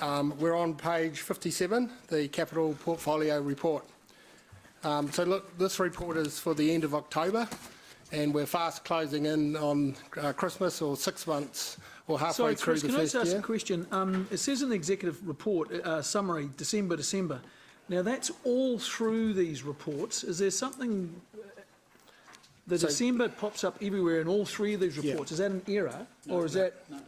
We're on page 57, the Capital Portfolio Report. So look, this report is for the end of October, and we're fast closing in on Christmas, or 6 months, or halfway through the first year. Can I just ask a question? It says in the executive report, summary, December. Now that's all through these reports. Is there something... December pops up everywhere in all three of these reports. Yeah. Is that an error, or is that... No,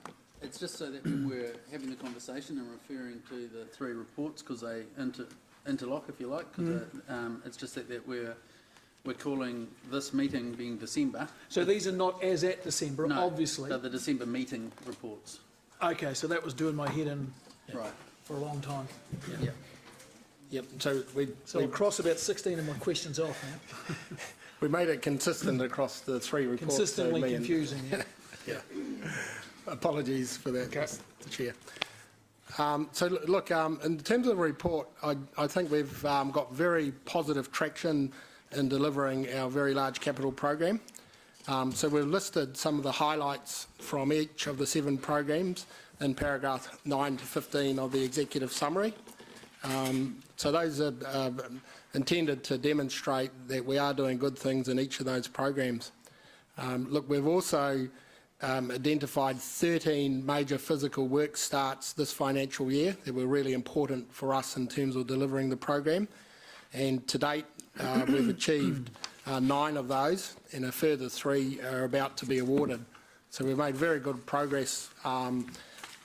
it's just so that when we're having the conversation and referring to the three reports, because they interlock, if you like, it's just that we're calling this meeting being December. So these are not as at December, no, obviously. They're the December meeting reports. Okay, so that was doing my head in right for a long time. Yeah. Yep. So I'll cross about 16 of my questions off now. We made it consistent across the three reports. Consistently confusing, yeah. Yeah. Apologies for that, okay. Mr. Chair. So look, in terms of the report, I think we've got very positive traction in delivering our very large capital program. So we've listed some of the highlights from each of the 7 programs in paragraph 9 to 15 of the executive summary. So those are intended to demonstrate that we are doing good things in each of those programs. Look, we've also identified 13 major physical work starts this financial year that were really important for us in terms of delivering the program. And to date, we've achieved 9 of those, and a further 3 are about to be awarded. So we've made very good progress on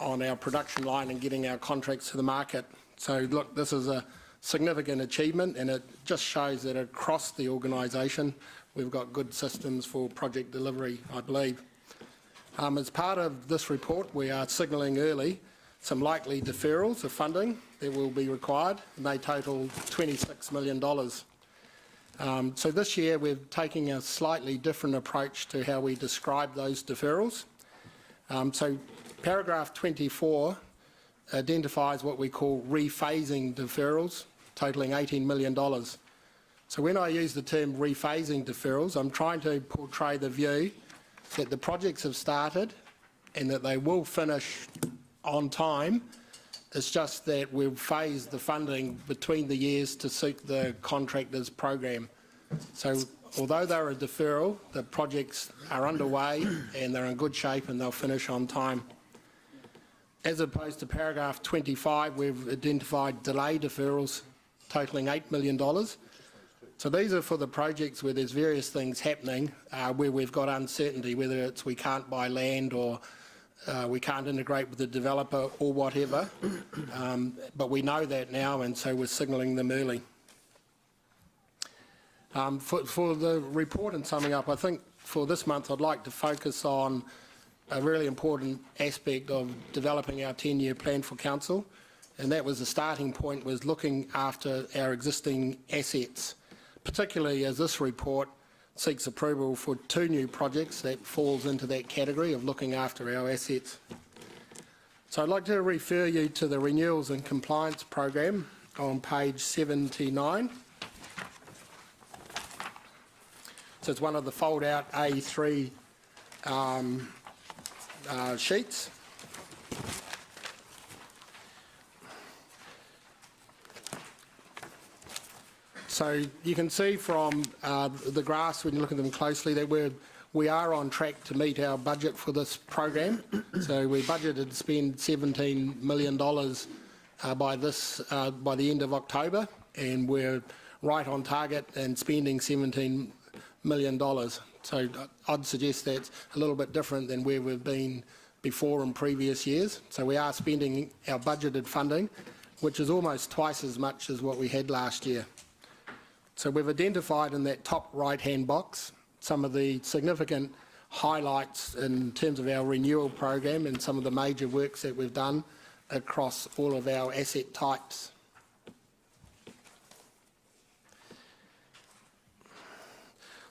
our production line and getting our contracts to the market. So look, this is a significant achievement, and it just shows that across the organisation we've got good systems for project delivery, I believe. As part of this report, we are signalling early some likely deferrals of funding that will be required, and they total $26 million. So this year we're taking a slightly different approach to how we describe those deferrals. So paragraph 24 identifies what we call rephasing deferrals, totaling $18 million. So when I use the term rephasing deferrals, I'm trying to portray the view that the projects have started and that they will finish on time. It's just that we've phased the funding between the years to suit the contractor's program. So although they're a deferral, the projects are underway and they're in good shape and they'll finish on time. As opposed to paragraph 25, we've identified delay deferrals totaling $8 million. So these are for the projects where there's various things happening, where we've got uncertainty, whether it's we can't buy land or we can't integrate with the developer or whatever. But we know that now, and so we're signalling them early. For the report and summing up, I think for this month I'd like to focus on a really important aspect of developing our 10-year plan for council, and that was the starting point, was looking after our existing assets, particularly as this report seeks approval for 2 new projects that falls into that category of looking after our assets. So I'd like to refer you to the Renewals and Compliance Program on page 79. So it's one of the fold-out A3 sheets. So you can see from the graphs, when you look at them closely, that we are on track to meet our budget for this program. So we budgeted to spend $17 million by the end of October, and we're right on target and spending $17 million. So I'd suggest that's a little bit different than where we've been before in previous years. So we are spending our budgeted funding, which is almost twice as much as what we had last year. So we've identified in that top right-hand box some of the significant highlights in terms of our renewal program and some of the major works that we've done across all of our asset types.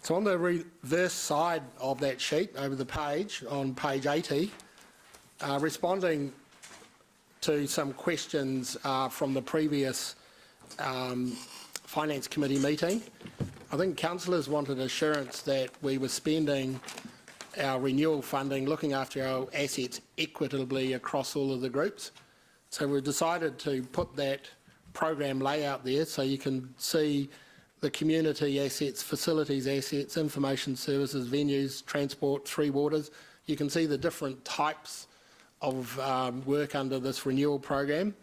So on the reverse side of that sheet, over the page, on page 80, responding to some questions from the previous Finance Committee meeting, I think councillors wanted assurance that we were spending our renewal funding, looking after our assets equitably across all of the groups. So we've decided to put that program layout there so you can see the community assets, facilities assets, information services, venues, transport, three waters. You can see the different types of work under this renewal program,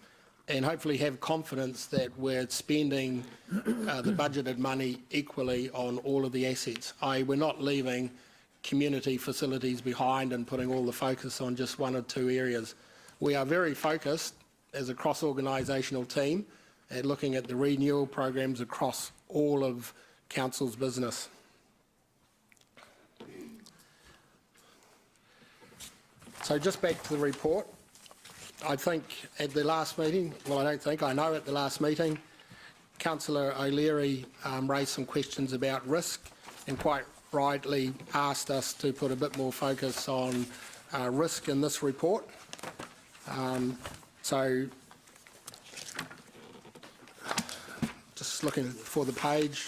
and hopefully have confidence that we're spending the budgeted money equally on all of the assets. We're not leaving community facilities behind and putting all the focus on just one or two areas. We are very focused as a cross-organisational team at looking at the renewal programs across all of Council's business. So just back to the report. I think at the last meeting, well, I don't think, I know at the last meeting, Councillor O'Leary raised some questions about risk and quite rightly asked us to put a bit more focus on risk in this report. So just looking for the page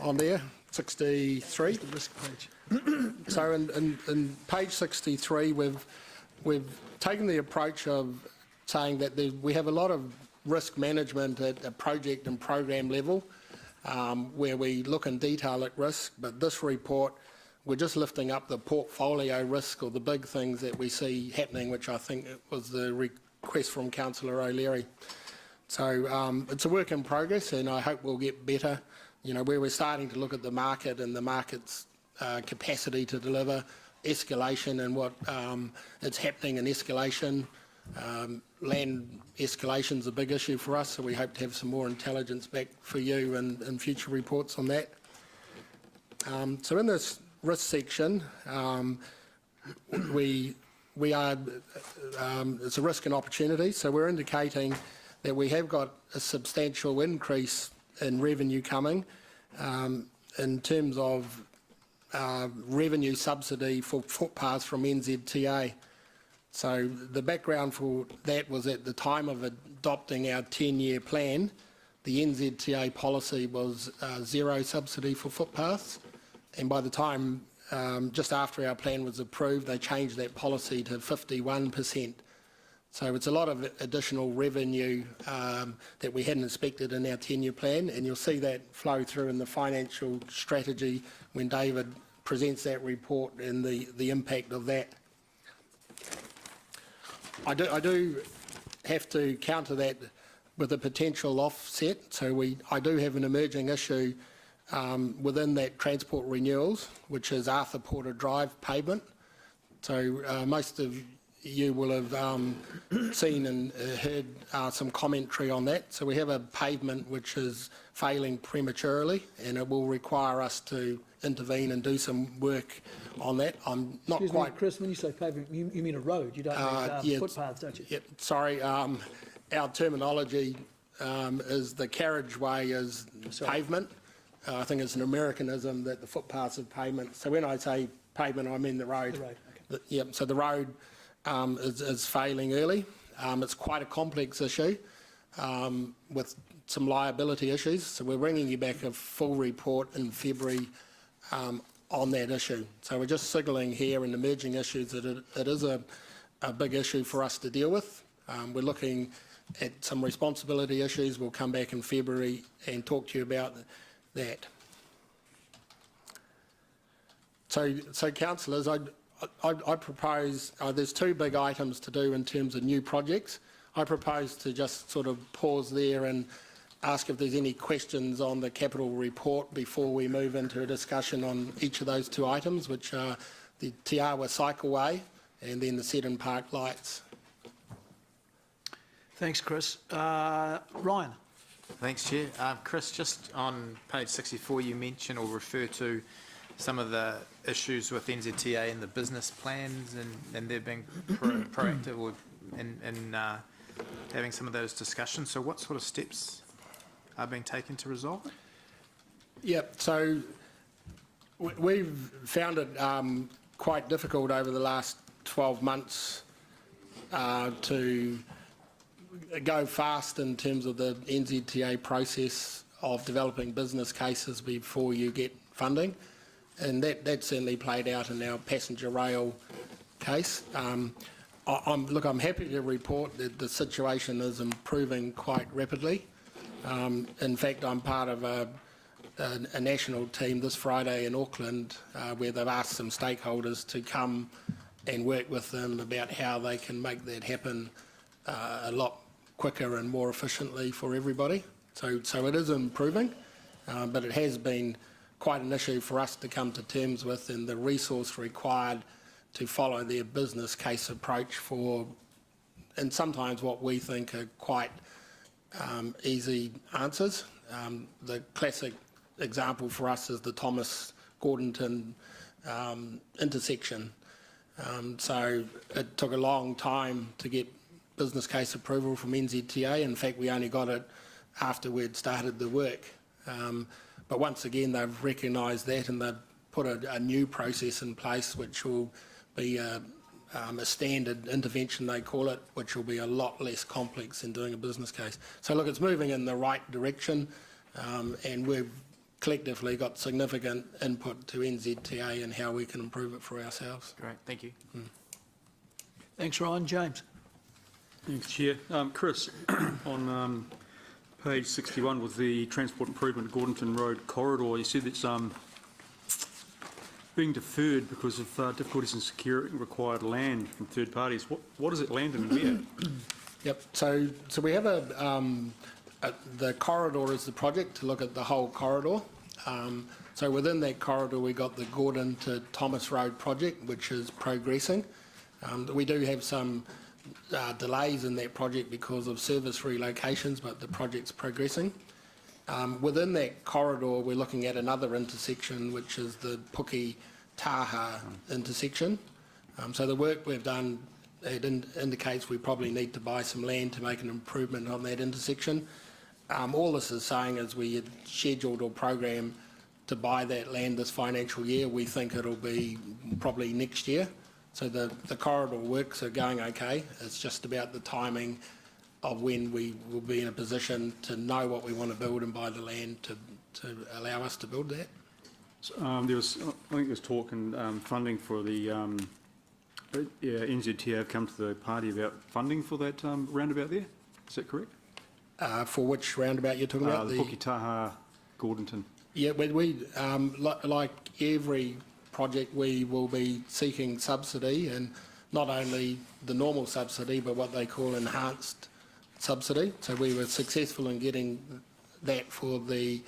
on there, 63. The risk page. So in page 63, we've taken the approach of saying that we have a lot of risk management at a project and program level, where we look in detail at risk, but this report, we're just lifting up the portfolio risk or the big things that we see happening, which I think was the request from Councillor O'Leary. So it's a work in progress, and I hope we'll get better, where we're starting to look at the market and the market's capacity to deliver, escalation and what is happening in escalation. Land escalation is a big issue for us, so we hope to have some more intelligence back for you in future reports on that. So in this risk section, we are, it's a risk and opportunity, so we're indicating that we have got a substantial increase in revenue coming in terms of revenue subsidy for footpaths from NZTA. So the background for that was at the time of adopting our 10-year plan, the NZTA policy was zero subsidy for footpaths, and by the time, just after our plan was approved, they changed that policy to 51%. So it's a lot of additional revenue that we hadn't expected in our 10-year plan, and you'll see that flow through in the financial strategy when David presents that report and the impact of that. I do have to counter that with a potential offset. So I do have an emerging issue within that transport renewals, which is Arthur Porter Drive pavement. So most of you will have seen and heard some commentary on that. So we have a pavement which is failing prematurely, and it will require us to intervene and do some work on that. I'm not Excuse quite... me, Chris, when you say pavement, you mean a road, you don't mean footpaths, don't you? Yeah, sorry, our terminology is the carriageway is pavement. I think it's an Americanism that the footpaths are pavement. So when I say pavement, I mean the road. The road, okay. Yep, so the road is failing early. It's quite a complex issue with some liability issues. So we're bringing you back a full report in February on that issue. So we're just signalling here in emerging issues that it is a big issue for us to deal with. We're looking at some responsibility issues. We'll come back in February and talk to you about that. So councillors, I propose, there's two big items to do in terms of new projects. I propose to just sort of pause there and ask if there's any questions on the capital report before we move into a discussion on each of those two items, which are the Te Awa Cycleway and then the Seddon Park lights. Thanks, Chris. Ryan. Thanks, Chair. Chris, just on page 64, you mention or refer to some of the issues with NZTA and the business plans, and they've been proactive in having some of those discussions. So what sort of steps are being taken to resolve it? Yeah, so we've found it quite difficult over the last 12 months to go fast in terms of the NZTA process of developing business cases before you get funding, and that certainly played out in our passenger rail case. I'm happy to report that the situation is improving quite rapidly. In fact, I'm part of a national team this Friday in Auckland where they've asked some stakeholders to come and work with them about how they can make that happen a lot quicker and more efficiently for everybody. So it is improving, but it has been quite an issue for us to come to terms with, and the resource required to follow their business case approach for, and sometimes what we think are quite easy answers. The classic example for us is the Thomas Gordonton intersection. So it took a long time to get business case approval from NZTA. In fact, we only got it after we'd started the work. But once again, they've recognised that, and they've put a new process in place, which will be a standard intervention, they call it, which will be a lot less complex than doing a business case. So look, it's moving in the right direction, and we've collectively got significant input to NZTA and how we can improve it for ourselves. Great, thank you. Thanks, Ryan. James? Thanks, Chair. Chris, on page 61 with the Transport Improvement Gordonton Road corridor, you said it's being deferred because of difficulties in securing required land from third parties. What is it land and where? Yep, so we have the corridor is the project to look at the whole corridor. So within that corridor, we got the Gordon to Thomas Road project, which is progressing. We do have some delays in that project because of service relocations, but the project's progressing. Within that corridor, we're looking at another intersection, which is the Puki-Taha intersection. So the work we've done, it indicates we probably need to buy some land to make an improvement on that intersection. All this is saying is we had scheduled or programmed to buy that land this financial year. We think it'll be probably next year. So the corridor works are going okay. It's just about the timing of when we will be in a position to know what we want to build and buy the land to allow us to build that. I think there was talk and funding for the NZTA have come to the party about funding for that roundabout there. Is that correct? For which roundabout you're talking about? The Puki-Taha Gordonton. Yeah, we like every project, we will be seeking subsidy, and not only the normal subsidy, but what they call enhanced subsidy. So we were successful in getting that for the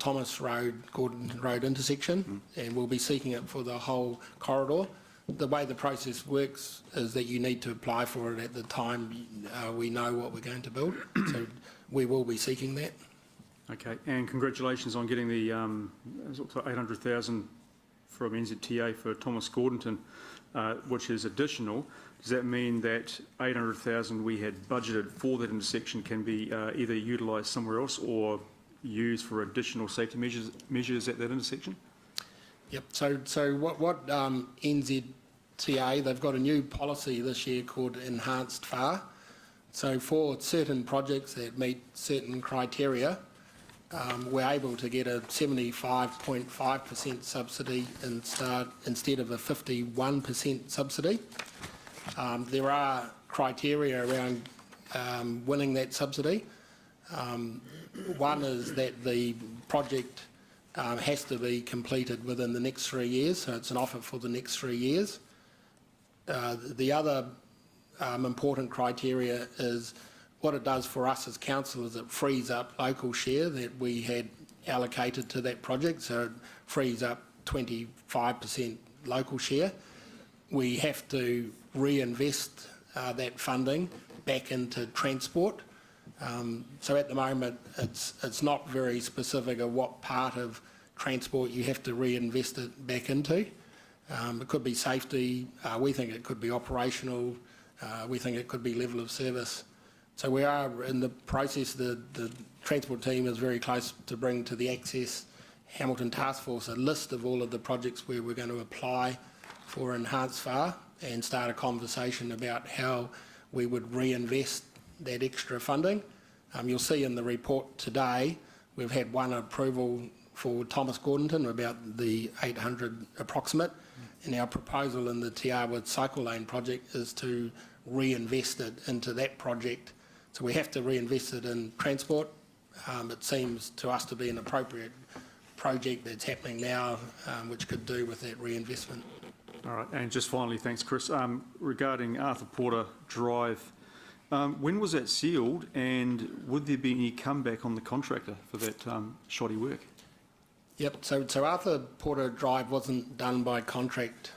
Thomas Road, Gordon Road intersection, and we'll be seeking it for the whole corridor. The way the process works is that you need to apply for it at the time we know what we're going to build. So we will be seeking that. Okay, and congratulations on getting the 800,000 from NZTA for Thomas Gordonton, which is additional. Does that mean that 800,000 we had budgeted for that intersection can be either utilised somewhere else or used for additional safety measures at that intersection? Yep. So what NZTA, they've got a new policy this year called Enhanced FAR. So for certain projects that meet certain criteria, we're able to get a 75.5% subsidy instead of a 51% subsidy. There are criteria around winning that subsidy. One is that the project has to be completed within the next 3 years, so it's an offer for the next 3 years. The other important criteria is what it does for us as council is it frees up local share that we had allocated to that project, so it frees up 25% local share. We have to reinvest that funding back into transport. So at the moment, it's not very specific of what part of transport you have to reinvest it back into. It could be safety. We think it could be operational. We think it could be level of service. So we are in the process. The transport team is very close to bring to the Access Hamilton Task Force a list of all of the projects where we're going to apply for enhanced FAR and start a conversation about how we would reinvest that extra funding. You'll see in the report today, we've had one approval for Thomas Gordonton, about the 800 approximate, And our proposal in the TR with Cycle Lane project is to reinvest it into that project. So we have to reinvest it in transport. It seems to us to be an appropriate project that's happening now, which could do with that reinvestment. All right, and just finally, thanks, Chris. Regarding Arthur Porter Drive, when was that sealed, and would there be any comeback on the contractor for that shoddy work? Yep, so Arthur Porter Drive wasn't done by contract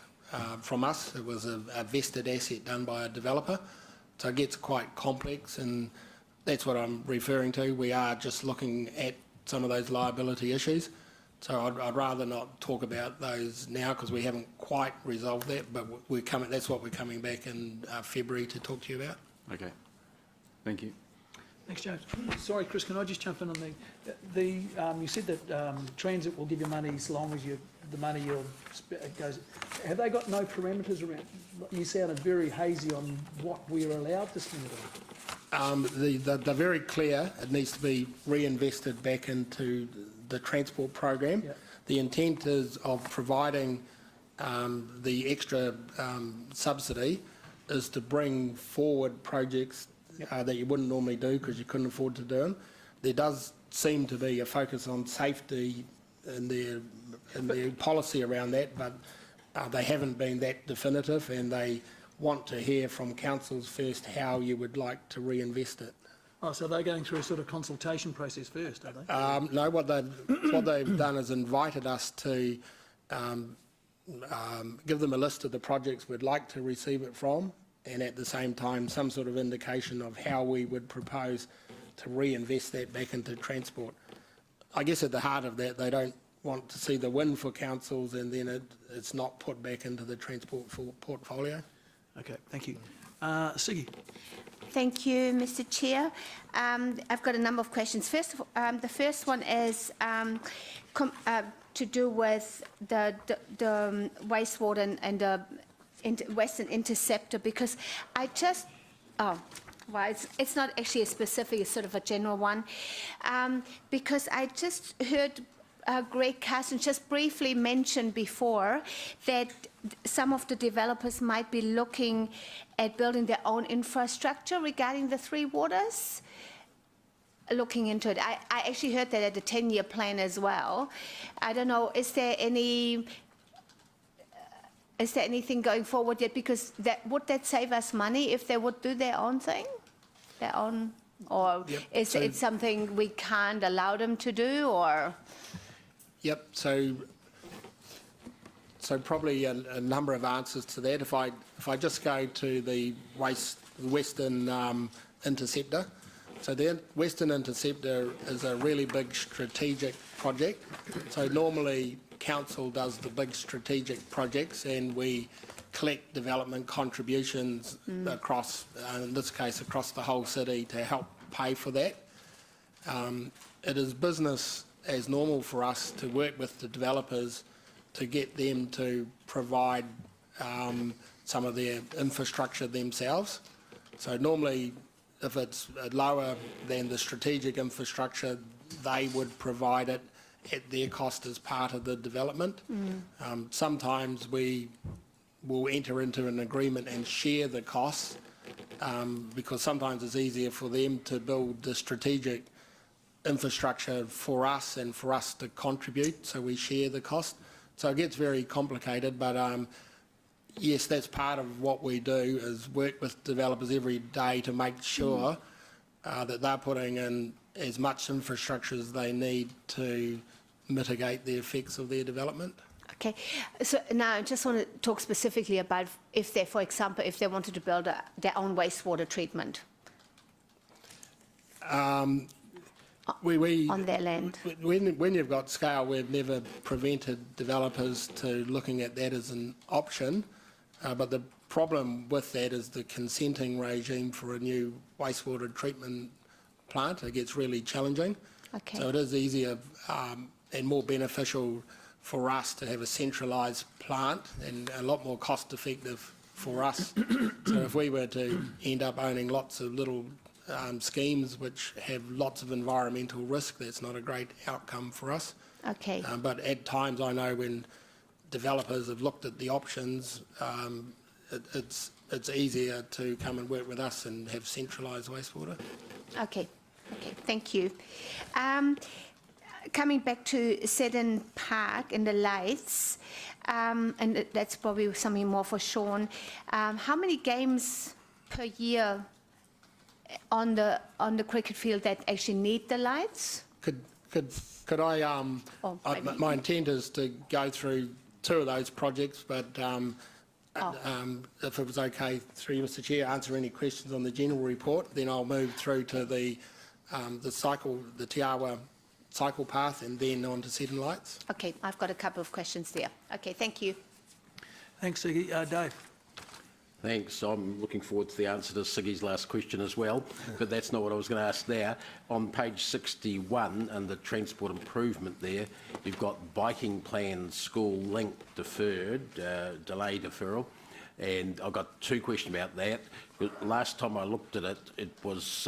from us. It was a vested asset done by a developer. So it gets quite complex, and that's what I'm referring to. We are just looking at some of those liability issues. So I'd rather not talk about those now because we haven't quite resolved that, but that's what we're coming back in February to talk to you about. Okay, thank you. Thanks, James. Sorry, Chris, can I just jump in on you said that Transit will give you money as long as the money goes. Have they got no parameters around? You sounded very hazy on what we're allowed to spend it on. They're very clear. It needs to be reinvested back into the transport program. Yep. The intent is of providing the extra subsidy is to bring forward projects that you wouldn't normally do because you couldn't afford to do them. There does seem to be a focus on safety in their policy around that, but they haven't been that definitive, and they want to hear from councils first how you would like to reinvest it. Oh, so they're going through a sort of consultation process first, are they? No, what they've done is invited us to give them a list of the projects we'd like to receive it from, and at the same time some sort of indication of how we would propose to reinvest that back into transport. I guess at the heart of that, they don't want to see the win for councils and then it's not put back into the transport portfolio. Okay, thank you. Siggy. Thank you, Mr. Chair. I've got a number of questions. First, the first one is to do with the wastewater and the Western Interceptor, because I just, well, it's not actually a specific, it's sort of a general one, because I just heard Greg Carson just briefly mention before that some of the developers might be looking at building their own infrastructure regarding the three waters, looking into it. I actually heard that at the 10-year plan as well. I don't know, is there anything going forward yet? Because would that save us money if they would do their own thing? Their own, or Yep. Is it something we can't allow them to do, or? Yep, so probably a number of answers to that. If I just go to the Western Interceptor, so the Western Interceptor is a really big strategic project. So normally council does the big strategic projects and we collect development contributions across, in this case, across the whole city to help pay for that. It is business as normal for us to work with the developers to get them to provide some of their infrastructure themselves. So normally, if it's lower than the strategic infrastructure, they would provide it at their cost as part of the development. Sometimes we will enter into an agreement and share the costs because sometimes it's easier for them to build the strategic infrastructure for us and for us to contribute, so we share the cost. So it gets very complicated, but yes, that's part of what we do, is work with developers every day to make sure that they're putting in as much infrastructure as they need to mitigate the effects of their development. Okay, so now I just want to talk specifically about if they, for example, if they wanted to build their own wastewater treatment on their land. When you've got scale, we've never prevented developers to looking at that as an option, but the problem with that is the consenting regime for a new wastewater treatment plant. It gets really challenging. Okay. So it is easier and more beneficial for us to have a centralised plant and a lot more cost effective for us. So if we were to end up owning lots of little schemes which have lots of environmental risk, that's not a great outcome for us. Okay. But at times I know when developers have looked at the options, it's easier to come and work with us and have centralised wastewater. Okay, thank you. Coming back to Seddon Park and the lights, and that's probably something more for Sean. How many games per year on the cricket field that actually need the lights? Could I, Oh, maybe. my intent is to go through 2 of those projects, but if it was okay through you, Mr Chair, answer any questions on the general report, then I'll move through to the Te Awa cycle path and then on to Seddon Lights. Okay, I've got a couple of questions there. Okay, thank you. Thanks, Siggy. Dave? Thanks. I'm looking forward to the answer to Siggy's last question as well, but that's not what I was going to ask there. On page 61, under transport improvement there, you've got biking plan school link deferred, delay deferral, and I've got 2 questions about that. Last time I looked at it, it was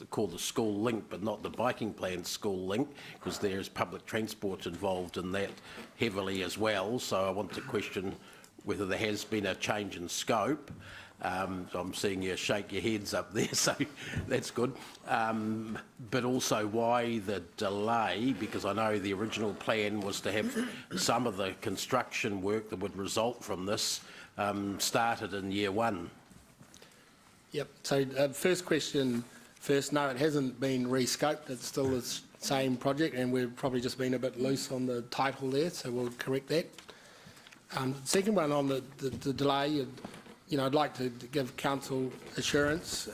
called the school link, but not the biking plan school link, because there's public transport involved in that heavily as well, so I want to question whether there has been a change in scope. I'm seeing you shake your heads up there, so that's good. But also why the delay, because I know the original plan was to have some of the construction work that would result from this started in year 1. Yep, so first question first, no, it hasn't been rescoped, it's still the same project and we've probably just been a bit loose on the title there, so we'll correct that. Second one on the delay, I'd like to give council assurance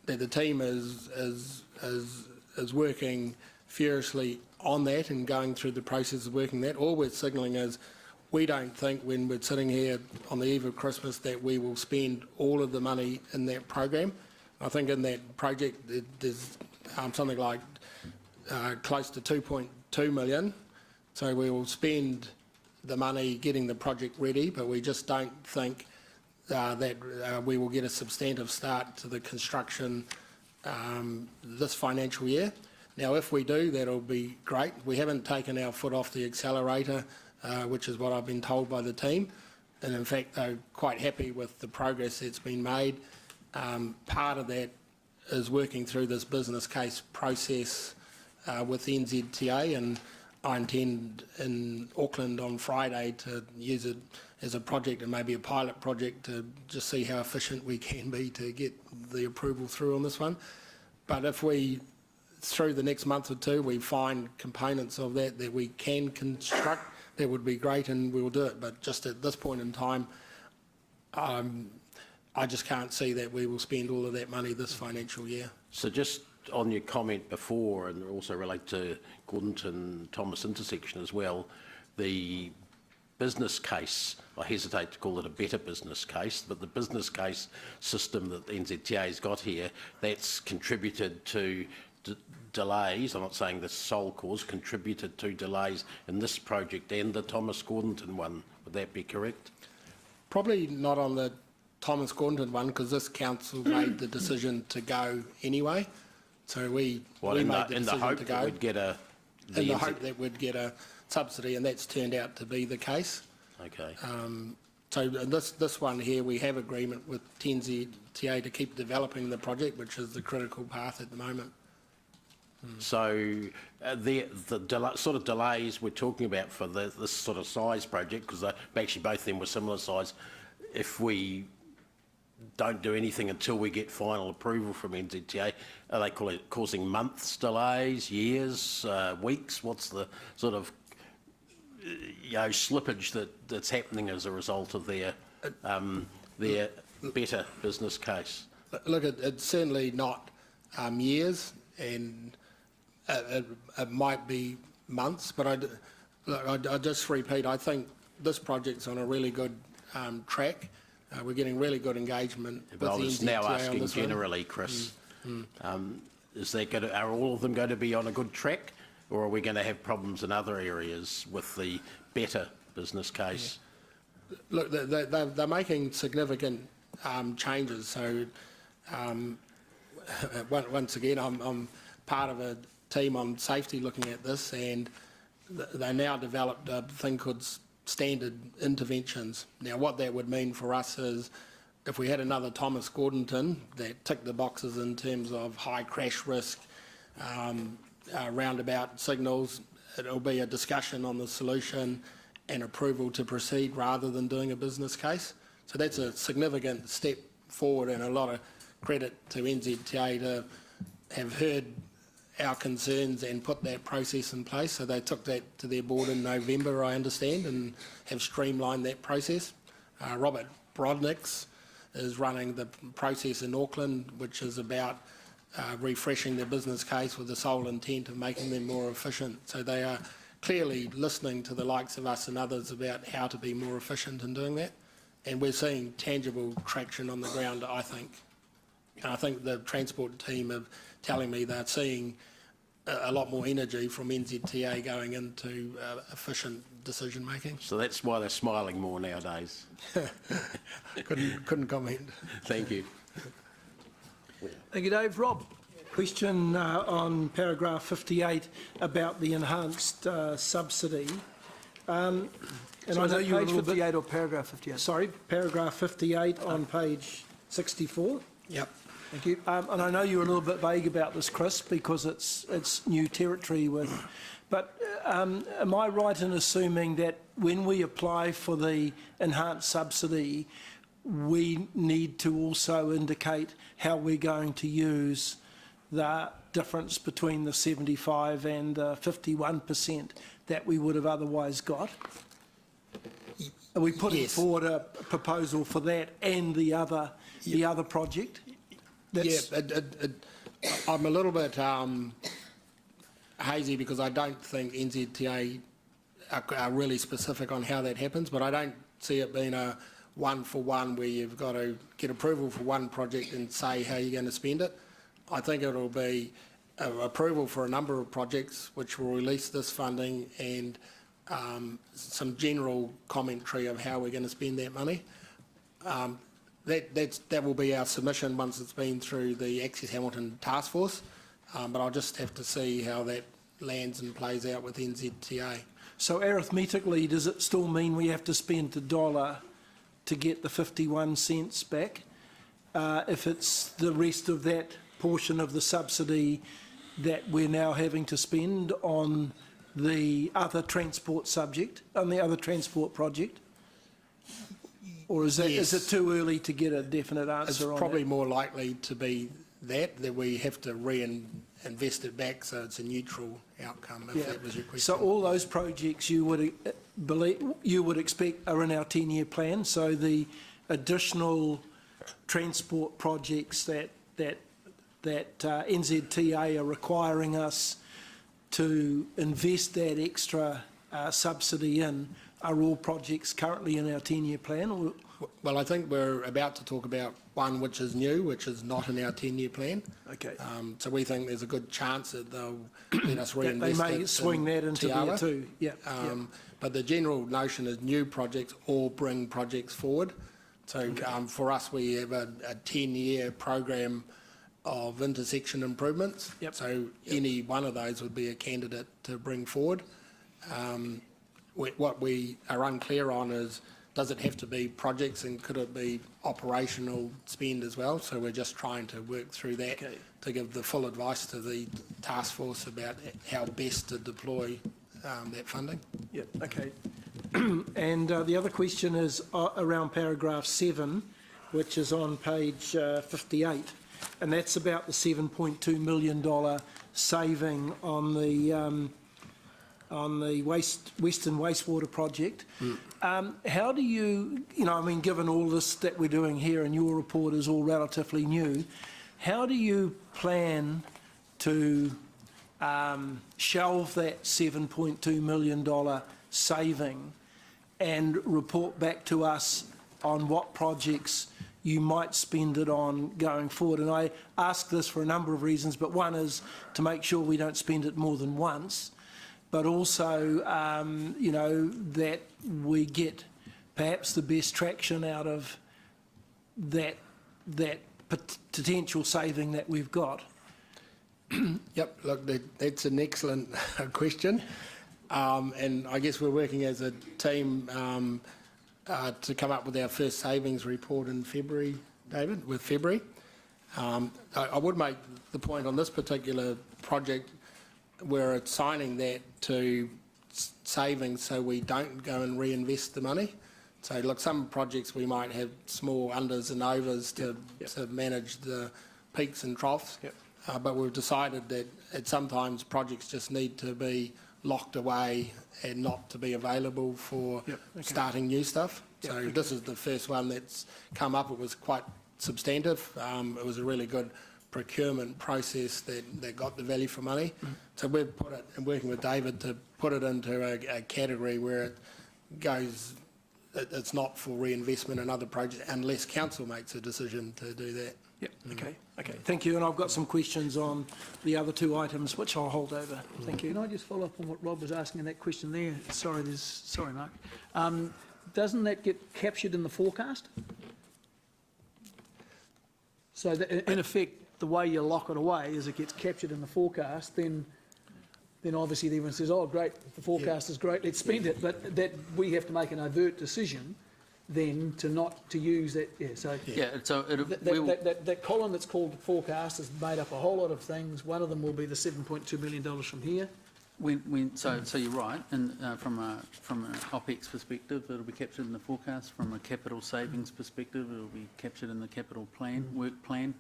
that the team is working furiously on that and going through the process of working that. All we're signalling is we don't think when we're sitting here on the eve of Christmas that we will spend all of the money in that program. I think in that project there's something like close to 2.2 million, so we will spend the money getting the project ready, but we just don't think that we will get a substantive start to the construction this financial year. Now, if we do, that'll be great. We haven't taken our foot off the accelerator, which is what I've been told by the team, and in fact, they're quite happy with the progress that's been made. Part of that is working through this business case process with NZTA, and I intend in Auckland on Friday to use it as a project and maybe a pilot project to just see how efficient we can be to get the approval through on this one. But if we, through the next month or 2, we find components of that we can construct, that would be great and we will do it. But just at this point in time, I just can't see that we will spend all of that money this financial year. So just on your comment before, and also relate to Gordonton-Thomas intersection as well, the business case, I hesitate to call it a better business case, but the business case system that the NZTA's got here, that's contributed to delays, I'm not saying the sole cause, contributed to delays in this project and the Thomas Gordonton one. Would that be correct? Probably not on the Thomas Gordonton one, because this council made the decision to go anyway. So we made the decision to go. We'd get a... In the hope that we'd get a subsidy, and that's turned out to be the case. Okay. So this one here, we have agreement with NZTA to keep developing the project, which is the critical path at the moment. So the sort of delays we're talking about for this sort of size project, because actually both of them were similar size, if we don't do anything until we get final approval from NZTA, are they causing months delays, years, weeks? What's the sort of slippage that's happening as a result of their better business case? Look, it's certainly not years, and it might be months, but I just repeat, I think this project's on a really good track. We're getting really good engagement with the NZTA. I was now asking generally, Chris, are all of them going to be on a good track, or are we going to have problems in other areas with the better business case? Yeah. Look, they're making significant changes. So once again, I'm part of a team on safety looking at this, and they now developed a thing called standard interventions. Now, what that would mean for us is if we had another Thomas Gordonton that ticked the boxes in terms of high crash risk, roundabout signals, it'll be a discussion on the solution and approval to proceed rather than doing a business case. So that's a significant step forward, and a lot of credit to NZTA to have heard our concerns and put that process in place. So they took that to their board in November, I understand, and have streamlined that process. Robert Brodniks is running the process in Auckland, which is about refreshing their business case with the sole intent of making them more efficient. So they are clearly listening to the likes of us and others about how to be more efficient in doing that. And we're seeing tangible traction on the ground, I think. And I think the transport team are telling me they're seeing a lot more energy from NZTA going into efficient decision making. So that's why they're smiling more nowadays. Couldn't comment. Thank you. Thank you, Dave. Rob? Question on paragraph 58 about the enhanced subsidy. And So I know is it you were a page little bit, 58 or paragraph 58? sorry, paragraph 58 on page 64. Yep. Thank you. And I know you were a little bit vague about this, Chris, because it's new territory with. But am I right in assuming that when we apply for the enhanced subsidy, we need to also indicate how we're going to use the difference between the 75 and the 51% that we would have otherwise got? Are we putting Yes. forward a proposal for that and the other project? That's- I'm a little bit hazy because I don't think NZTA are really specific on how that happens, but I don't see it being a one-for-one where you've got to get approval for one project and say how you're going to spend it. I think it'll be approval for a number of projects which will release this funding and some general commentary of how we're going to spend that money. That will be our submission once it's been through the Access Hamilton Task Force, but I'll just have to see how that lands and plays out with NZTA. So arithmetically, does it still mean we have to spend $1 to get the 51 cents back? If it's the rest of that portion of the subsidy that we're now having to spend on the other transport subject, on the other transport project? Or is that, Yes. is it too early to get a definite answer It's on that? probably more likely to be that we have to reinvest it back, so it's a neutral outcome, if that was your question. So all those projects you would expect are in our 10-year plan. So the additional transport projects that NZTA are requiring us to invest that extra subsidy in are all projects currently in our 10-year plan? Or Well, I think we're about to talk about one which is new, which is not in our 10-year plan. okay, So we think there's a good chance that they'll let us they reinvest it may swing that into there Tiara. too. Yeah. But the general notion is new projects all bring projects forward. So for us, we have a 10-year program of intersection improvements. Yep. So any one of those would be a candidate to bring forward. What we are unclear on is, does it have to be projects and could it be operational spend as well? So we're just trying to work through that to give the full advice to the task force about how best to deploy that funding. Yeah, okay. And the other question is around paragraph 7, which is on page 58, and that's about the $7.2 million saving on the Western Wastewater Project. How do you, given all this that we're doing here and your report is all relatively new, how do you plan to shelve that $7.2 million saving and report back to us on what projects you might spend it on going forward? And I ask this for a number of reasons, but one is to make sure we don't spend it more than once, but also, that we get perhaps the best traction out of that potential saving that we've got. Yep, look, that's an excellent question. And I guess we're working as a team to come up with our first savings report in February, David, with February. I would make the point on this particular project we're assigning that to savings so we don't go and reinvest the money. So look, some projects we might have small unders and overs to manage the peaks and troughs. But we've decided that sometimes projects just need to be locked away and not to be available for starting new stuff. So this is the first one that's come up. It was quite substantive. It was a really good procurement process that got the value for money. So we've put it, and working with David, to put it into a category where it goes, it's not for reinvestment in other projects unless council makes a decision to do that. Yep, okay, thank you. And I've got some questions on the other two items, which I'll hold over. Thank you. Can I just follow up on what Rob was asking in that question there? Sorry, Mark. Doesn't that get captured in the forecast? So that, in effect, the way you lock it away is it gets captured in the forecast, then obviously everyone says, oh, great, the forecast is great, let's spend it. But that we have to make an overt decision then to not to use that. That column that's called forecast is made up a whole lot of things. One of them will be the $7.2 million from here. So you're right, and from an OPEX perspective, it'll be captured in the forecast. From a capital savings perspective, it'll be captured in the capital plan, work plan.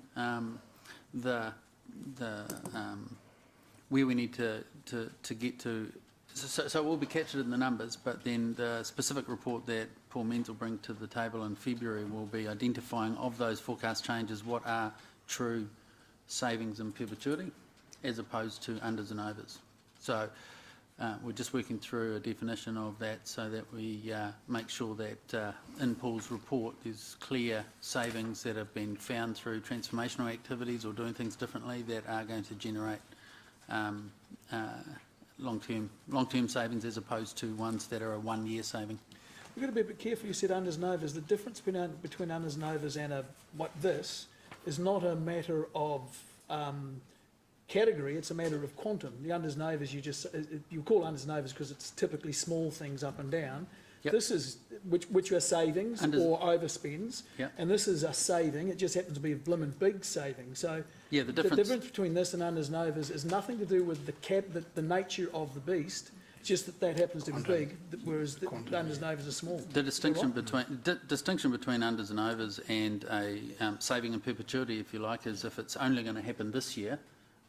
Where we need to get to, so it will be captured in the numbers, but then the specific report that Paul Menz will bring to the table in February will be identifying of those forecast changes what are true savings in perpetuity as opposed to unders and overs. So we're just working through a definition of that so that we make sure that in Paul's report there's clear savings that have been found through transformational activities or doing things differently that are going to generate long-term savings as opposed to ones that are a one-year saving. We've got to be a bit careful. You said unders and overs. The difference between unders and overs and this is not a matter of category, it's a matter of quantum. The unders and overs, you call unders and overs because it's typically small things up and down. Yep. This is, which are savings or overspends, and this is a saving. It just happens to be a blimmin' big saving. So the difference between this and unders and overs is nothing to do with the nature of the beast. It's just that happens to be big, whereas the unders and overs are small. The distinction between unders and overs and a saving in perpetuity, if you like, is if it's only going to happen this year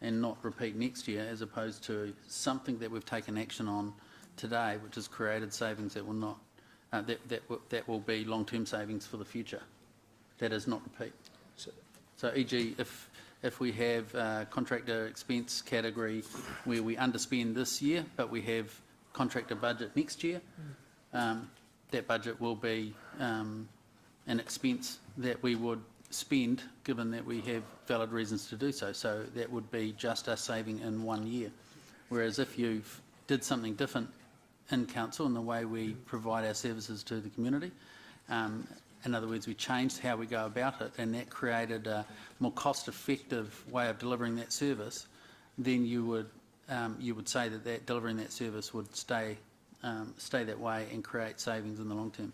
and not repeat next year, as opposed to something that we've taken action on today, which has created savings that will not, that will be long-term savings for the future. That is not repeat. So, e.g., if we have a contractor expense category where we underspend this year, but we have contractor budget next year, that budget will be an expense that we would spend, given that we have valid reasons to do so. So that would be just a saving in 1 year. Whereas if you did something different in council in the way we provide our services to the community, in other words, we changed how we go about it, and that created a more cost-effective way of delivering that service, then you would say that delivering that service would stay that way and create savings in the long term.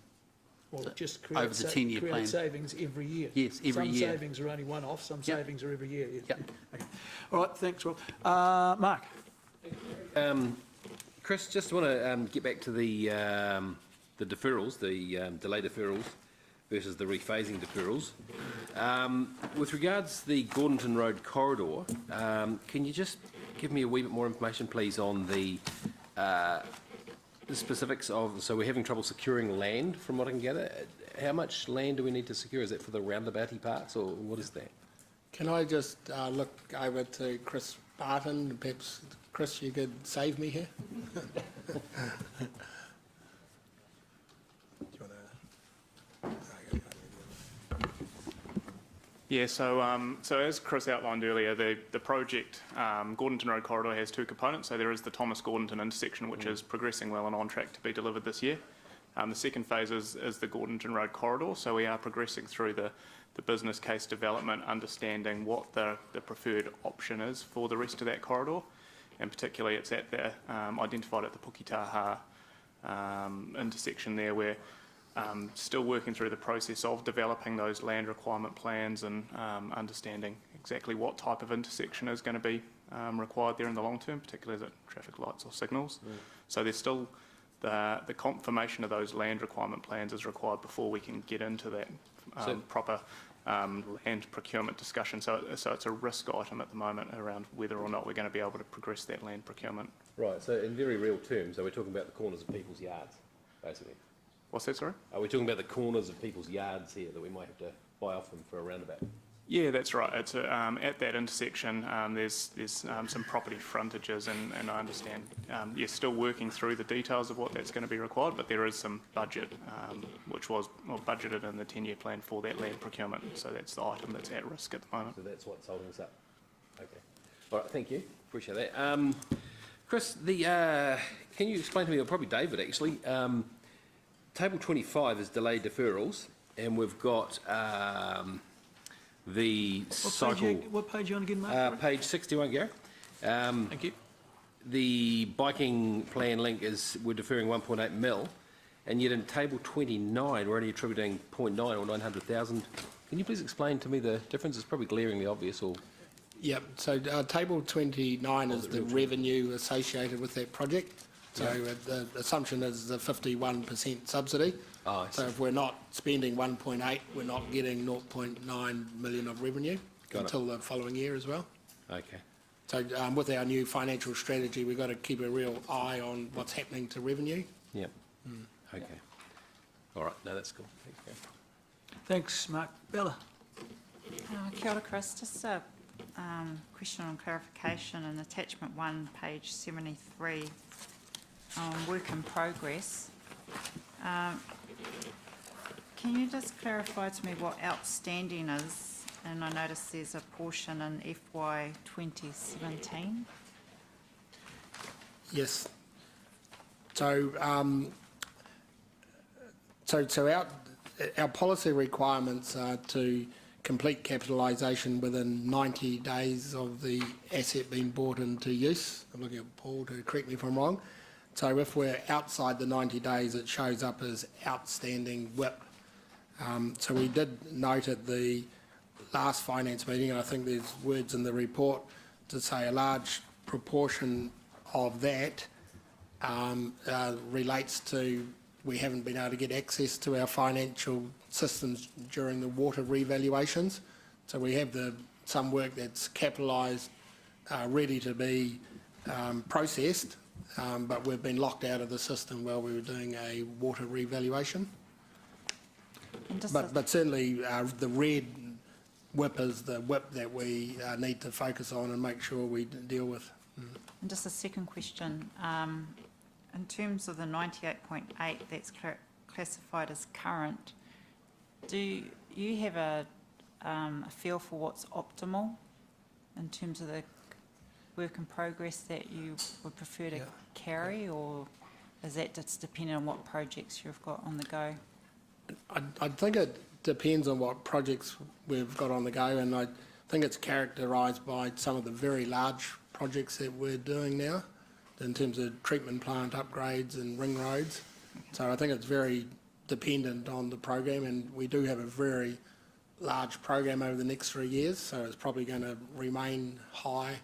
Or so just create, over the 10-year plan. Create savings every year. Yes, every year. Some savings are only one-off, some savings are every year. Yep. Okay. All right, thanks, Rob. Mark. Chris, just want to get back to the deferrals, the delay deferrals versus the rephasing deferrals. With regards to the Gordonton Road corridor, can you just give me a wee bit more information, please, on the specifics of, so we're having trouble securing land, from what I can gather. How much land do we need to secure? Is that for the roundabouty parts, or what is that? Can I just look over to Chris Barton? Perhaps, Chris, you could save me here? Yeah, so as Chris outlined earlier, the project, Gordonton Road Corridor, has two components. So there is the Thomas Gordonton intersection, which is progressing well and on track to be delivered this year. The second phase is the Gordonton Road Corridor. So we are progressing through the business case development, understanding what the preferred option is for the rest of that corridor. and particularly it's at the identified at the Pukitaha intersection there, where still working through the process of developing those land requirement plans and understanding exactly what type of intersection is going to be required there in the long term, particularly as it traffic lights or signals. So there's still the confirmation of those land requirement plans is required before we can get into that proper land procurement discussion. So it's a risk item at the moment around whether or not we're going to be able to progress that land procurement. Right, so in very real terms, are we talking about the corners of people's yards, basically? What's that, sorry? Are we talking about the corners of people's yards here that we might have to buy off them for a roundabout? Yeah, that's right. It's at that intersection. There's some property frontages, and I understand you're still working through the details of what that's going to be required, but there is some budget which was budgeted in the 10-year plan for that land procurement. So that's the item that's at risk at the moment. So that's what's holding us up. Okay. All right, thank you. Appreciate that. Chris, can you explain to me, or probably David actually, table 25 is delayed deferrals, and we've got the cycle. What page are you on again, Mark? Page 61, Gary. Thank you. The biking plan link is we're deferring 1.8 mil, and yet in table 29 we're only attributing 0.9 or 900,000. Can you please explain to me the difference? It's probably glaringly obvious. Or Yep, so table 29 is the revenue associated with that project. So the assumption is the 51% subsidy. Oh, I So see. if we're not spending 1.8, we're not getting 0.9 million of revenue until the following year as well. Okay. So with our new financial strategy, we've got to keep a real eye on what's happening to revenue. Yep. Okay. All right. No, that's cool. Thanks, Gary. Thanks, Mark. Bella? Kia ora, Chris. Just a question on clarification in attachment 1, page 73, work in progress. Can you just clarify to me what outstanding is? And I notice there's a portion in FY 2017. Yes. So, our policy requirements are to complete capitalisation within 90 days of the asset being brought into use. I'm looking at Paul to correct me if I'm wrong. So if we're outside the 90 days, it shows up as outstanding WIP. So we did note at the last finance meeting, and I think there's words in the report to say a large proportion of that relates to we haven't been able to get access to our financial systems during the water revaluations. So we have some work that's capitalised, ready to be processed, but we've been locked out of the system while we were doing a water revaluation. But certainly the red WIP is the WIP that we need to focus on and make sure we deal with. And just a second question. In terms of the 98.8 that's classified as current, do you have a feel for what's optimal in terms of the work in progress that you would prefer to carry, or is that just depending on what projects you've got on the go? I think it depends on what projects we've got on the go, and I think it's characterised by some of the very large projects that we're doing now in terms of treatment plant upgrades and ring roads. So I think it's very dependent on the program, and we do have a very large program over the next 3 years, so it's probably going to remain high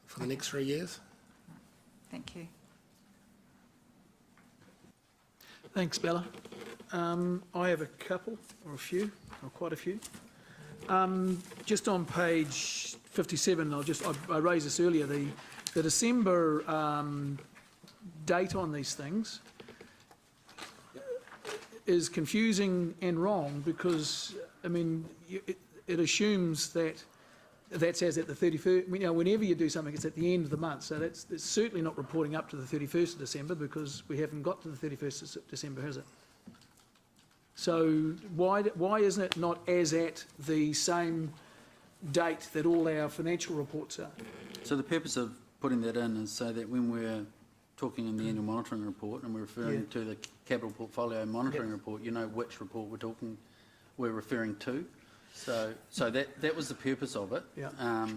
for the next 3 years. Thank you. Thanks, Bella. I have a couple, or a few, or quite a few. Just on page 57, I raised this earlier, the December date on these things is confusing and wrong because, I mean, it assumes that that's as at the 31st. You know, whenever you do something, it's at the end of the month. So it's certainly not reporting up to the 31st of December because we haven't got to the 31st of December, has it? So why isn't it not as at the same date that all our financial reports are? So the purpose of putting that in is so that when we're talking in the annual monitoring report and we're referring to the capital portfolio monitoring report, you know which report we're referring to. So that was the purpose of it. Yeah.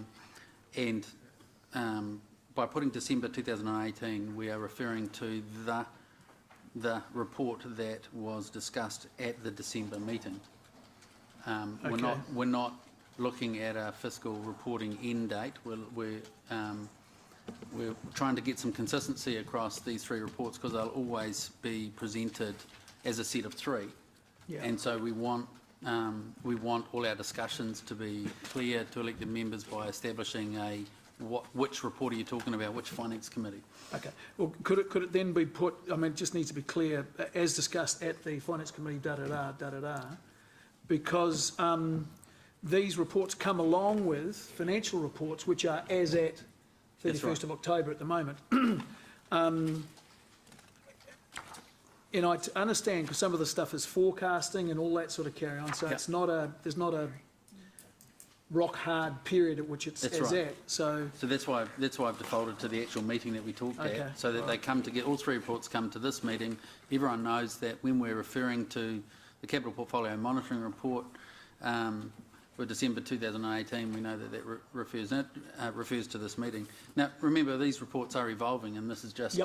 by putting December 2018, we are referring to the report that was discussed at the December meeting. We're not looking at a fiscal reporting end date. We're trying to get some consistency across these three reports because they'll always be presented as a set of three. Yeah. And so we want all our discussions to be clear to elected members by establishing which report are you talking about, which finance committee. Okay. Well, could it then be put, I mean, it just needs to be clear, as discussed at the finance committee, because these reports come along with financial reports, which are as at 31st of October at the moment. And I understand, because some of the stuff is forecasting and all that sort of carry on, so it's not there's not a rock hard period at which it's That's as right. at. So that's why I've defaulted to the actual meeting that we talked at, so that they come to get all three reports come to this meeting. Everyone knows that when we're referring to the Capital Portfolio Monitoring Report for December 2018, we know that refers to this meeting. Now, remember, these reports are evolving, and this is just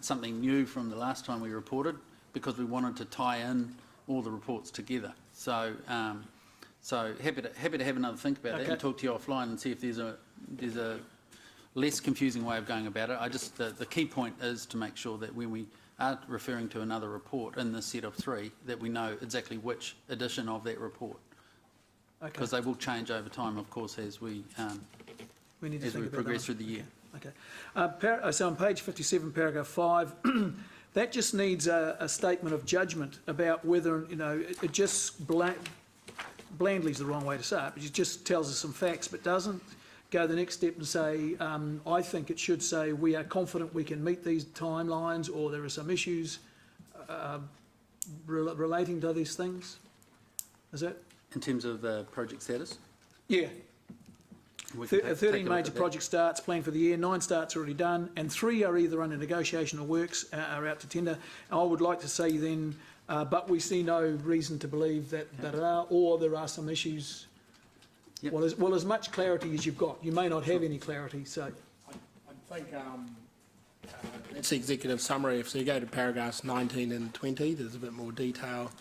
something new from the last time we reported, because we wanted to tie in all the reports together. So, happy to have another think about that and talk to you offline and see if there's a less confusing way of going about it. The key point is to make sure that when we are referring to another report in this set of three, that we know exactly which edition of that report. Because they will change over time, of course, as we progress through the year. Okay. So on page 57, paragraph 5, that just needs a statement of judgment about whether, it just blandly is the wrong way to say it, but it just tells us some facts, but doesn't go the next step and say, I think it should say, we are confident we can meet these timelines, or there are some issues relating to these things. Is that? In terms of the project status? Yeah. 13 major major project starts planned for the year, 9 starts already done, and 3 are either under negotiation or works are out to tender. I would like to say then, but we see no reason to believe that or there are some issues. Yep. Well, as much clarity as you've got. You may not have any clarity, so. I think that's the executive summary. If you go to paragraphs 19 and 20, there's a bit more detail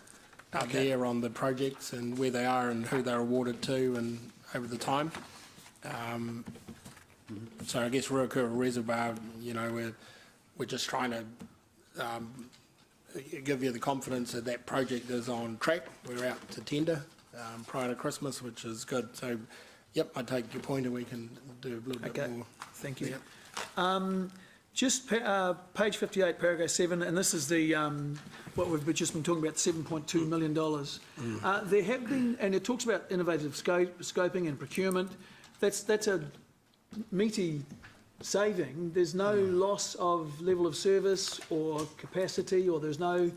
there on the projects and where they are and who they're awarded to and over the time. So I guess Ruakura Reservoir, we're just trying to give you the confidence that that project is on track. We're out to tender prior to Christmas, which is good. So, yep, I take your point and we can do a little bit more. Thank you. Yep. Just page 58, paragraph 7, and this is the what we've just been talking about, $7.2 million. There have been, and it talks about innovative scoping and procurement. That's a meaty saving. There's no loss of level of service or capacity, or there's no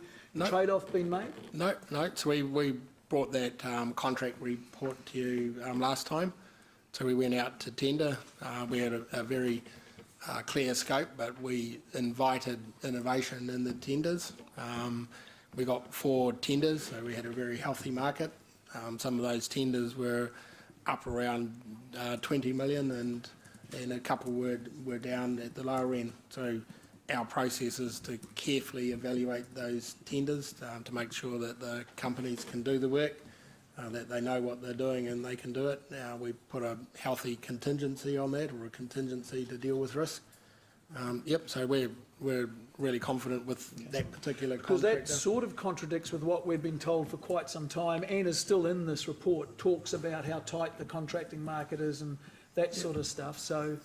trade-off being made? No. So we brought that contract report to you last time. So we went out to tender. We had a very clear scope, but we invited innovation in the tenders. We got 4 tenders, so we had a very healthy market. Some of those tenders were up around 20 million, and a couple were down at the lower end. So our process is to carefully evaluate those tenders to make sure that the companies can do the work, that they know what they're doing and they can do it. Now we put a healthy contingency on that, or a contingency to deal with risk. So we're really confident with that particular contractor. Because that sort of contradicts with what we've been told for quite some time, and is still in this report, talks about how tight the contracting market is and that sort of stuff. So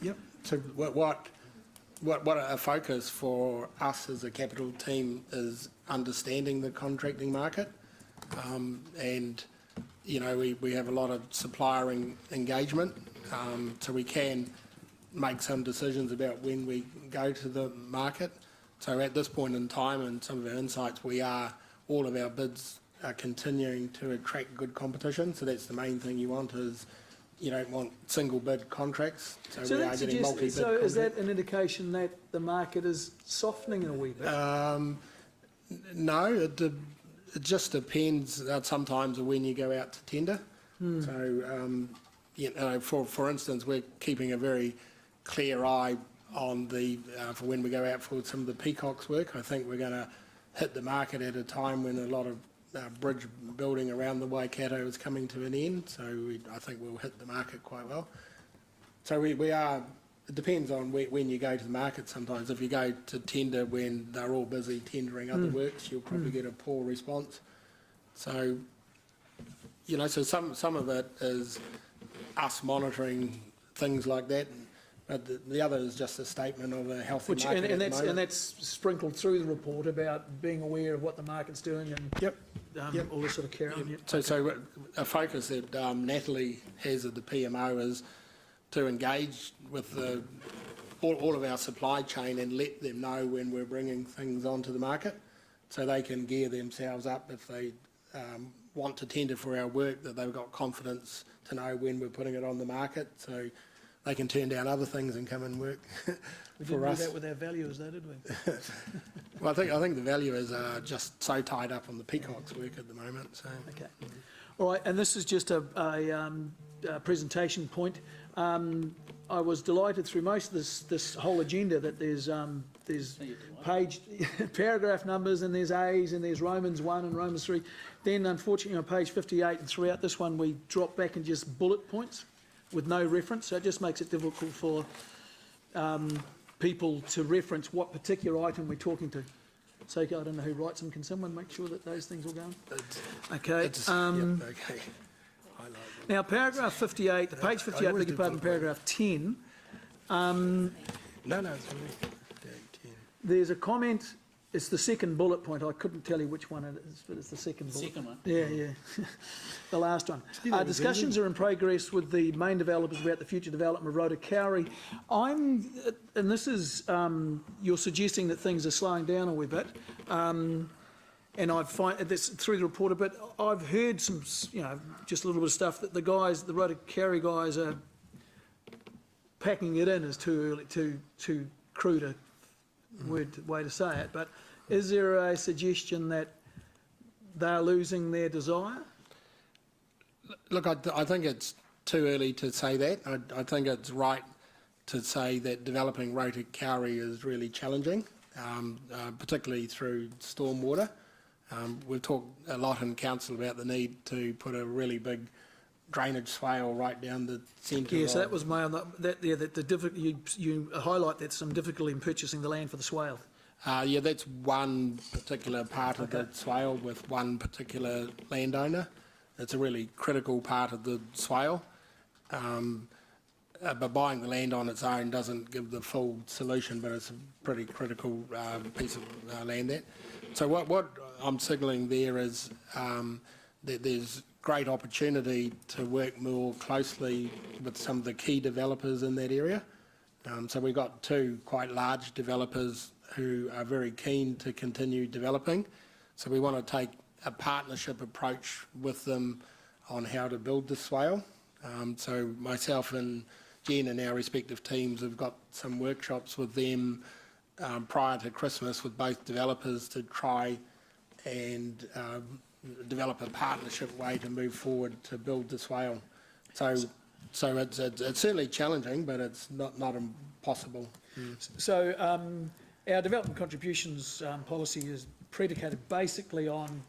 So what a focus for us as a capital team is understanding the contracting market, and we have a lot of supplier engagement, so we can make some decisions about when we go to the market. So at this point in time, and some of our insights, all of our bids are continuing to attract good competition. So that's the main thing you want, is you don't want single bid contracts. So we are getting multi-bid contracts. Is that an indication that the market is softening in a wee bit? No, it just depends sometimes when you go out to tender. So, for instance, we're keeping a very clear eye on the, for when we go out for some of the Peacock's work. I think we're going to hit the market at a time when a lot of bridge building around the Waikato is coming to an end, so I think we'll hit the market quite well. So we are, it depends on when you go to the market sometimes. If you go to tender when they're all busy tendering other works, you'll probably get a poor response. So, you know, so some of it is us monitoring things like that, but the other is just a statement of a healthy market at the moment. And that's sprinkled through the report about being aware of what the market's doing and all this sort of carry on. Yep. So a focus that Natalie has at the PMO is to engage with all of our supply chain and let them know when we're bringing things onto the market, so they can gear themselves up if they want to tender for our work, that they've got confidence to know when we're putting it on the market, so they can turn down other things and come and work We for didn't us. do that with our valuers, though, did we? Well, I think the valuers are just so tied up on the Peacock's work at the moment. So Okay. All right, and this is just a presentation point. I was delighted through most of this whole agenda that there's page paragraph numbers, and there's A's, and there's Romans 1 and Romans 3. Then, unfortunately, on page 58 and throughout this one, we drop back into just bullet points with no reference. So it just makes it difficult for people to reference what particular item we're talking to. So I don't know who writes them. Can someone make sure that those things all go on? Okay. okay. Now, paragraph 58, the page 58, beg your pardon, paragraph 10, No, it's really there's a comment, it's the second bullet point. I couldn't tell you which one it is, but it's the second bullet. Second one. Yeah. The last one. Discussions are in progress with the main developers about the future development of Rotokauri. And this is, you're suggesting that things are slowing down a wee bit. And I find this through the report a bit. I've heard some, just a little bit of stuff that the Rotokauri guys are packing it in is too early, too crude a way to say it. But is there a suggestion that they're losing their desire? Look, I think it's too early to say that. I think it's right to say that developing Rotokauri is really challenging, particularly through stormwater. We've talked a lot in council about the need to put a really big drainage swale right down the centre. Yeah, so that was my you highlight that some difficulty in purchasing the land for the swale. Yeah, that's one particular part of the swale with one particular landowner. It's a really critical part of the swale. But buying the land on its own doesn't give the full solution, but it's a pretty critical piece of land that. So what I'm signalling there is that there's great opportunity to work more closely with some of the key developers in that area. So we've got two quite large developers who are very keen to continue developing. So we want to take a partnership approach with them on how to build the swale. So myself and Jen and our respective teams have got some workshops with them prior to Christmas with both developers to try and develop a partnership way to move forward to build the swale. So it's certainly challenging, but it's not impossible. So our development contributions policy is predicated basically on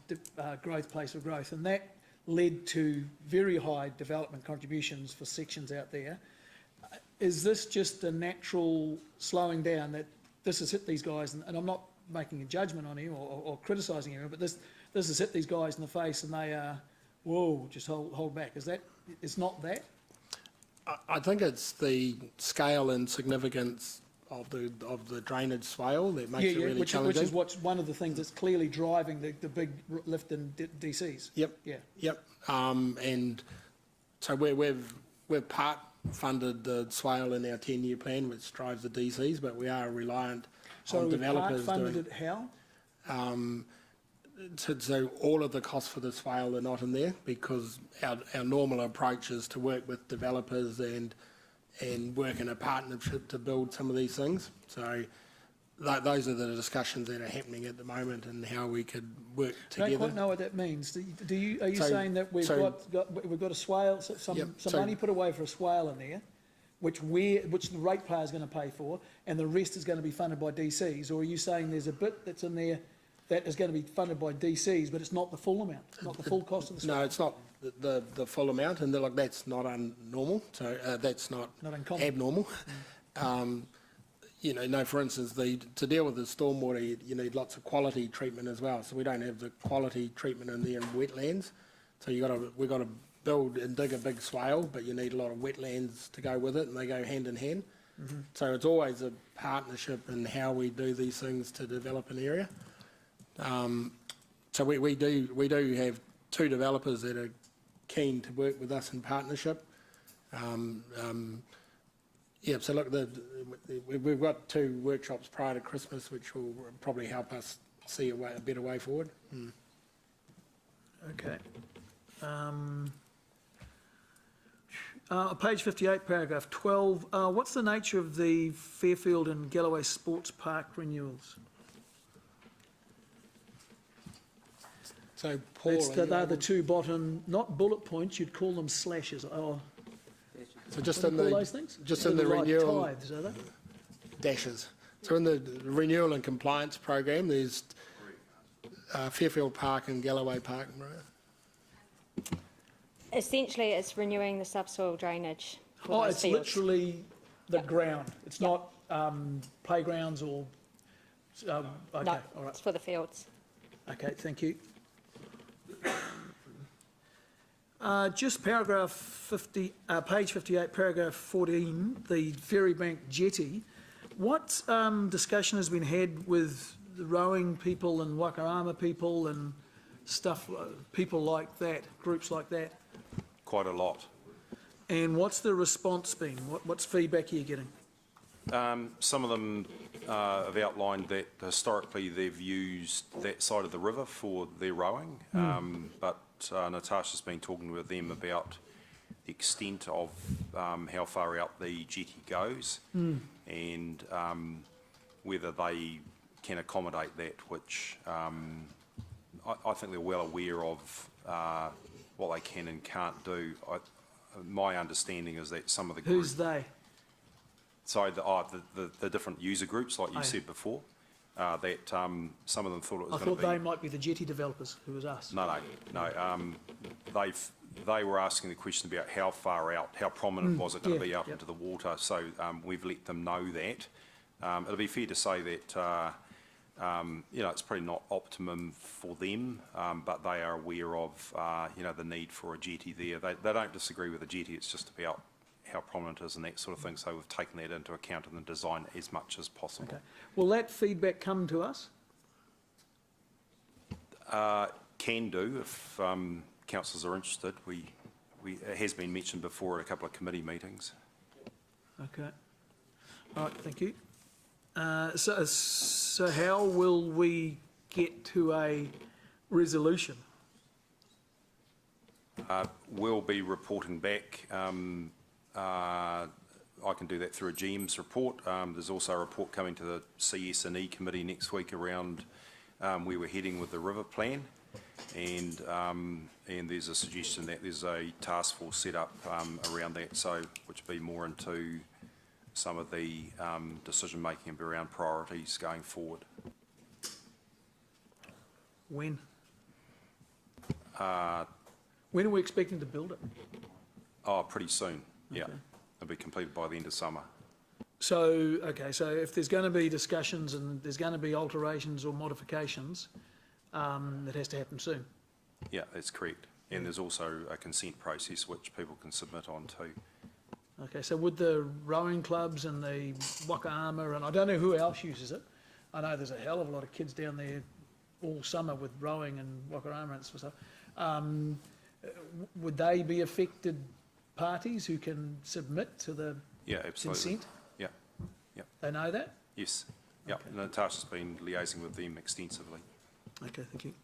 growth, place of growth, and that led to very high development contributions for sections out there. Is this just a natural slowing down that this has hit these guys, and I'm not making a judgment on him or criticising him, but this has hit these guys in the face and they are, whoa, just hold back. It's not that? I think it's the scale and significance of the drainage swale that makes it really challenging. Which is what's one of the things that's clearly driving the big lift in DCs. Yep. And so we've part funded the swale in our 10-year plan, which drives the DCs, but we are reliant on developers part funded it how? So all of the costs for the swale are not in there because our normal approach is to work with developers and work in a partnership to build some of these things. So those are the discussions that are happening at the moment and how we could work together. I don't quite know what that means. Are you saying that we've got a swale, some money put away for a swale in there, which the ratepayer is going to pay for, and the rest is going to be funded by DCs? Or are you saying there's a bit that's in there that is going to be funded by DCs, but it's not the full amount, not the full cost of the swale? No, it's not the full amount, and like that's not normal, so that's not uncommon. abnormal. For instance, to deal with the stormwater, you need lots of quality treatment as well. So we don't have the quality treatment in there in wetlands. So we've got to build and dig a big swale, but you need a lot of wetlands to go with it, and they go hand in hand. So it's always a partnership in how we do these things to develop an area. So we do have 2 developers that are keen to work with us in partnership. So look, we've got 2 workshops prior to Christmas, which will probably help us see a better way forward. Okay. Page 58, paragraph 12. What's the nature of the Fairfield and Galloway Sports Park renewals? So Paul, They're the 2 bottom, not bullet points, you'd call them slashes. Oh, so just what in do you call the those things? just They're in the like renewal tithes, are they? dashes. So in the renewal and compliance program, there's Fairfield Park and Galloway Park. Right? Essentially, it's renewing the subsoil drainage for Oh, those it's fields. literally the ground. It's not playgrounds or. Okay, No, all right. it's for the fields. Okay, thank you. Just paragraph 50, page 58, paragraph 14, the Ferrybank jetty. What discussion has been had with the rowing people and Wakarama people and stuff, people like that, groups like that? Quite a lot. And what's the response been? What's feedback are you getting? Some of them have outlined that historically they've used that side of the river for their rowing, but Natasha's been talking with them about the extent of how far out the jetty goes and whether they can accommodate that, which I think they're well aware of what they can and can't do. My understanding is that some of the Who's they? So the different user groups, like you said before, that some of them thought it was going to be... I thought they might be the jetty developers, who was us. No. They were asking the question about how far out, how prominent was it going to be out into the water. So we've let them know that. It'll be fair to say that it's probably not optimum for them, but they are aware of the need for a jetty there. They don't disagree with the jetty. It's just about how prominent it is and that sort of thing. So we've taken that into account in the design as much as possible. Okay. Will that feedback come to us? Can do if councillors are interested. It has been mentioned before at a couple of committee meetings. Okay. All right, thank you. So how will we get to a resolution? We'll be reporting back. I can do that through a GM's report. There's also a report coming to the CS&E committee next week around where we're heading with the river plan, and there's a suggestion that there's a task force set up around that, so which will be more into some of the decision making around priorities going forward. When? When are we expecting to build it? Oh, pretty soon. Yeah, Okay. it'll be completed by the end of summer. So, okay, so if there's going to be discussions and there's going to be alterations or modifications, that has to happen soon. Yeah, that's correct. And there's also a consent process which people can submit on too. Okay, so would the rowing clubs and the Wakarama, and I don't know who else uses it, I know there's a hell of a lot of kids down there all summer with rowing and Wakarama and stuff. Would they be affected parties who can submit to the Yeah, absolutely. consent? Yeah, yeah. They know that? Yes. Yeah, Okay. Natasha's been liaising with them extensively. Okay, thank you.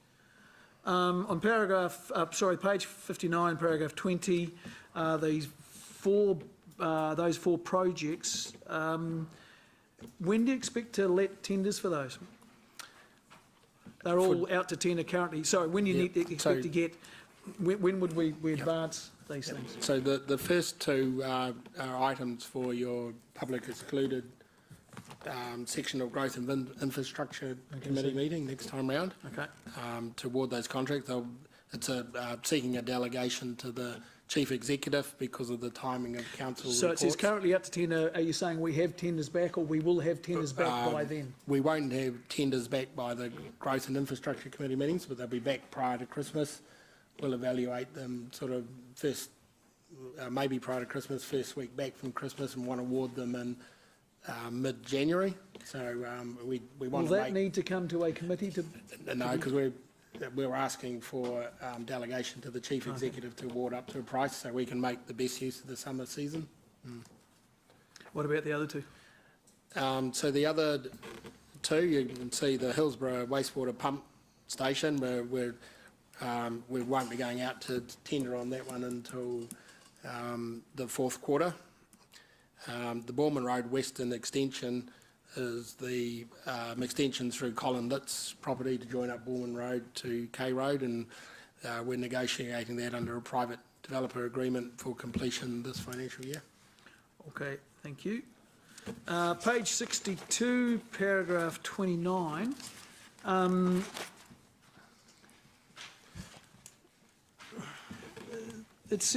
On page 59, paragraph 20, those four projects, when do you expect to let tenders for those? They're all out to tender currently. Sorry, when do you expect to get, when would we advance? these things. So the first two are items for your public excluded section of Growth and Infrastructure Committee meeting next time round. Okay. To award those contracts. It's seeking a delegation to the Chief Executive because of the timing of council So reports. it says currently up to tender. Are you saying we have tenders back, or we will have tenders back by then? We won't have tenders back by the Growth and Infrastructure Committee meetings, but they'll be back prior to Christmas. We'll evaluate them sort of first, maybe prior to Christmas, first week back from Christmas, and want to award them in mid-January. So we want Will to that need to come to a committee to? No, because we're asking for delegation to the Chief Executive to award up to a price so we can make the best use of the summer season. What about the other two? So the other two, you can see the Hillsborough wastewater pump station, we won't be going out to tender on that one until the fourth quarter. The Borman Road Western extension is the extension through Colin Litt's property to join up Borman Road to K Road, and we're negotiating that under a private developer agreement for completion this financial year. Okay, thank you. Page 62, paragraph 29. It's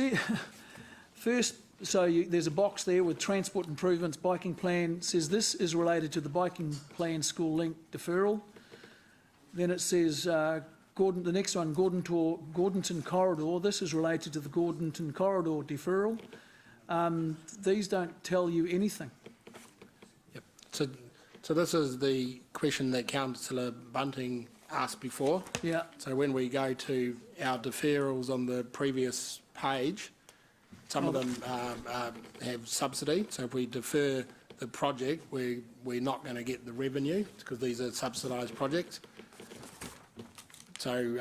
first, so there's a box there with transport improvements, biking plan. Says this is related to the biking plan school link deferral. Then it says the next one, Gordonton corridor. This is related to the Gordonton corridor deferral. These don't tell you anything. Yep. So this is the question that Councillor Bunting asked before. Yeah. So when we go to our deferrals on the previous page, some of them have subsidy. So if we defer the project, we're not going to get the revenue because these are subsidised projects. So,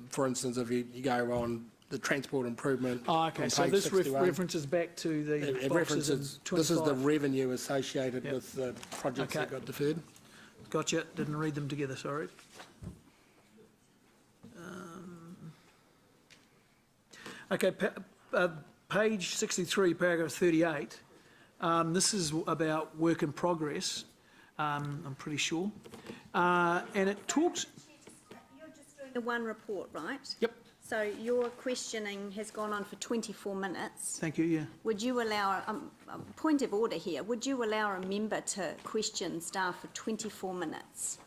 for instance, if you go on the transport improvement. Oh, okay, on so page this 61, references back to the it boxes in references, 25. this is the revenue associated Yep. with the projects Okay. that got deferred. Gotcha, didn't read them together, sorry. Okay, page 63, paragraph 38. This is about work in progress, I'm pretty sure. And it talks... You're just doing the one report, right? Yep. So your questioning has gone on for 24 minutes. Thank you, yeah. Would you allow, point of order here, would you allow a member to question staff for 24 minutes?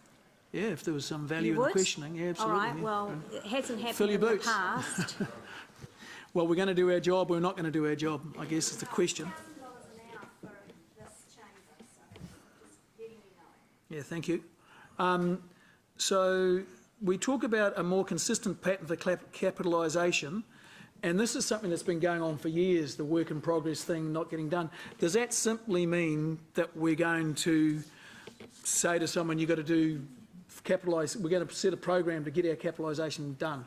Yeah, if there was some value You in the would? questioning, yeah, absolutely. All right, yeah. well, it hasn't Fill happened your in the boots. past. Well, we're going to do our job, we're not going to do our job, I guess is the question. Yeah, thank you. So we talk about a more consistent pattern for capitalisation, and this is something that's been going on for years, the work in progress thing not getting done. Does that simply mean that we're going to say to someone, you've got to do capitalise, we're going to set a program to get our capitalisation done?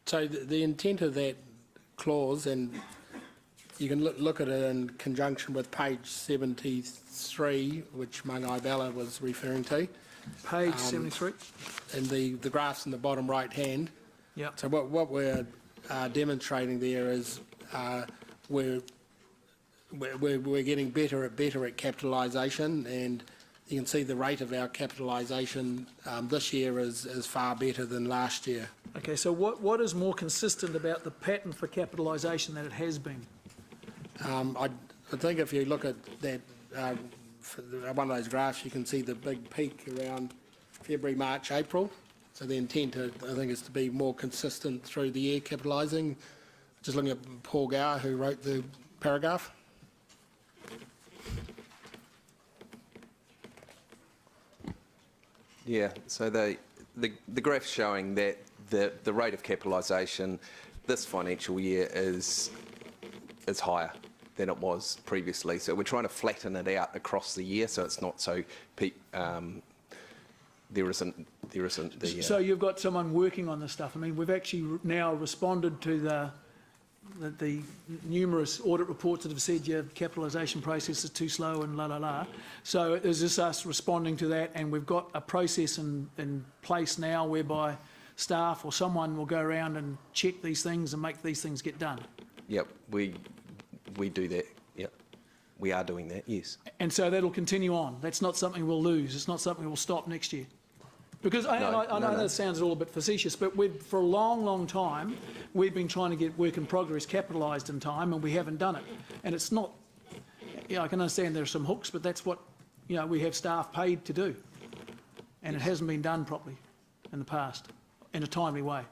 So the intent of that clause, and you can look at it in conjunction with page 73, which Mangai Bella was referring to. Page 73. And the graphs in the bottom right hand. Yep. So what we're demonstrating there is we're getting better at capitalisation, and you can see the rate of our capitalisation this year is far better than last year. Okay, so what is more consistent about the pattern for capitalisation than it has been? I think if you look at that, one of those graphs, you can see the big peak around February, March, April. So the intent, I think, is to be more consistent through the year capitalising. Just looking at Paul Gower, who wrote the paragraph. Yeah, so the graph's showing that the rate of capitalisation this financial year is higher than it was previously. So we're trying to flatten it out across the year, so it's not so there isn't the. So you've got someone working on this stuff. I mean, we've actually now responded to the numerous audit reports that have said your capitalisation process is too slow and la la la. So is this us responding to that, and we've got a process in place now whereby staff or someone will go around and check these things and make these things get done. Yep, we do that. Yep, we are doing that. Yes. And so that'll continue on. That's not something we'll lose. It's not something we'll stop next year. Because I know that sounds all a bit facetious, but for a long, long time, we've been trying to get work in progress capitalised in time, and we haven't done it. And it's not, I can understand there are some hooks, but that's what, we have staff paid to do. And it hasn't been done properly in the past, in a timely way.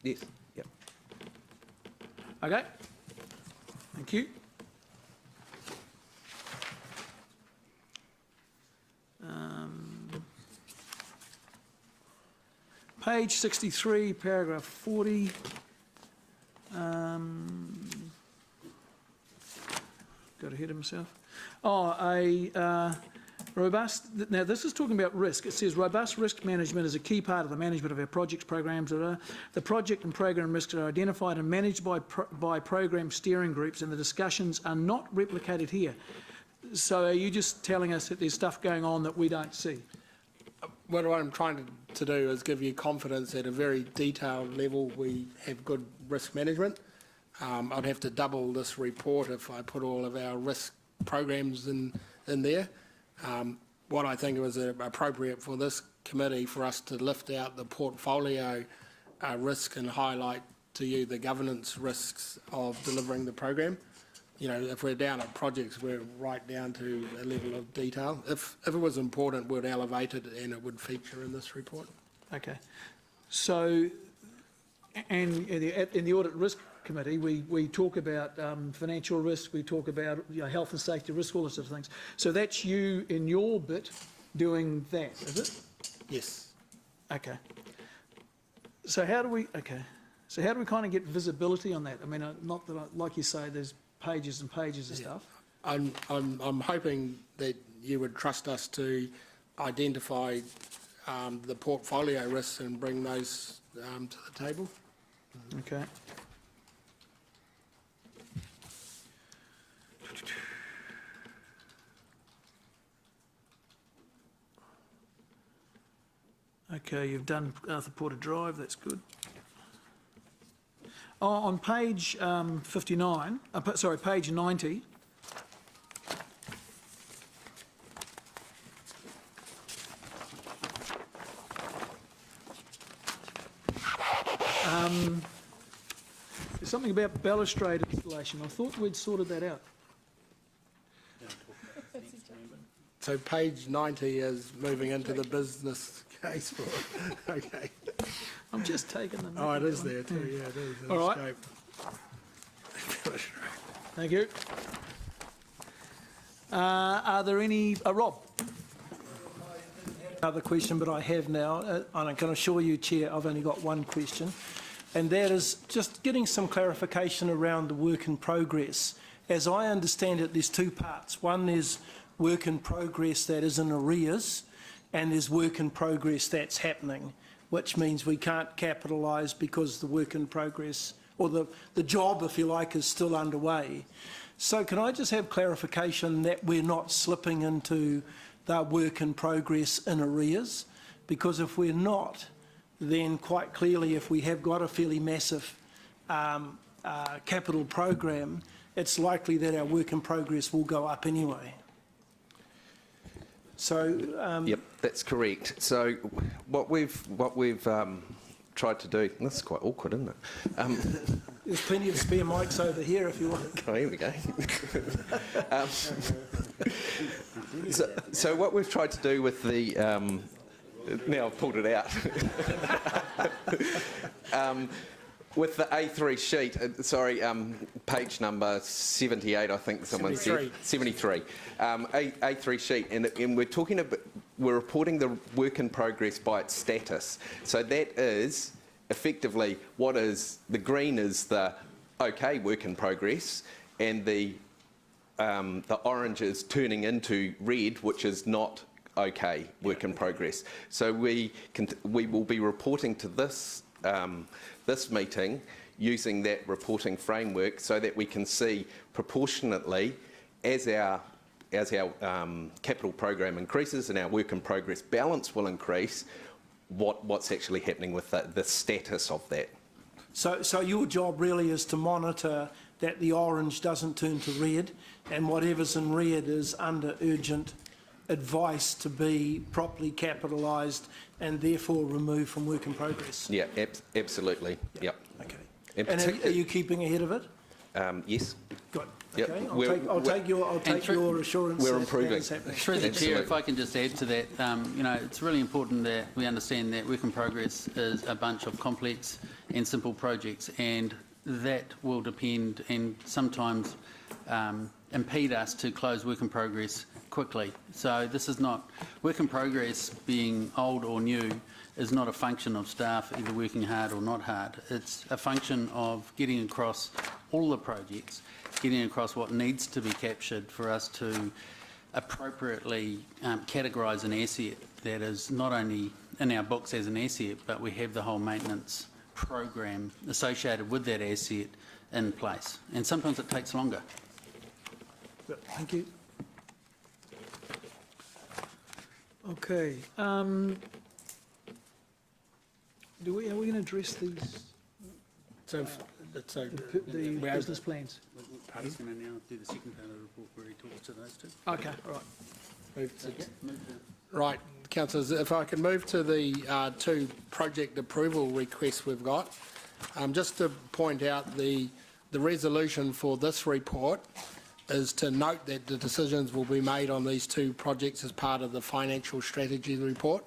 Yes. Yep. Okay? Thank you. Page 63, paragraph 40. Got ahead of myself. Robust, now this is talking about risk. It says robust risk management is a key part of the management of our projects, programs. The project and program risks are identified and managed by program steering groups, and the discussions are not replicated here. So are you just telling us that there's stuff going on that we don't see? What I'm trying to do is give you confidence at a very detailed level we have good risk management. I'd have to double this report if I put all of our risk programs in there. What I think was appropriate for this committee for us to lift out the portfolio risk and highlight to you the governance risks of delivering the program. If we're down at projects, we're right down to a level of detail. If it was important, we'd elevate it and it would feature in this report. Okay. So, and in the Audit Risk Committee, we talk about financial risk, we talk about health and safety risk, all those sort of things. So that's you in your bit doing that, is it? Yes. Okay. So how do we kind of get visibility on that? I mean, not that, like you say, there's pages and pages of stuff. I'm hoping that you would trust us to identify the portfolio risks and bring those to the table. Okay. Okay, you've done Arthur Porter Drive, that's good. On page 59, page 90, there's something about balustrade installation. I thought we'd sorted that out. So page 90 is moving into the business case for it. Okay. I'm just taking them. Oh, it is there too, yeah, it is. All right. Thank you. Are there any... Rob? Another question, but I have now, and I can assure you, Chair, I've only got one question, and that is just getting some clarification around the work in progress. As I understand it, there's two parts. One is work in progress that is in arrears, and there's work in progress that's happening, which means we can't capitalise because the work in progress, or the job, if you like, is still underway. So can I just have clarification that we're not slipping into the work in progress in arrears? Because if we're not, then quite clearly if we have got a fairly massive capital program, it's likely that our work in progress will go up anyway. So yep, that's correct. So what we've tried to do, this is quite awkward, isn't it? There's plenty of spare mics over here if you want. Oh, here we go. So what we've tried to do with the, now I've pulled it out, with the A3 sheet, page number 78, I think someone said. 73. A3 sheet, and we're talking about, we're reporting the work in progress by its status. So that is effectively what is, the green is the okay work in progress, and the orange is turning into red, which is not okay work in progress. So we will be reporting to this this meeting using that reporting framework so that we can see proportionately as our capital program increases and our work in progress balance will increase, what's actually happening with the status of that. So your job really is to monitor that the orange doesn't turn to red, and whatever's in red is under urgent advice to be properly capitalised and therefore removed from work in progress. Yeah, absolutely. Yep. Okay. And And are you keeping ahead of it? Yes. Good. Yep. Okay. I'll take your assurance. We're that improving. that is happening. Through the Chair, Absolutely. if I can just add to that, it's really important that we understand that work in progress is a bunch of complex and simple projects, and that will depend and sometimes impede us to close work in progress quickly. So this is not, work in progress being old or new is not a function of staff either working hard or not hard. It's a function of getting across all the projects, getting across what needs to be captured for us to appropriately categorise an asset that is not only in our books as an asset, but we have the whole maintenance program associated with that asset in place. And sometimes it takes longer. Thank you. Okay. Are we going to address these, So, the business plans? Paddy's going to now do the second part of the report where he talks to those two. Okay, all right. Right, councillors, if I can move to the two project approval requests we've got. Just to point out, the resolution for this report is to note that the decisions will be made on these two projects as part of the financial strategy report.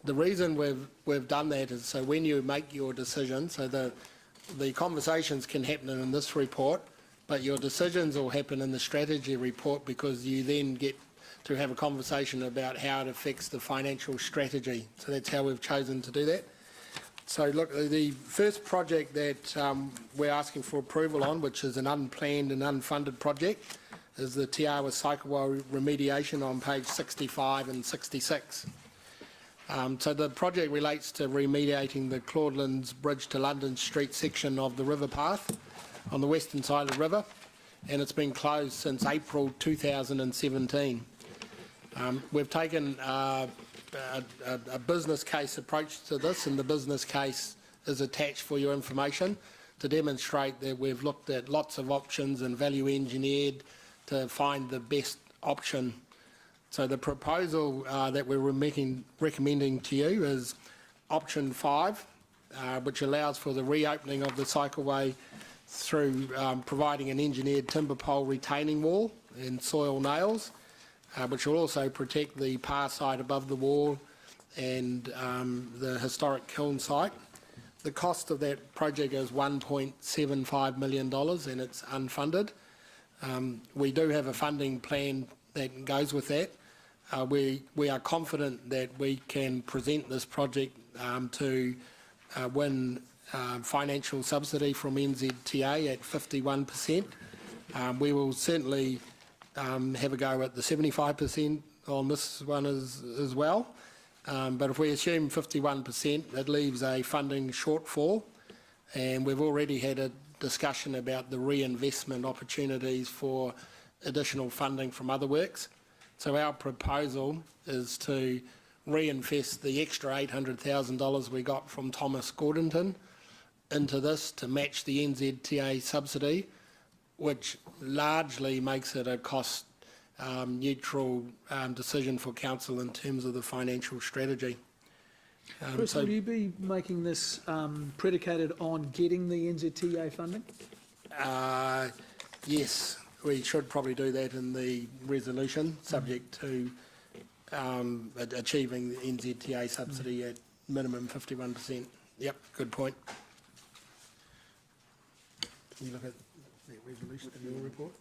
The reason we've done that is so when you make your decision, so the conversations can happen in this report, but your decisions will happen in the strategy report because you then get to have a conversation about how it affects the financial strategy. So that's how we've chosen to do that. So look, the first project that we're asking for approval on, which is an unplanned and unfunded project, is the Te Awa Cycleway remediation on page 65 and 66. So the project relates to remediating the Claudelands Bridge to London Street section of the river path on the western side of the river, and it's been closed since April 2017. We've taken a business case approach to this, and the business case is attached for your information to demonstrate that we've looked at lots of options and value engineered to find the best option. So the proposal that we're recommending to you is option 5, which allows for the reopening of the cycleway through providing an engineered timber pole retaining wall and soil nails, which will also protect the par site above the wall and the historic kiln site. The cost of that project is $1.75 million and it's unfunded. We do have a funding plan that goes with that. We are confident that we can present this project to win financial subsidy from NZTA at 51%. We will certainly have a go at the 75% on this one as well. But if we assume 51%, that leaves a funding shortfall, and we've already had a discussion about the reinvestment opportunities for additional funding from other works. So our proposal is to reinvest the extra $800,000 we got from Thomas Gordonton into this to match the NZTA subsidy, which largely makes it a cost neutral decision for council in terms of the financial strategy. Chris, will you be making this predicated on getting the NZTA funding? Yes, we should probably do that in the resolution, subject to achieving the NZTA subsidy at minimum 51%. Yep, good point. Can you look at that resolution in your report?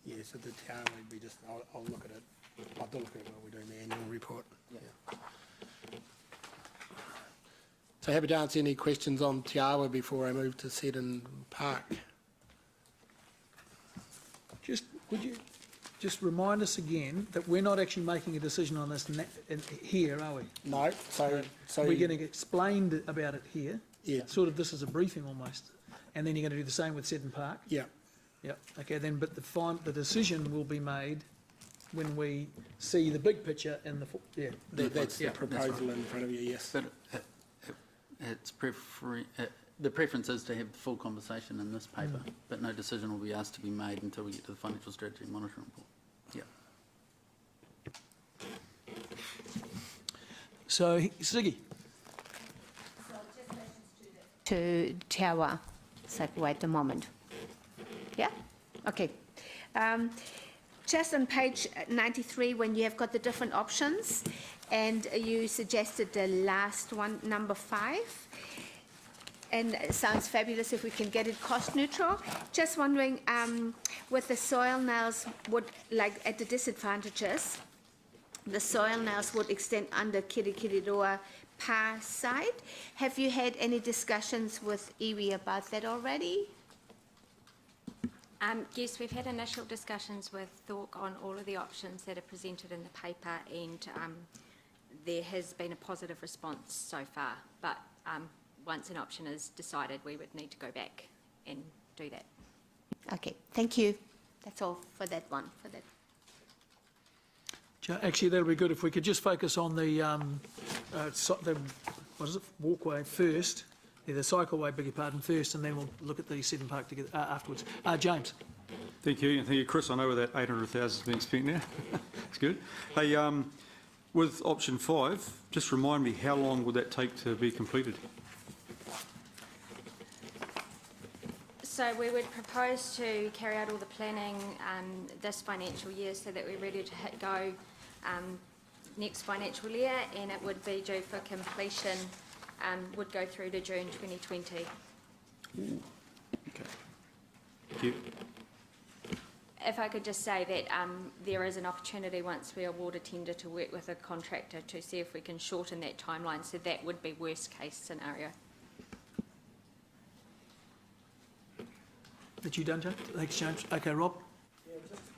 Yes, at the town, we'd be just, I'll look at it. I'll look at it while we're doing the annual report. Yeah. So happy to answer any questions on Te Awa before I move to Seddon Park. Would you just remind us again that we're not actually making a decision on this here, are we? No, so we're getting explained about it here. Yeah. Sort of this is a briefing almost, and then you're going to do the same with Seddon Park. Yeah. Yep. Okay. Then, but the decision will be made when we see the big picture in the, That's the yeah, proposal in front of you, yes. But the preference is to have the full conversation in this paper, but no decision will be asked to be made until we get to the financial strategy and monitoring report. Yeah. So, Siggy? To Tawa cycleway at the moment. Yeah? Okay. Just on page 93, when you have got the different options, and you suggested the last one, number 5, and it sounds fabulous if we can get it cost neutral. Just wondering, with the soil nails, would, like at the disadvantages, the soil nails would extend under Kirikiriroa Pa side. Have you had any discussions with iwi about that already? Yes, we've had initial discussions with Thorpe on all of the options that are presented in the paper, and there has been a positive response so far. But once an option is decided, we would need to go back and do that. Okay, thank you. That's all for that one. Actually, that'll be good if we could just focus on the what is it, walkway first, the cycleway, beg your pardon, first, and then we'll look at the Seven Park together afterwards. James. Thank you, and thank you, Chris. I know where that 800,000 is being spent now. It's good. Hey, with option 5, just remind me, how long would that take to be completed? So we would propose to carry out all the planning this financial year so that we're ready to hit go next financial year, and it would be due for completion, would go through to June 2020. Okay. Thank you. If I could just say that there is an opportunity once we award a tender to work with a contractor to see if we can shorten that timeline, so that would be worst case scenario. That you done, James? Thanks, James. Okay, Rob?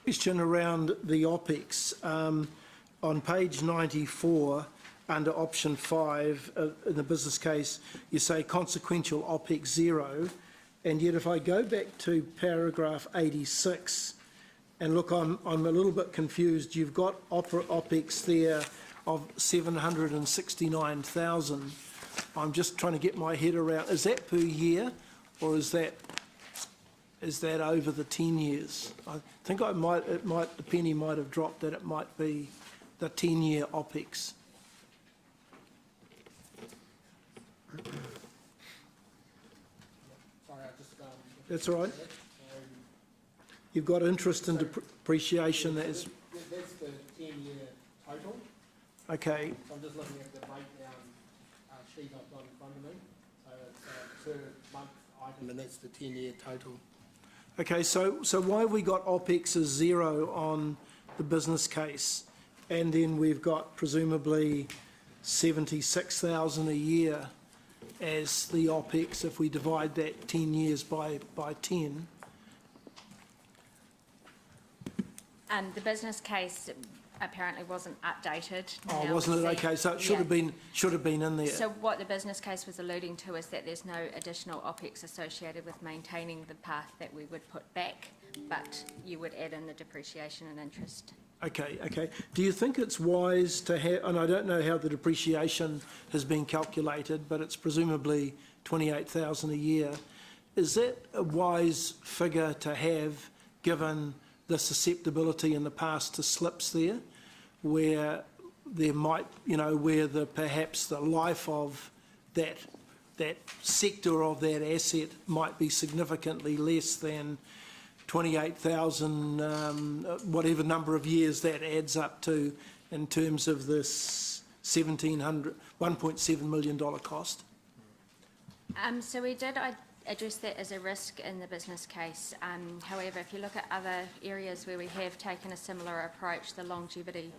Question around the OPEX. On page 94, under option 5, in the business case, you say consequential OPEX 0, and yet if I go back to paragraph 86, and look, I'm a little bit confused. You've got OPEX there of 769,000. I'm just trying to get my head around, is that per year, or is that over the 10 years? I think the penny might have dropped that it might be the 10-year OPEX. That's all right. You've got interest and depreciation that is... That's the 10-year total. Okay. So I'm just looking at the breakdown sheet I've got in front of me. So it's per month item, and that's the 10-year total. Okay, so why have we got OPEX as 0 on the business case, and then we've got presumably 76,000 a year as the OPEX if we divide that 10 years by 10? The business case apparently wasn't updated. Oh, Now wasn't we it? see- Okay, so it should have been in there. So what the business case was alluding to is that there's no additional OPEX associated with maintaining the path that we would put back, but you would add in the depreciation and interest. Okay. Do you think it's wise to have, and I don't know how the depreciation has been calculated, but it's presumably 28,000 a year. Is that a wise figure to have, given the susceptibility in the past to slips there, where there might, where perhaps the life of that sector of that asset might be significantly less than 28,000, whatever number of years that adds up to in terms of this $1.7 million cost? So we did address that as a risk in the business case. However, if you look at other areas where we have taken a similar approach, the longevity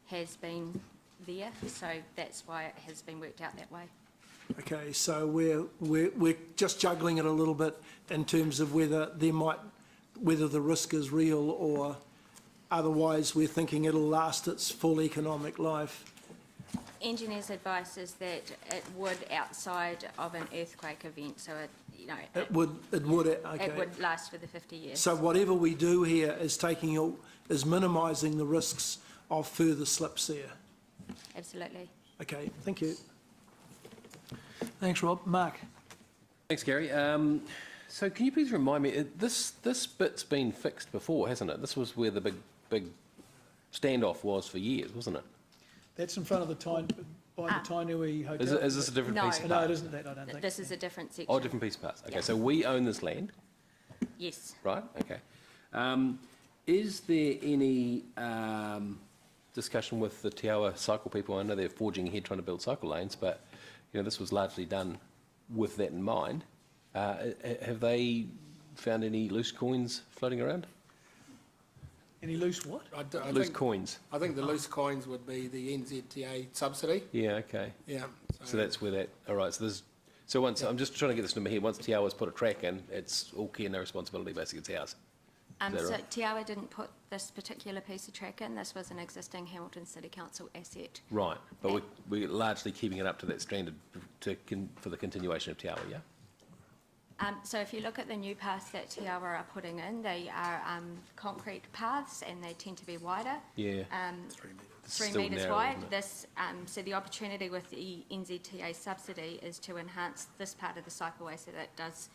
has been there, so that's why it has been worked out that way. Okay, so we're just juggling it a little bit in terms of whether the risk is real, or otherwise we're thinking it'll last its full economic life. Engineers' advice is that it would outside of an earthquake event, so you know, It would, okay. it would last for the 50 years. So whatever we do here is is minimising the risks of further slips there. Absolutely. Okay, thank you. Thanks, Rob. Mark? Thanks, Gary. So can you please remind me, this bit's been fixed before, hasn't it? This was where the big standoff was for years, wasn't it? That's in front of the Tainui Hotel. Is this a different No. piece of No, part? it isn't that, I don't think. This is a different section. Oh, different piece of parts. Okay, Yeah. so we own this land, Yes. right? Okay. Is there any discussion with the Te Awa cycle people? I know they're forging ahead trying to build cycle lanes, but you know this was largely done with that in mind. Have they found any loose coins floating around? Any loose what? Loose coins. I think the loose coins would be the NZTA subsidy. Yeah. Okay. Yeah. So that's where that. All right. So once I'm just trying to get this in my head. Once Te Awa's put a track in, it's all care, no responsibility. Basically, it's ours. Is that So right? Te Awa didn't put this particular piece of track in. This was an existing Hamilton City Council asset. Right, but we're largely keeping it up to that standard for the continuation of Te Awa, yeah? So if you look at the new paths that Te Awa are putting in, they are concrete paths and they tend to be wider. Yeah. 3 Still metres narrow, wide. isn't it? This, so the opportunity with the NZTA subsidy is to enhance this part of the cycleway so that it does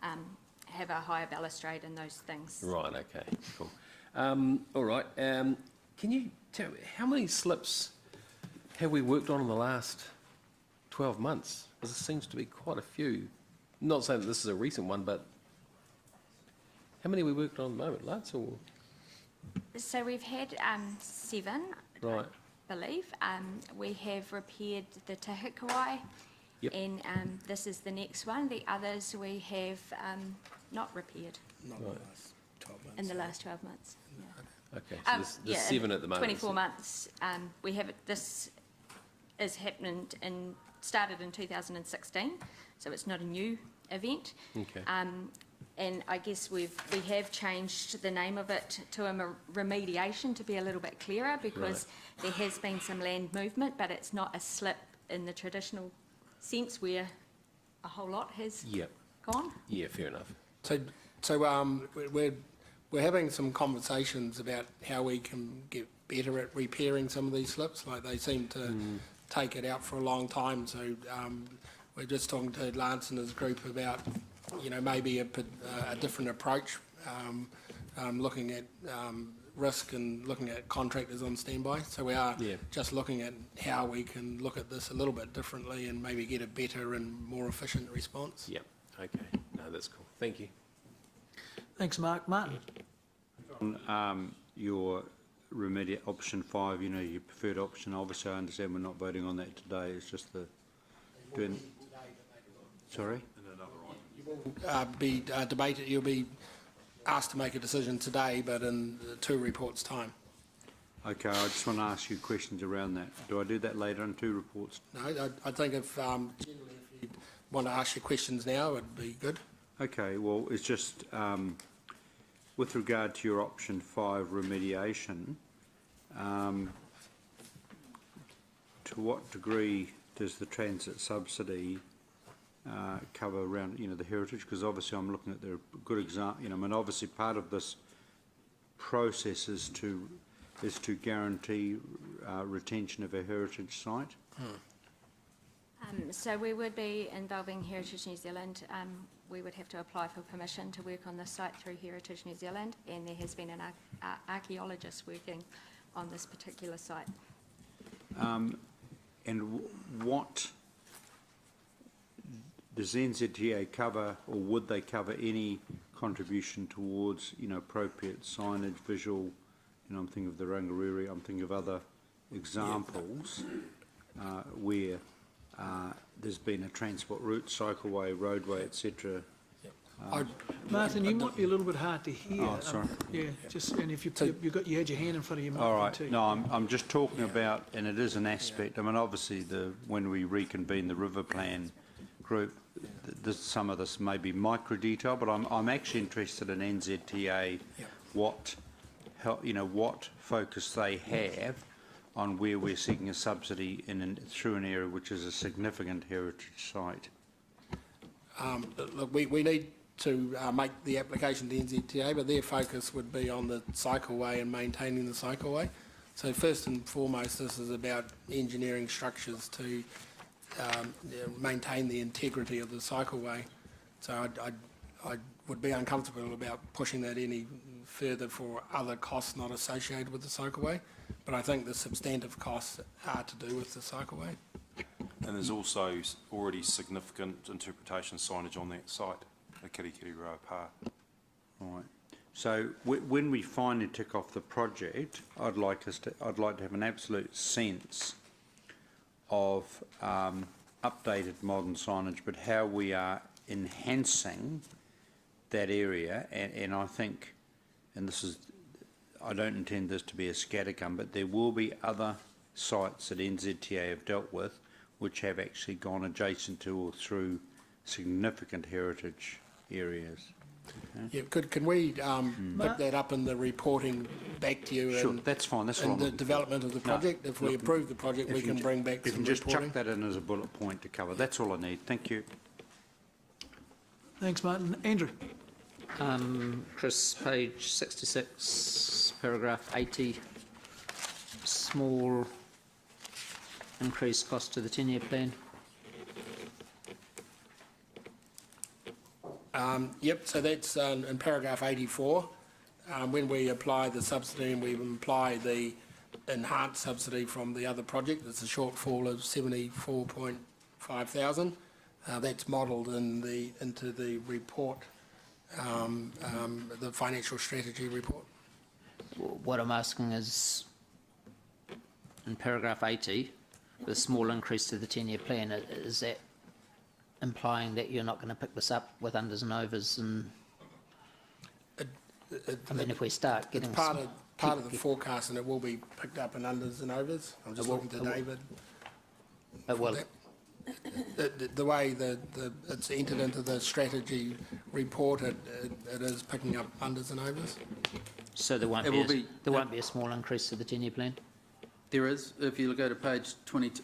have a higher balustrade and those things. Right, okay, cool. All right, can you tell me, how many slips have we worked on in the last 12 months? Because it seems to be quite a few. Not saying that this is a recent one, but how many have we worked on at the moment? Lots or? So we've had 7, Right. I believe. We have repaired the Te Hikawai, Yep. and this is the next one. The others we have not repaired Not in the last 12 months. in the last 12 months. Okay, so there's 7 at the moment. 24 months. We have this is happened started in 2016, so it's not a new event. Okay. And I guess we have changed the name of it to a remediation to be a little bit clearer because there has been some land movement, but it's not a slip in the traditional sense where a whole lot has Yep. gone. Yeah, fair enough. So we're having some conversations about how we can get better at repairing some of these slips. Like they seem to take it out for a long time. So we're just talking to Lance and his group about, you know, maybe a different approach, looking at risk and looking at contractors on standby. So we are just looking at how we can look at this a little bit differently and maybe get a better and more efficient response. Yep, okay, no, that's cool. Thank you. Thanks, Mark. Martin? Your option 5, you know, your preferred option, obviously I understand we're not voting on that today, it's just the... Sorry? Be debated, you'll be asked to make a decision today, but in 2 reports' time. Okay, I just want to ask you questions around that. Do I do that later in 2 reports? No, I think if generally if you want to ask your questions now, it'd be good. Okay, well, it's just with regard to your option 5 remediation, to what degree does the transit subsidy cover around, you know, the heritage? Because obviously I'm looking at the good example, you know, I mean, obviously part of this process is to guarantee retention of a heritage site. So we would be involving Heritage New Zealand. We would have to apply for permission to work on this site through Heritage New Zealand, and there has been an archaeologist working on this particular site. And what does NZTA cover, or would they cover any contribution towards, you know, appropriate signage, visual, you know, I'm thinking of the Rangariri, I'm thinking of other examples where there's been a transport route, cycleway, roadway, etc. Martin, you might be a little bit hard to hear. Oh, sorry. Yeah, just, and if you had your hand in front of your All microphone right, too. no, I'm just talking about, and it is an aspect, I mean, obviously, when we reconvene the river plan group, some of this may be micro detail, but I'm actually interested in NZTA, what focus they have on where we're seeking a subsidy through an area which is a significant heritage site. look, we need to make the application to NZTA, but their focus would be on the cycleway and maintaining the cycleway. So first and foremost, this is about engineering structures to maintain the integrity of the cycleway. So I would be uncomfortable about pushing that any further for other costs not associated with the cycleway, but I think the substantive costs are to do with the cycleway. And there's also already significant interpretation signage on that site, the Kirikiri Park. Right. So when we finally tick off the project, I'd like to have an absolute sense of updated modern signage, but how we are enhancing that area. And I think, and this is, I don't intend this to be a scattergun, but there will be other sites that NZTA have dealt with which have actually gone adjacent to or through significant heritage areas. Okay. Yeah, can we pick that up in the reporting back to you? Sure, and, that's fine. That's and the development of the project. If we approve the project, we can bring back some reporting. You can just chuck that in as a bullet point to cover. That's all I need. Thank you. Thanks, Martin. Andrew? Chris, page 66, paragraph 80, small increased cost to the 10-year plan. Yep, so that's in paragraph 84. When we apply the subsidy and we apply the enhanced subsidy from the other project, it's a shortfall of 74.5 thousand. That's modelled into the report, the financial strategy report. What I'm asking is, in paragraph 80, the small increase to the 10-year plan, is that implying that you're not going to pick this up with unders and overs? And I mean, if we start getting it's part of the forecast, and it will be picked up in unders and overs. I'm just looking to David. Well, the way it's entered into the strategy report, it is picking up unders and overs. So there won't be a small increase to the 10-year plan? There is. If you go to page 22,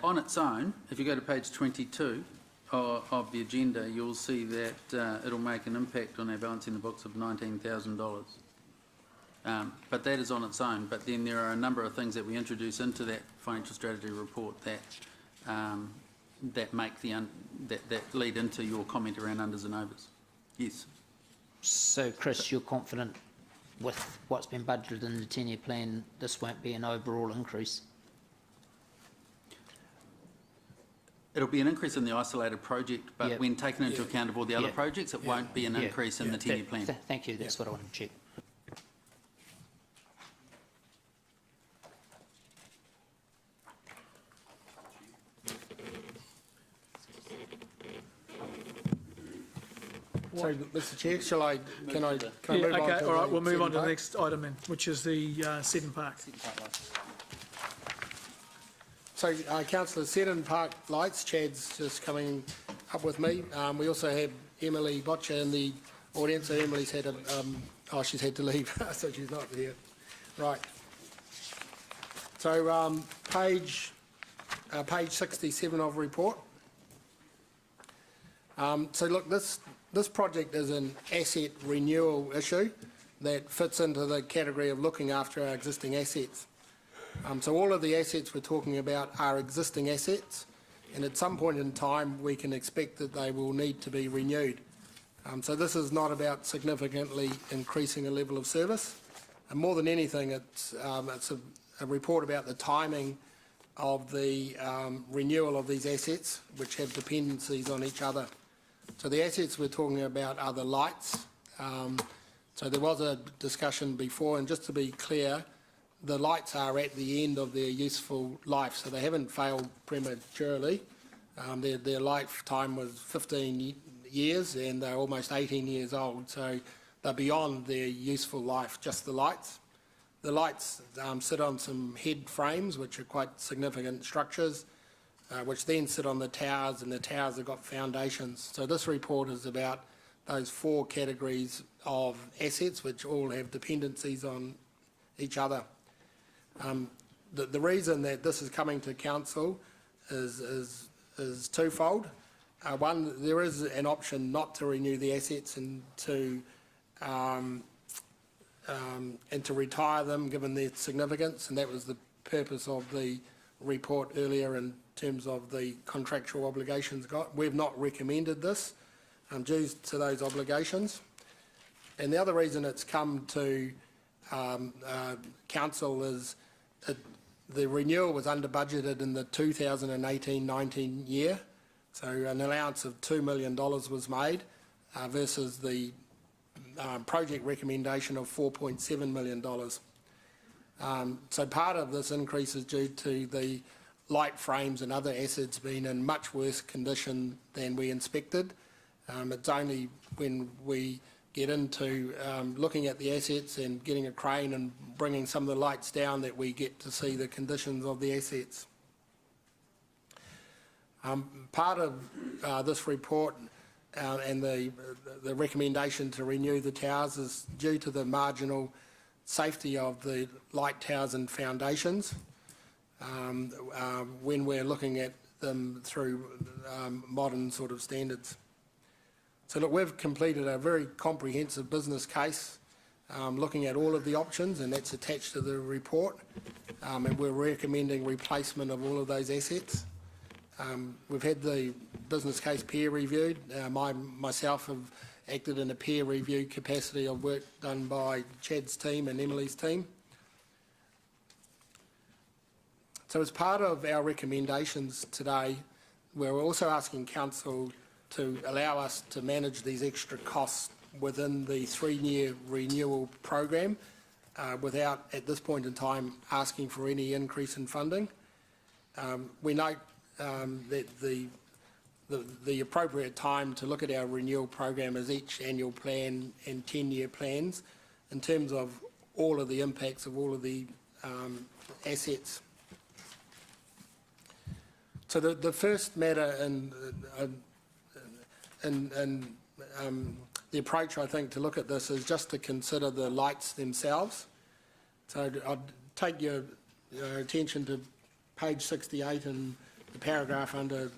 on its own, if you go to page 22 of the agenda, you'll see that it'll make an impact on our balance in the books of $19,000. But that is on its own. But then there are a number of things that we introduce into that financial strategy report that make that lead into your comment around unders and overs. Yes. So, Chris, you're confident with what's been budgeted in the 10-year plan, this won't be an overall increase? It'll be an increase in the isolated project, but when taken into account of all the other projects, it won't be an increase in the 10-year plan. Thank you, that's what I wanted to check. So, Mr. Chair, can I move on Okay, to all right, the we'll move on to the Seddon next item then, which is the Seddon Park. So, Councillor, Seddon Park lights, Chad's just coming up with me. We also have Emily Botcher in the audience, so Emily's had she's had to leave, so she's not here. Right. So, page 67 of report. So look, this project is an asset renewal issue that fits into the category of looking after our existing assets. So all of the assets we're talking about are existing assets, and at some point in time we can expect that they will need to be renewed. So this is not about significantly increasing a level of service. And more than anything, it's a report about the timing of the renewal of these assets, which have dependencies on each other. So the assets we're talking about are the lights. So there was a discussion before, and just to be clear, the lights are at the end of their useful life, so they haven't failed prematurely. Their lifetime was 15 years, and they're almost 18 years old, so they're beyond their useful life, just the lights. The lights sit on some head frames, which are quite significant structures, which then sit on the towers, and the towers have got foundations. So this report is about those four categories of assets, which all have dependencies on each other. The reason that this is coming to council is twofold. One, there is an option not to renew the assets and to retire them, given their significance, and that was the purpose of the report earlier in terms of the contractual obligations got. We've not recommended this due to those obligations. And the other reason it's come to council is that the renewal was under budgeted in the 2018-19 year, so an allowance of $2 million was made versus the project recommendation of $4.7 million. So part of this increase is due to the light frames and other assets being in much worse condition than we inspected. It's only when we get into looking at the assets and getting a crane and bringing some of the lights down that we get to see the conditions of the assets. Part of this report and the recommendation to renew the towers is due to the marginal safety of the light towers and foundations when we're looking at them through modern sort of standards. So look, we've completed a very comprehensive business case looking at all of the options, and that's attached to the report, and we're recommending replacement of all of those assets. We've had the business case peer reviewed. Myself have acted in a peer review capacity of work done by Chad's team and Emily's team. So as part of our recommendations today, we're also asking council to allow us to manage these extra costs within the 3-year renewal program without, at this point in time, asking for any increase in funding. We note that the appropriate time to look at our renewal program is each annual plan and 10-year plans in terms of all of the impacts of all of the assets. So the first matter and the approach, I think, to look at this is just to consider the lights themselves. So I'd take your attention to page 68 and the paragraph under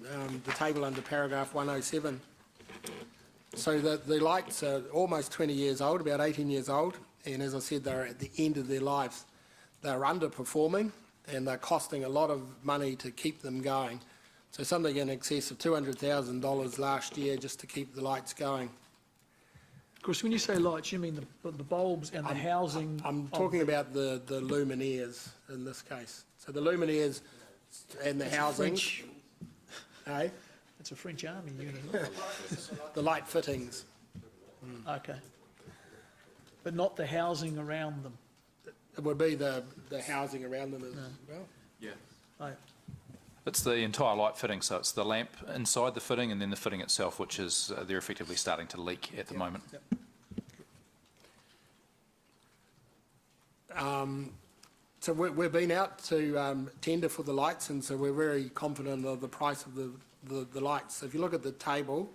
the table under paragraph 107. So the lights are almost 20 years old, about 18 years old, and as I said, they're at the end of their lives. They're underperforming and they're costing a lot of money to keep them going. So something in excess of $200,000 last year just to keep the lights going. Chris, when you say lights, you mean the bulbs and the housing? I'm talking about the luminaires in this case. So the luminaires and the housing. Hey? It's a French army unit. The light fittings. Okay. But not the housing around them? It would be the housing around them as well. Yeah. Oh, It's the entire light fitting, so it's the lamp inside the fitting and then the fitting itself, which is they're effectively starting to leak at the moment. Yep. So we've been out to tender for the lights, and so we're very confident of the price of the lights. So if you look at the table,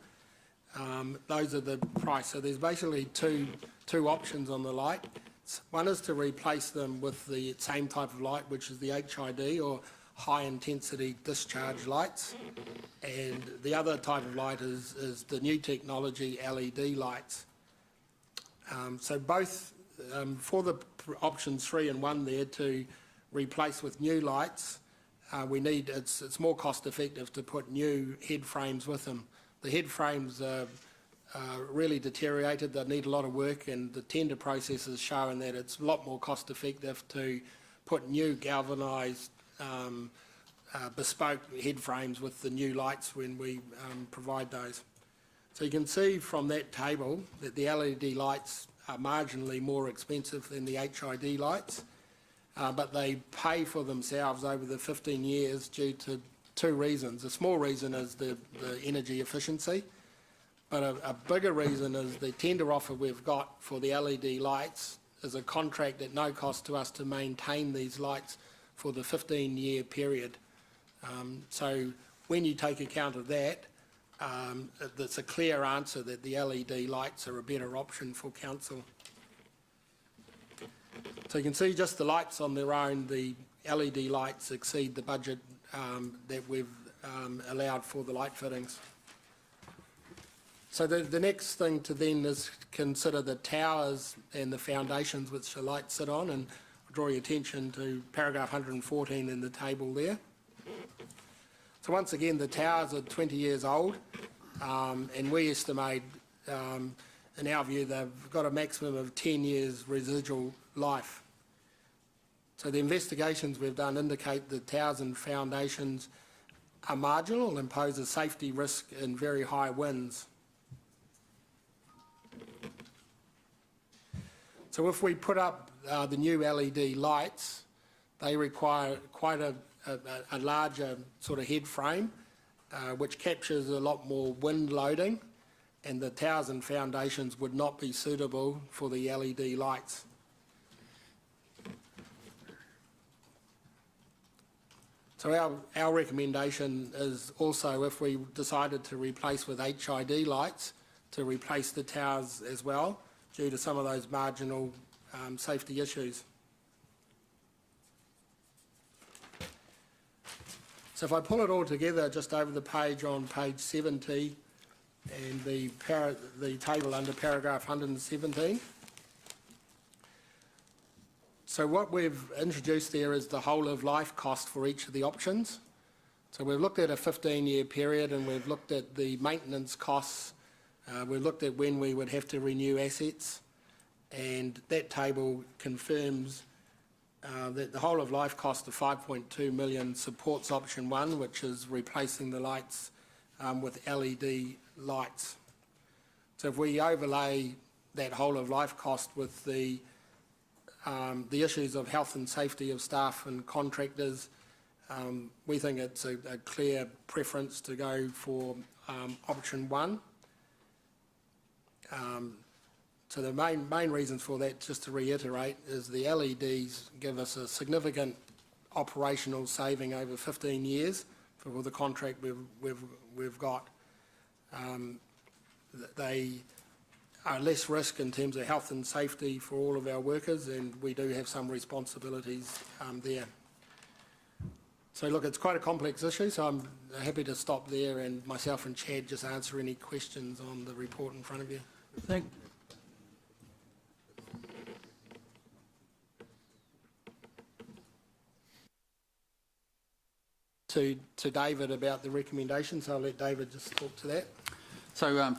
those are the price. So there's basically two options on the light. One is to replace them with the same type of light, which is the HID or high intensity discharge lights, and the other type of light is the new technology LED lights. So both for the options 3 and 1 there to replace with new lights, we need it's more cost effective to put new head frames with them. The head frames are really deteriorated, they need a lot of work, and the tender process has shown that it's a lot more cost effective to put new galvanised bespoke head frames with the new lights when we provide those. So you can see from that table that the LED lights are marginally more expensive than the HID lights, but they pay for themselves over the 15 years due to 2 reasons. A small reason is the energy efficiency, but a bigger reason is the tender offer we've got for the LED lights is a contract at no cost to us to maintain these lights for the 15-year period. So when you take account of that, it's a clear answer that the LED lights are a better option for council. So you can see just the lights on their own, the LED lights exceed the budget that we've allowed for the light fittings. So the next thing to then is consider the towers and the foundations which the lights sit on, and I'll draw your attention to paragraph 114 in the table there. So once again, the towers are 20 years old, and we estimate, in our view, they've got a maximum of 10 years residual life. So the investigations we've done indicate the towers and foundations are marginal and pose a safety risk in very high winds. So if we put up the new LED lights, they require quite a larger sort of head frame, which captures a lot more wind loading, and the towers and foundations would not be suitable for the LED lights. So our recommendation is also, if we decided to replace with HID lights, to replace the towers as well, due to some of those marginal safety issues. So if I pull it all together just over the page on page 70 and the table under paragraph 117. So what we've introduced there is the whole of life cost for each of the options. So we've looked at a 15-year period, and we've looked at the maintenance costs. We've looked at when we would have to renew assets, and that table confirms that the whole of life cost of 5.2 million supports option 1, which is replacing the lights with LED lights. So if we overlay that whole of life cost with the issues of health and safety of staff and contractors, we think it's a clear preference to go for option 1. So the main reasons for that, just to reiterate, is the LEDs give us a significant operational saving over 15 years for the contract we've got. They are less risk in terms of health and safety for all of our workers, and we do have some responsibilities there. So look, it's quite a complex issue, so I'm happy to stop there and myself and Chad just answer any questions on the report in front of you. To David about the recommendations, so I'll let David just talk to that. So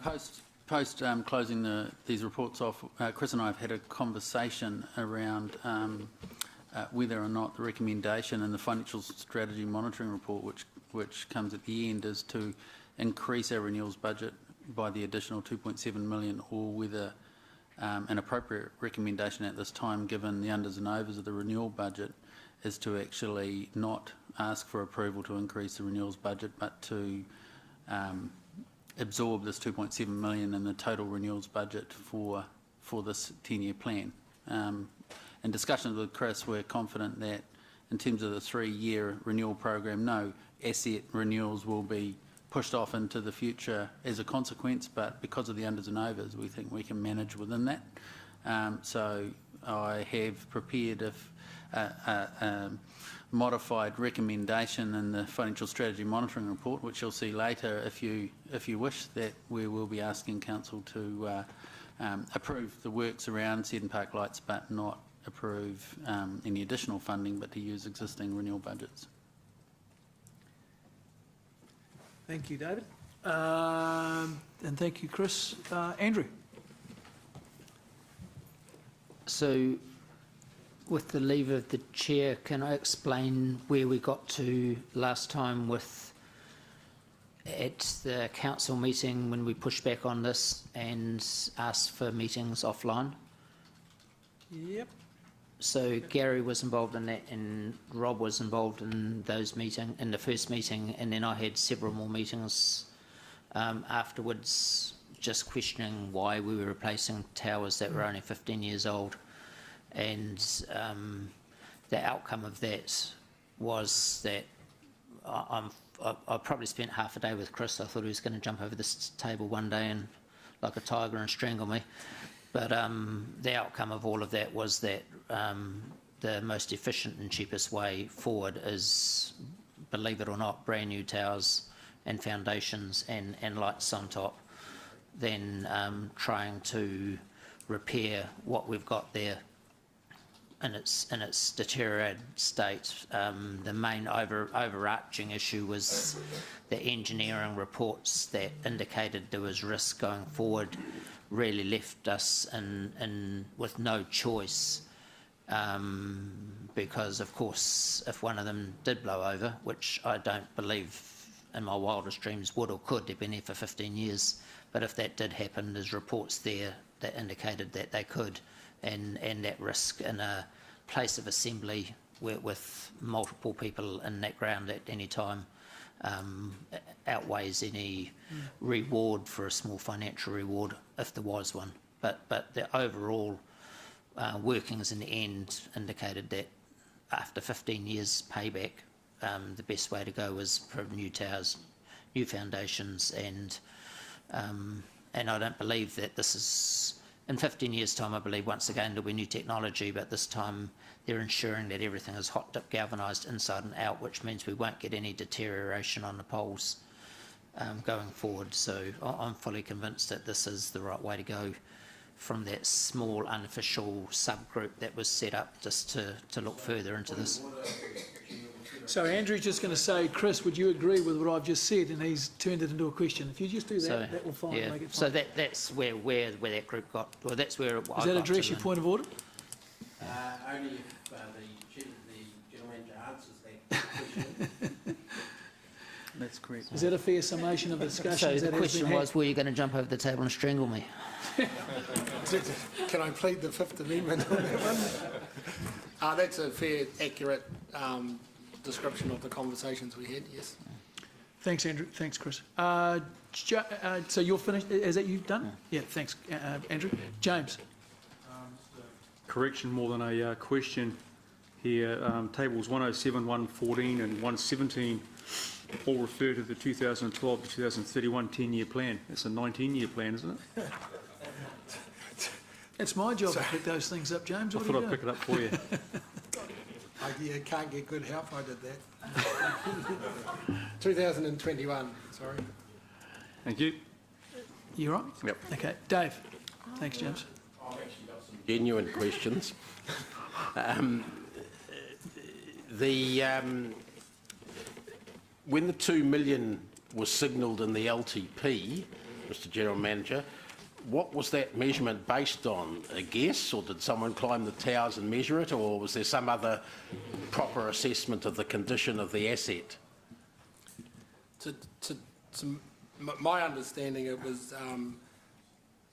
post closing these reports off, Chris and I have had a conversation around whether or not the recommendation in the financial strategy monitoring report, which comes at the end, is to increase our renewals budget by the additional 2.7 million, or whether an appropriate recommendation at this time, given the unders and overs of the renewal budget, is to actually not ask for approval to increase the renewals budget, but to absorb this 2.7 million in the total renewals budget for this 10-year plan. In discussions with Chris, we're confident that in terms of the 3-year renewal program, no asset renewals will be pushed off into the future as a consequence, but because of the unders and overs, we think we can manage within that. So I have prepared a modified recommendation in the financial strategy monitoring report, which you'll see later if you wish, that we will be asking council to approve the works around Seddon Park lights, but not approve any additional funding, but to use existing renewal budgets. Thank you, David. And thank you, Chris. Andrew. So, with the leave of the chair, can I explain where we got to last time at the council meeting when we pushed back on this and asked for meetings offline? Yep. So Gary was involved in that, and Rob was involved in in the first meeting, and then I had several more meetings afterwards, just questioning why we were replacing towers that were only 15 years old. And the outcome of that was that I probably spent half a day with Chris. I thought he was going to jump over this table one day and like a tiger and strangle me. But the outcome of all of that was that the most efficient and cheapest way forward is, believe it or not, brand new towers and foundations and lights on top. than trying to repair what we've got there in its deteriorated state. The main overarching issue was the engineering reports that indicated there was risk going forward really left us with no choice, because of course if one of them did blow over, which I don't believe in my wildest dreams would or could, they've been there for 15 years, but if that did happen, there's reports there that indicated that they could, and that risk in a place of assembly with multiple people in that ground at any time outweighs any reward for a small financial reward if there was one. But the overall workings in the end indicated that after 15 years payback, the best way to go was for new towers, new foundations, and I don't believe that this is, in 15 years' time, I believe once again there'll be new technology, but this time they're ensuring that everything is hot dip galvanised inside and out, which means we won't get any deterioration on the poles going forward. So I'm fully convinced that this is the right way to go from that small unofficial subgroup that was set up just to look further into this. So Andrew's just going to say, Chris, would you agree with what I've just said? And he's turned it into a question. If you just do that, So, that will fine, yeah. make it So fine. that's where that group got, well, that's where Does that address your point of order? Only if the general manager answers that question. That's correct. Is that a fair summation of the discussions So that the has question been had? was, were you going to jump over the table and strangle me? Can I plead the Fifth Amendment on that one? That's a fair, accurate description of the conversations we had, yes. Thanks, Andrew. Thanks, Chris. So you're finished? Is that you done? Yeah, thanks, Andrew. James. Correction more than a question here. Tables 107, 114 and 117 all refer to the 2012 to 2031 10-year plan. It's a 19-year plan, isn't it? It's my job to pick those things up, James. I What thought are you I'd pick it up for you. Yeah, can't get good help, I did that. 2021, sorry. Thank you. You right? Yep. Okay, Dave. Thanks, James. I've actually got some genuine questions. When the 2 million was signalled in the LTP, Mr. General Manager, what was that measurement based on? A guess, or did someone climb the towers and measure it, or was there some other proper assessment of the condition of the asset? My understanding, it was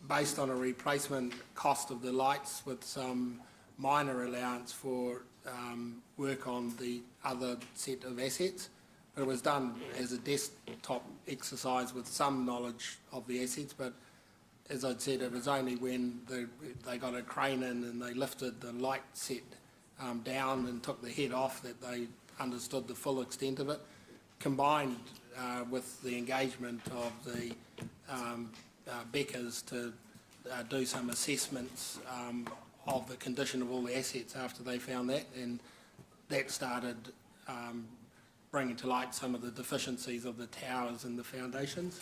based on a replacement cost of the lights with some minor allowance for work on the other set of assets. It was done as a desktop exercise with some knowledge of the assets, but as I'd said, it was only when they got a crane in and they lifted the light set down and took the head off that they understood the full extent of it, combined with the engagement of the Beckers to do some assessments of the condition of all the assets after they found that, and that started bringing to light some of the deficiencies of the towers and the foundations.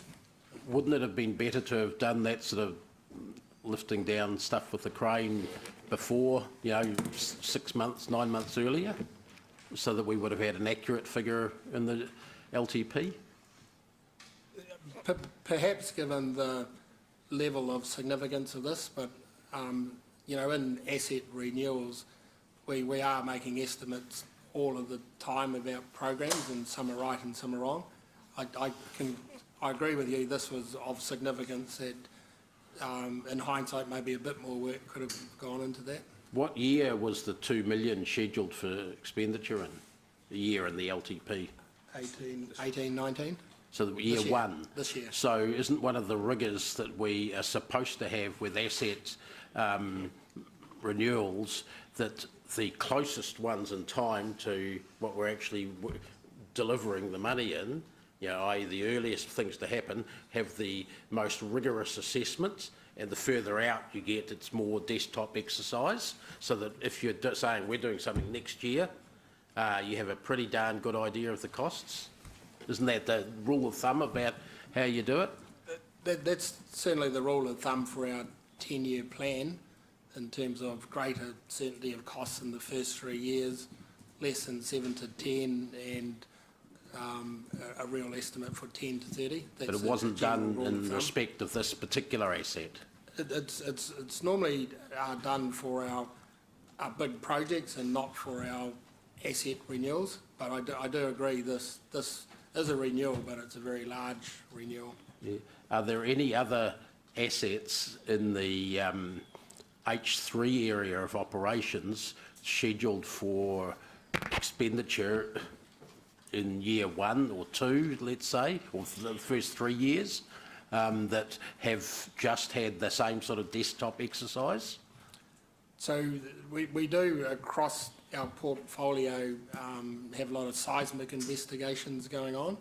Wouldn't it have been better to have done that sort of lifting down stuff with the crane before, 6 months, 9 months earlier, so that we would have had an accurate figure in the LTP? Perhaps, given the level of significance of this, but in asset renewals, we are making estimates all of the time about programs, and some are right and some are wrong. I agree with you, this was of significance that in hindsight maybe a bit more work could have gone into that. What year was the 2 million scheduled for expenditure in? The year in the LTP? 18, 19. So the year one? This year. So isn't one of the rigours that we are supposed to have with asset renewals that the closest ones in time to what we're actually delivering the money in, i.e. the earliest things to happen, have the most rigorous assessments, and the further out you get, it's more desktop exercise, so that if you're saying we're doing something next year, you have a pretty darn good idea of the costs? Isn't that the rule of thumb about how you do it? that's certainly the rule of thumb for our 10-year plan in terms of greater certainty of costs in the first 3 years, less than 7 to 10, and a real estimate for 10 to 30. But it wasn't done in respect of this particular asset. It's normally done for our big projects and not for our asset renewals. But I do agree this is a renewal, but it's a very large renewal. Yeah. Are there any other assets in the H3 area of operations scheduled for expenditure in year 1 or 2, let's say, or the first 3 years, that have just had the same sort of desktop exercise? So we do, across our portfolio, have a lot of seismic investigations going on.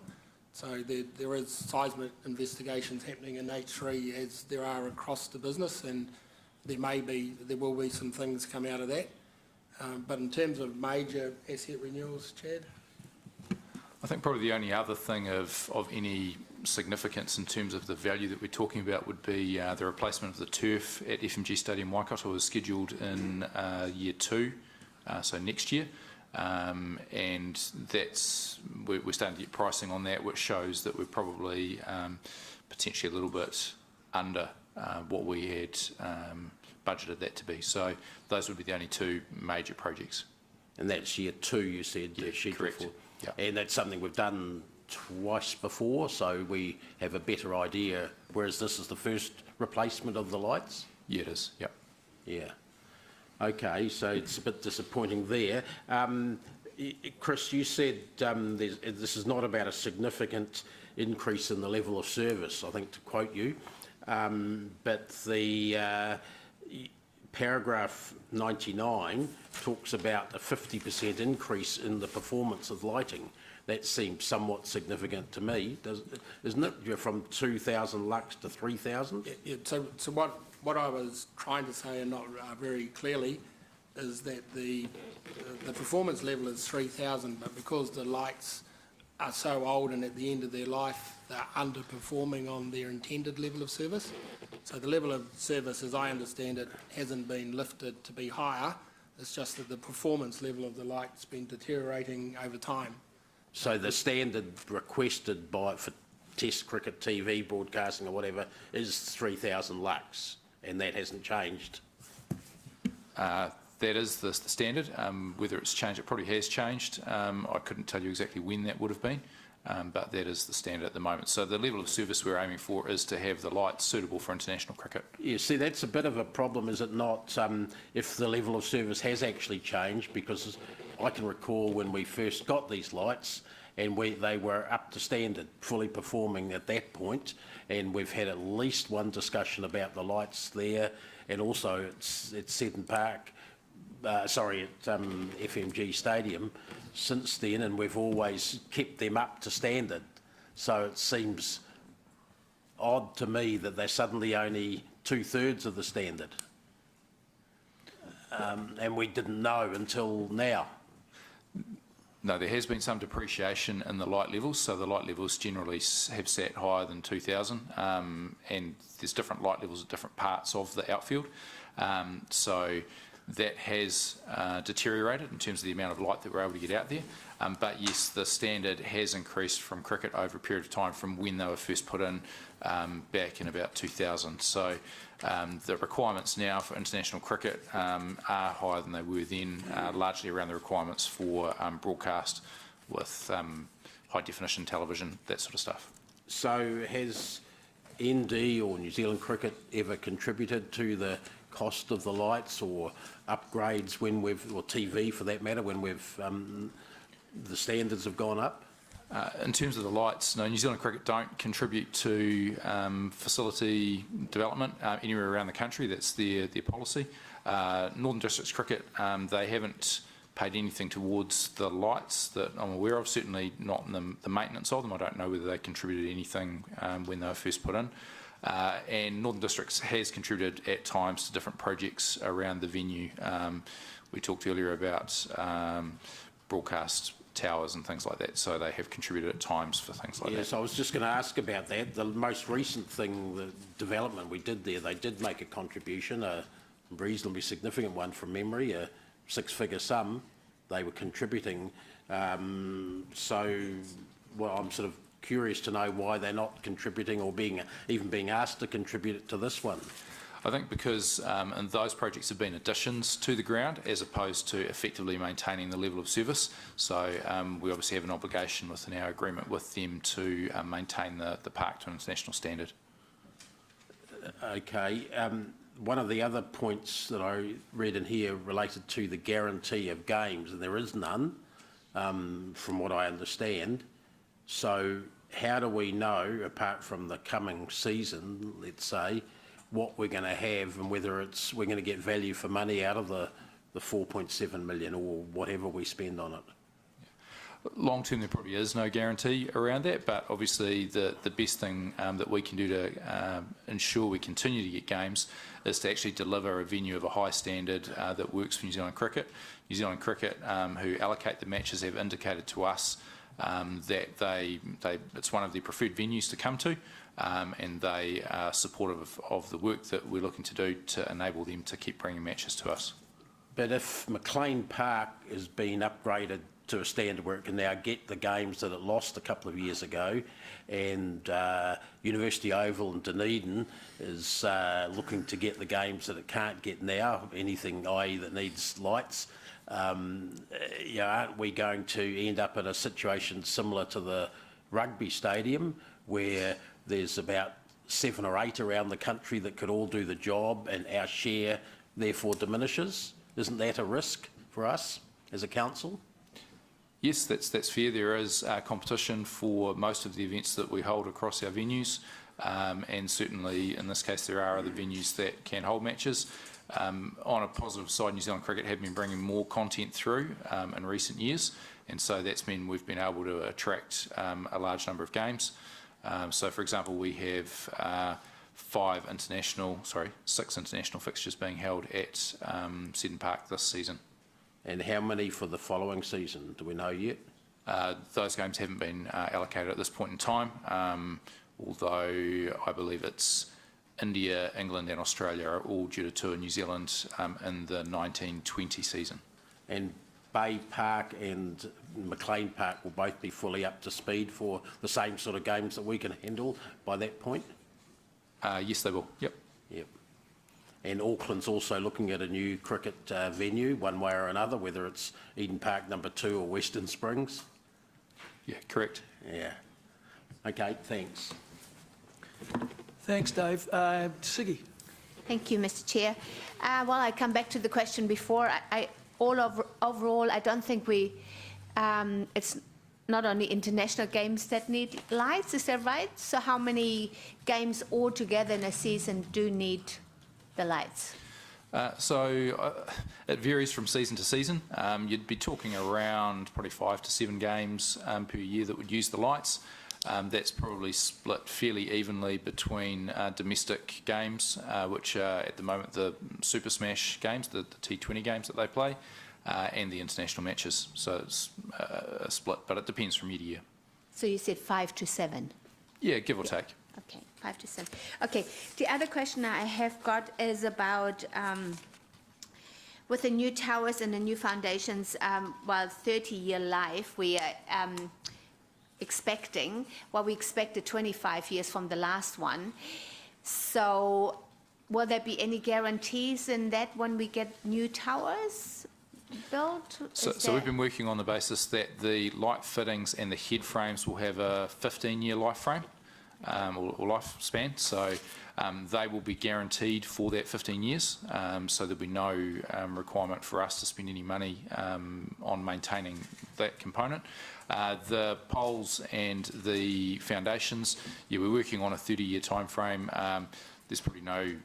So there is seismic investigations happening in H3 as there are across the business, and there will be some things come out of that. But in terms of major asset renewals, Chad? I think probably the only other thing of any significance in terms of the value that we're talking about would be the replacement of the turf at FMG Stadium Waikato is scheduled in year 2, so next year. And we're starting to get pricing on that, which shows that we're probably potentially a little bit under what we had budgeted that to be. So those would be the only 2 major projects. And that's year 2, you said? Yeah, correct. For. Yeah. And that's something we've done twice before, so we have a better idea, whereas this is the first replacement of the lights? Yeah, it is, yep. Yeah. Okay, so it's a bit disappointing there. Chris, you said this is not about a significant increase in the level of service, I think, to quote you, but the paragraph 99 talks about a 50% increase in the performance of lighting. That seems somewhat significant to me, isn't it? You're from 2,000 lux to 3,000? Yeah, so what I was trying to say, and not very clearly, is that the performance level is 3,000, but because the lights are so old and at the end of their life, they're underperforming on their intended level of service. So the level of service, as I understand it, hasn't been lifted to be higher. It's just that the performance level of the light's been deteriorating over time. So the standard requested for Test cricket TV broadcasting or whatever is 3,000 lux, and that hasn't changed? That is the standard. Whether it's changed, it probably has changed. I couldn't tell you exactly when that would have been, but that is the standard at the moment. So the level of service we're aiming for is to have the lights suitable for international cricket. Yeah, see, that's a bit of a problem, is it not, if the level of service has actually changed, because I can recall when we first got these lights and they were up to standard, fully performing at that point, and we've had at least one discussion about the lights there, and also at Seddon Park, at FMG Stadium since then, and we've always kept them up to standard. So it seems odd to me that they're suddenly only 2/3 of the standard. And we didn't know until now. No, there has been some depreciation in the light levels, so the light levels generally have sat higher than 2,000, and there's different light levels at different parts of the outfield. So that has deteriorated in terms of the amount of light that we're able to get out there. But yes, the standard has increased from cricket over a period of time from when they were first put in back in about 2000. So the requirements now for international cricket are higher than they were then, largely around the requirements for broadcast with high definition television, that sort of stuff. So has ND or New Zealand Cricket ever contributed to the cost of the lights or upgrades or TV for that matter, when the standards have gone up? In terms of the lights, no, New Zealand Cricket don't contribute to facility development anywhere around the country. That's their policy. Northern Districts Cricket, they haven't paid anything towards the lights that I'm aware of, certainly not in the maintenance of them. I don't know whether they contributed anything when they were first put in. And Northern Districts has contributed at times to different projects around the venue. We talked earlier about broadcast towers and things like that. So they have contributed at times for things like that. Yes, I was just going to ask about that. The most recent thing, the development we did there, they did make a contribution, a reasonably significant one from memory, a six-figure sum they were contributing. So, well, I'm sort of curious to know why they're not contributing or even being asked to contribute to this one. I think because and those projects have been additions to the ground as opposed to effectively maintaining the level of service. So we obviously have an obligation within our agreement with them to maintain the park to an international standard. Okay. One of the other points that I read in here related to the guarantee of games, and there is none, from what I understand. So how do we know, apart from the coming season, let's say, what we're going to have and whether we're going to get value for money out of the 4.7 million or whatever we spend on it? Long term, there probably is no guarantee around that, but obviously the best thing that we can do to ensure we continue to get games is to actually deliver a venue of a high standard that works for New Zealand Cricket. New Zealand Cricket, who allocate the matches, have indicated to us that it's one of their preferred venues to come to, and they are supportive of the work that we're looking to do to enable them to keep bringing matches to us. But if McLean Park is being upgraded to a standard where it can now get the games that it lost a couple of years ago, and University Oval in Dunedin is looking to get the games that it can't get now, anything i.e. that needs lights, aren't we going to end up in a situation similar to the rugby stadium where there's about 7 or 8 around the country that could all do the job and our share therefore diminishes? Isn't that a risk for us as a council? Yes, that's fair. There is competition for most of the events that we hold across our venues, and certainly in this case there are other venues that can hold matches. On a positive side, New Zealand Cricket have been bringing more content through in recent years, and so that's meant we've been able to attract a large number of games. So, for example, we have 6 international fixtures being held at Seddon Park this season. And how many for the following season? Do we know yet? Those games haven't been allocated at this point in time, although I believe it's India, England and Australia are all due to tour New Zealand in the 1920 season. And Bay Park and McLean Park will both be fully up to speed for the same sort of games that we can handle by that point? Yes, they will. Yep. Yep. And Auckland's also looking at a new cricket venue, one way or another, whether it's Eden Park number 2 or Western Springs. Yeah, correct. Yeah. Okay, thanks. Thanks, Dave. Siggy. Thank you, Mr. Chair. Well, I come back to the question before. Overall, I don't think it's not only international games that need lights, is that right? So how many games altogether in a season do need the lights? It varies from season to season. You'd be talking around probably 5 to 7 games per year that would use the lights. That's probably split fairly evenly between domestic games, which are at the moment the Super Smash games, the T20 games that they play, and the international matches. So it's a split, but it depends from year to year. So you said 5 to 7? Yeah, give or take. Okay, 5 to 7. Okay, the other question I have got is about with the new towers and the new foundations, 30-year life, we are expecting, we expected 25 years from the last one. So will there be any guarantees in that when we get new towers built? So we've been working on the basis that the light fittings and the head frames will have a 15-year life frame or lifespan. So they will be guaranteed for that 15 years. So there'll be no requirement for us to spend any money on maintaining that component. The poles and the foundations, we're working on a 30-year time frame. There's probably no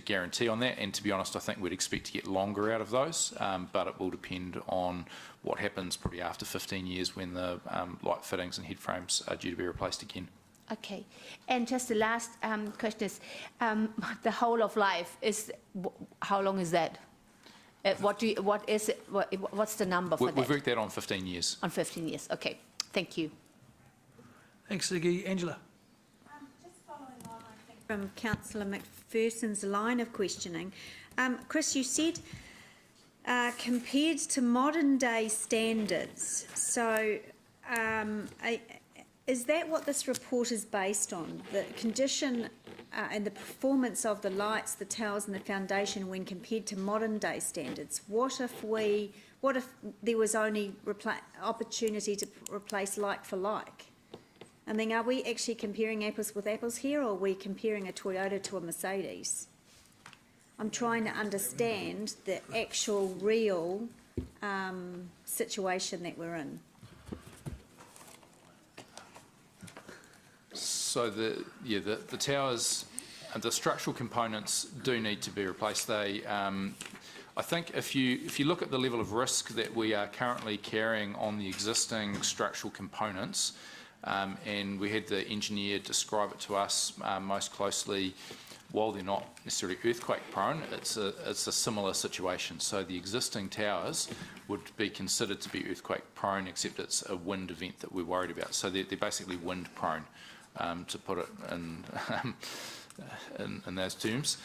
guarantee on that, and to be honest, I think we'd expect to get longer out of those, but it will depend on what happens probably after 15 years when the light fittings and head frames are due to be replaced again. Okay, and just the last question is, the whole of life, how long is that? What's the number for We've that? worked that on 15 years. On 15 years, okay. Thank you. Thanks, Ziggy. Angela? Just following on, I think, from Councillor McPherson's line of questioning. Chris, you said compared to modern day standards. So is that what this report is based on? The condition and the performance of the lights, the towers and the foundation when compared to modern day standards? What if there was only opportunity to replace like for like? I mean, are we actually comparing apples with apples here, or are we comparing a Toyota to a Mercedes? I'm trying to understand the actual real situation that we're in. So the towers, the structural components do need to be replaced. They, I think if you look at the level of risk that we are currently carrying on the existing structural components, and we had the engineer describe it to us most closely, while they're not necessarily earthquake prone, it's a similar situation. So the existing towers would be considered to be earthquake prone, except it's a wind event that we're worried about. So they're basically wind prone, to put it in those terms.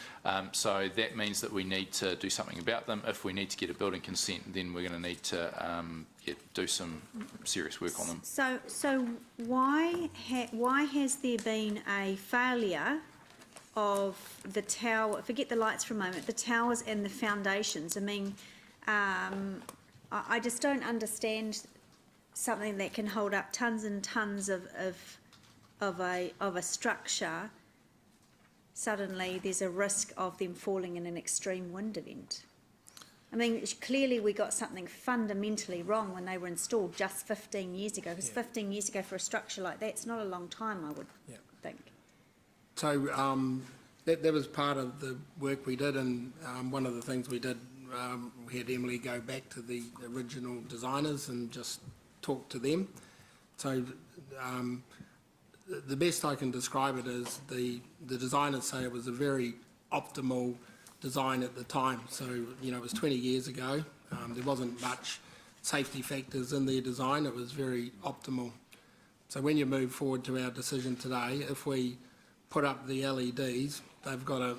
So that means that we need to do something about them. If we need to get a building consent, then we're going to need to do some serious work on them. So why has there been a failure of the tower, forget the lights for a moment, the towers and the foundations? I mean, I just don't understand something that can hold up tons and tons of a structure. Suddenly there's a risk of them falling in an extreme wind event. I mean, clearly we got something fundamentally wrong when they were installed just 15 years ago, because 15 years ago for a structure like that, it's not a long time, I would think. So that was part of the work we did, and one of the things we did, we had Emily go back to the original designers and just talk to them. So the best I can describe it is the designers say it was a very optimal design at the time. So, you know, it was 20 years ago. There wasn't much safety factors in their design. It was very optimal. So when you move forward to our decision today, if we put up the LEDs, they've got a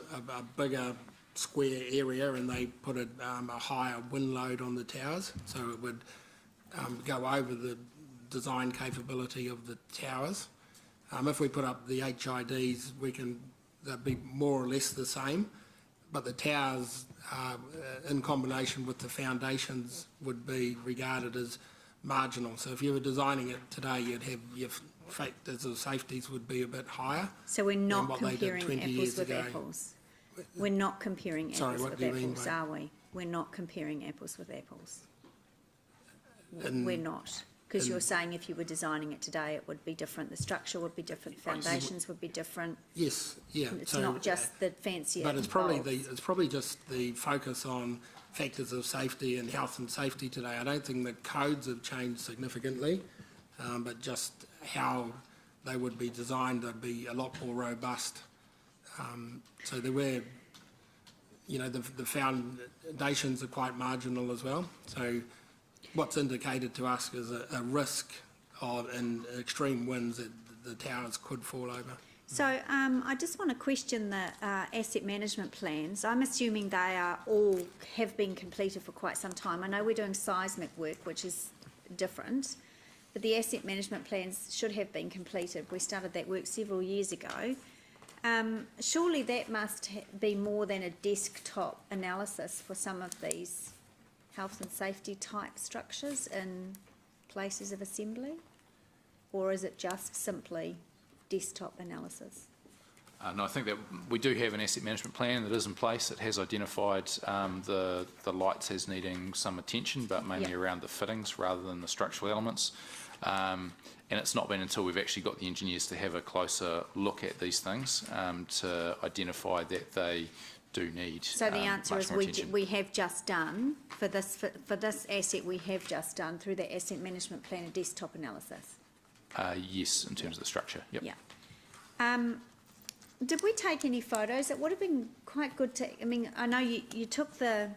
bigger square area, and they put a higher wind load on the towers, so it would go over the design capability of the towers. If we put up the HIDs, they'll be more or less the same, but the towers, in combination with the foundations, would be regarded as marginal. So if you were designing it today, you'd have your factors of safeties would be a bit higher. So we're not what they did comparing 20 apples years with ago. apples. We're not comparing Sorry, apples what with do you mean apples, by- are we? We're not comparing apples with apples. In- We're not. Because in- you're saying if you were designing it today, it would be different. The structure would be different. Foundations would be different. Yes, yeah. It's so, not just the fancy. But it's probably just the focus on factors of safety and health and safety today. I don't think the codes have changed significantly, but just how they would be designed, they'd be a lot more robust. So there were, you know, the foundations are quite marginal as well. So what's indicated to us is a risk of in extreme winds that the towers could fall over. So I just want to question the asset management plans. I'm assuming they are all have been completed for quite some time. I know we're doing seismic work, which is different, but the asset management plans should have been completed. We started that work several years ago. Surely that must be more than a desktop analysis for some of these health and safety type structures in places of assembly? Or is it just simply desktop analysis? No, I think that we do have an asset management plan that is in place. It has identified the lights as needing some attention, but mainly around the fittings rather than the structural elements. And it's not been until we've actually got the engineers to have a closer look at these things to identify that they do need So the answer much is more attention. we have just done, for this asset, we have just done through the asset management plan a desktop analysis. Yes, in terms of the structure, yep. Yeah. Did we take any photos? It would have been quite good to, I mean, I know you took the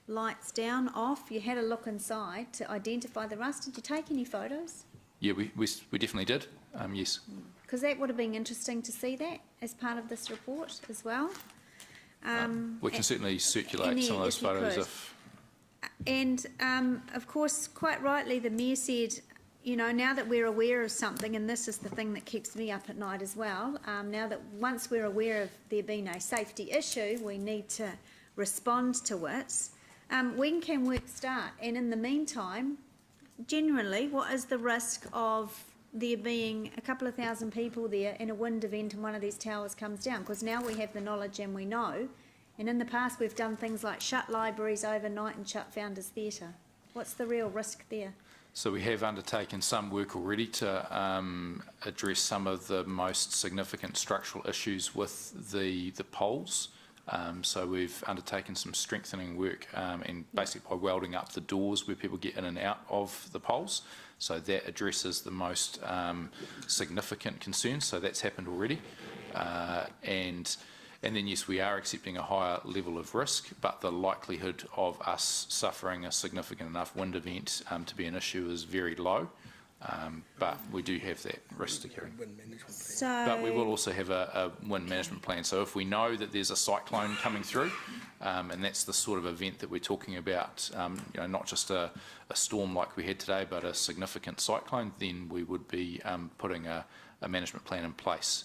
lights down, off? You had a look inside to identify the rust. Did you take any photos? Yeah, we definitely did, yes. Because that would have been interesting to see that as part of this report as well. We can certainly circulate some of those photos if... And, of course, quite rightly, the Mayor said, you know, now that we're aware of something, and this is the thing that keeps me up at night as well, now that once we're aware of there being a safety issue, we need to respond to it. When can work start? And in the meantime, generally, what is the risk of there being a couple of thousand people there and a wind event and one of these towers comes down? Because now we have the knowledge and we know. And in the past, we've done things like shut libraries overnight and shut Founders Theatre. What's the real risk there? So we have undertaken some work already to address some of the most significant structural issues with the poles. So we've undertaken some strengthening work and basically by welding up the doors where people get in and out of the poles. So that addresses the most significant concerns. So that's happened already. And then, yes, we are accepting a higher level of risk, but the likelihood of us suffering a significant enough wind event to be an issue is very low. But we do have that risk to carry. But we will also have a wind management plan. So if we know that there's a cyclone coming through, and that's the sort of event that we're talking about, you know, not just a storm like we had today, but a significant cyclone, then we would be putting a management plan in place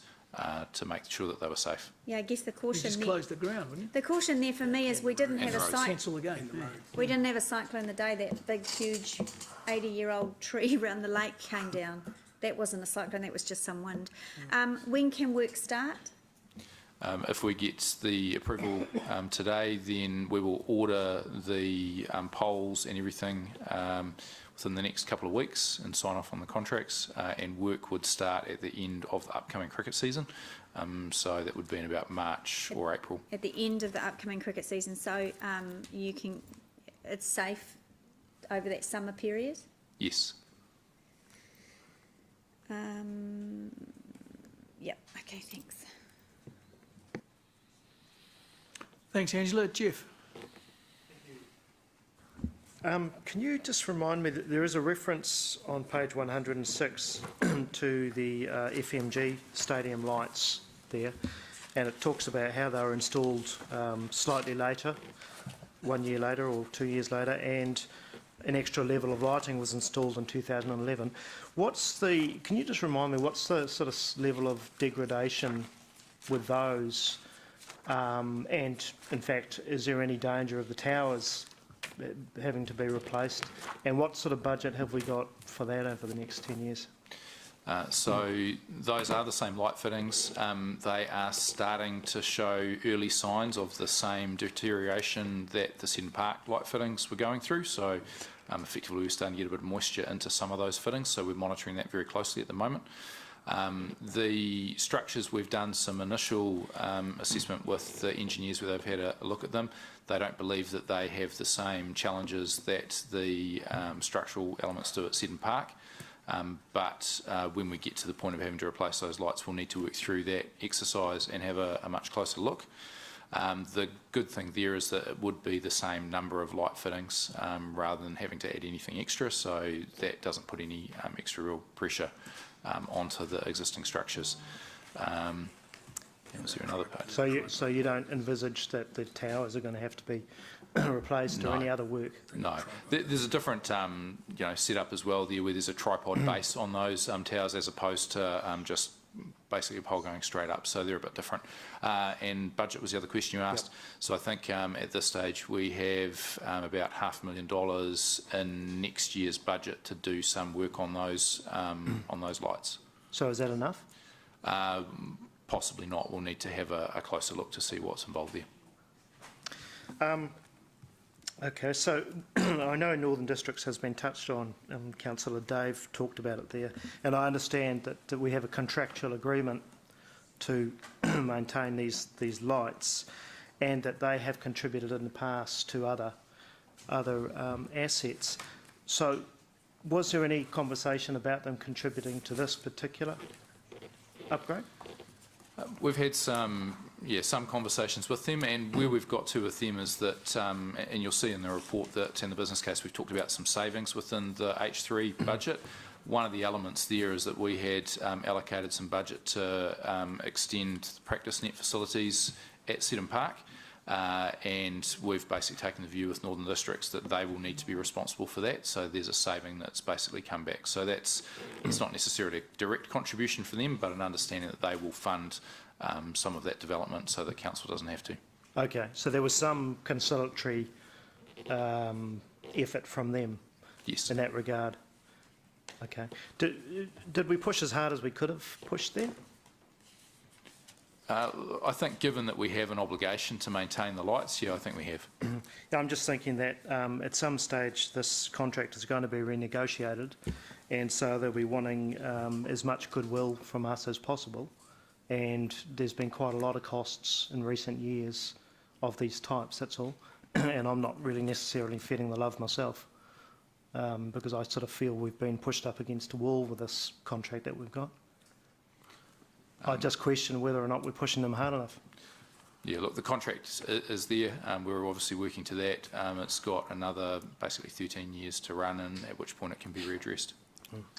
to make sure that they were safe. Yeah, I guess the caution You just there, close the ground, wouldn't you? the caution there for me is we didn't have a Cancel the game. Yeah. We didn't have a cyclone the day that big, huge 80-year-old tree around the lake came down. That wasn't a cyclone, that was just some wind. When can work start? If we get the approval today, then we will order the poles and everything within the next couple of weeks and sign off on the contracts, and work would start at the end of the upcoming cricket season. So that would be in about March or April. At the end of the upcoming cricket season, so it's safe over that summer period? Yes. Yep, okay, thanks. Thanks, Angela. Jeff? Can you just remind me that there is a reference on page 106 to the FMG stadium lights there, and it talks about how they were installed slightly later, 1 year later or 2 years later, and an extra level of lighting was installed in 2011. Can you just remind me, what's the sort of level of degradation with those? And in fact, is there any danger of the towers having to be replaced? And what sort of budget have we got for that over the next 10 years? So those are the same light fittings. They are starting to show early signs of the same deterioration that the Seddon Park light fittings were going through. So effectively we're starting to get a bit of moisture into some of those fittings, so we're monitoring that very closely at the moment. The structures, we've done some initial assessment with the engineers where they've had a look at them. They don't believe that they have the same challenges that the structural elements do at Seddon Park. But when we get to the point of having to replace those lights, we'll need to work through that exercise and have a much closer look. The good thing there is that it would be the same number of light fittings rather than having to add anything extra, so that doesn't put any extra real pressure onto the existing structures. Was there another part? So you don't envisage that the towers are going to have to be replaced or any other work? No. There's a different setup as well there, where there's a tripod base on those towers as opposed to just basically a pole going straight up, so they're a bit different. And budget was the other question you asked. Yep. So I think at this stage we have about $500,000 in next year's budget to do some work on those lights. So is that enough? Possibly not. We'll need to have a closer look to see what's involved there. Okay, so I know Northern Districts has been touched on, Councillor Dave talked about it there, and I understand that we have a contractual agreement to maintain these lights, and that they have contributed in the past to other assets. So was there any conversation about them contributing to this particular upgrade? We've had some some conversations with them, and where we've got to with them is that, and you'll see in the report that in the business case we've talked about some savings within the H3 budget. One of the elements there is that we had allocated some budget to extend the practice net facilities at Seddon Park, and we've basically taken the view with Northern Districts that they will need to be responsible for that, so there's a saving that's basically come back. So it's not necessarily a direct contribution for them, but an understanding that they will fund some of that development so that council doesn't have to. Okay, so there was some conciliatory effort from them in that regard. Okay. Did we push as hard as we could have pushed then? I think given that we have an obligation to maintain the lights, I think we have. Yeah, I'm just thinking that at some stage this contract is going to be renegotiated, and so they'll be wanting as much goodwill from us as possible, and there's been quite a lot of costs in recent years of these types, that's all, and I'm not really necessarily feeding the love myself, because I sort of feel we've been pushed up against a wall with this contract that we've got. I just question whether or not we're pushing them hard enough. Yeah, look, the contract is there. We're obviously working to that. It's got another basically 13 years to run, and at which point it can be readdressed.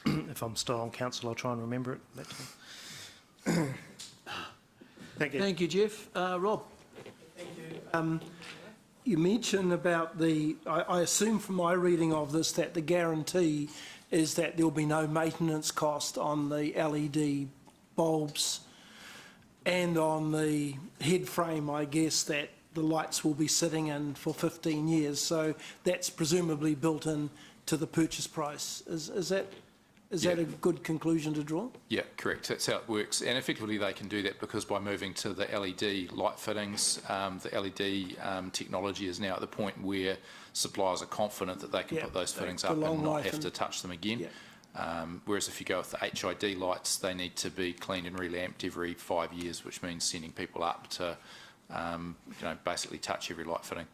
If I'm still on council, I'll try and remember it. Thank you. Thank you, Jeff. Rob? Thank you. You mentioned about I assume from my reading of this that the guarantee is that there will be no maintenance cost on the LED bulbs and on the head frame, I guess, that the lights will be sitting in for 15 years. So that's presumably built in to the purchase price. Is that a good conclusion to draw? Yeah, correct. That's how it works. And effectively they can do that because by moving to the LED light fittings, the LED technology is now at the point where suppliers are confident that they can put those fittings up and not have to touch them again. Yeah. Whereas if you go with the HID lights, they need to be cleaned and relamped every 5 years, which means sending people up to, basically touch every light fitting.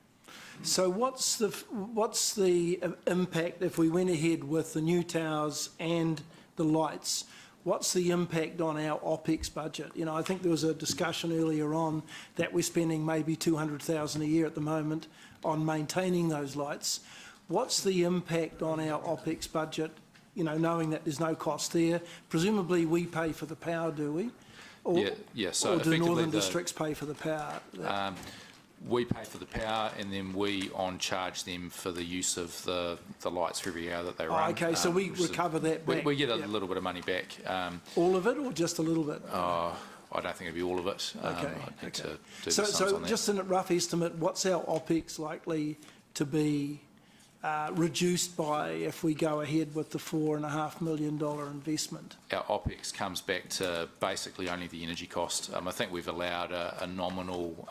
So what's the impact if we went ahead with the new towers and the lights? What's the impact on our OPEX budget? I think there was a discussion earlier on that we're spending maybe $200,000 a year at the moment on maintaining those lights. What's the impact on our OPEX budget? Knowing that there's no cost there, presumably we pay for the power, do we? So or do Northern Districts pay for the power? We pay for the power, and then we on-charge them for the use of the lights for every hour that they run. Okay, so we recover that back? We get a little bit of money back. All of it, or just a little bit? I don't think it'd be all of it. Okay. I'd need to do the So sums on that. just in a rough estimate, what's our OPEX likely to be reduced by if we go ahead with the $4.5 million investment? Our OPEX comes back to basically only the energy cost. I think we've allowed a nominal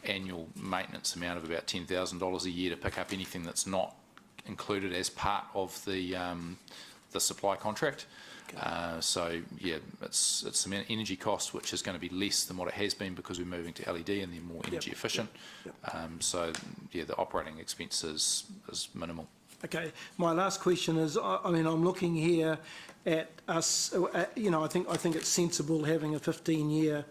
annual maintenance amount of about $10,000 a year to pick up anything that's not included as part of the supply contract. So it's some energy cost which is going to be less than what it has been because we're moving to LED and they're more energy efficient. So the operating expense is minimal. Okay, my last question is, I'm looking here at us. I think it's sensible having a 15-year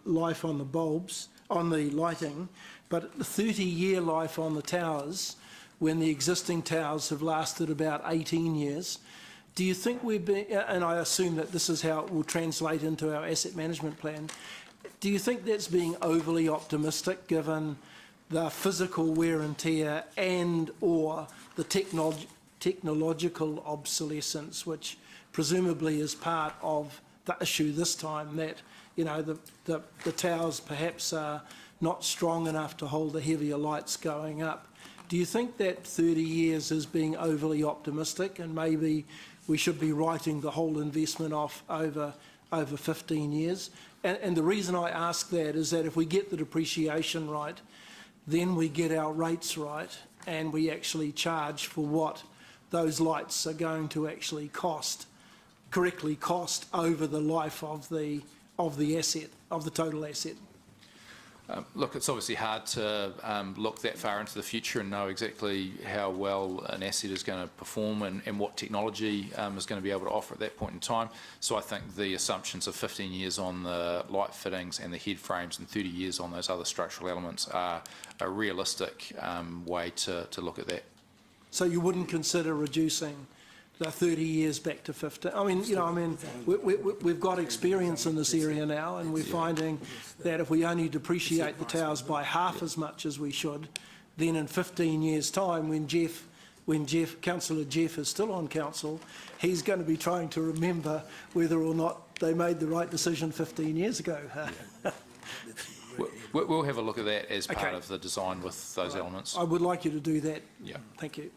life on the bulbs, on the lighting, but the 30-year life on the towers, when the existing towers have lasted about 18 years. Do you think and I assume that this is how it will translate into our asset management plan, do you think that's being overly optimistic given the physical wear and tear and or the technological obsolescence, which presumably is part of the issue this time, that the towers perhaps are not strong enough to hold the heavier lights going up? Do you think that 30 years is being overly optimistic and maybe we should be writing the whole investment off over 15 years? And the reason I ask that is that if we get the depreciation right, then we get our rates right and we actually charge for what those lights are going to actually correctly cost over the life of the asset, of the total asset. Look, it's obviously hard to look that far into the future and know exactly how well an asset is going to perform and what technology is going to be able to offer at that point in time. So I think the assumptions of 15 years on the light fittings and the head frames and 30 years on those other structural elements are a realistic way to look at that. So you wouldn't consider reducing the 30 years back to 15? I mean, we've got experience in this area now, and we're finding that if we only depreciate the towers by half as much as we should, then in 15 years' time, when Councillor Jeff is still on council, he's going to be trying to remember whether or not they made the right decision 15 years ago. We'll have a look at that as part of the design with those elements. I would like you to do that. Yeah. Thank you.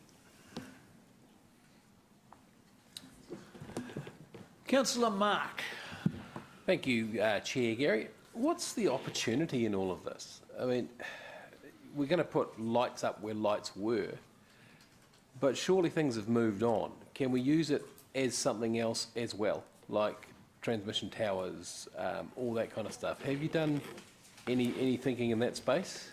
Councillor Mark. Thank you, Chair Gary. What's the opportunity in all of this? I mean, we're going to put lights up where lights were, but surely things have moved on. Can we use it as something else as well, like transmission towers, all that kind of stuff? Have you done any thinking in that space?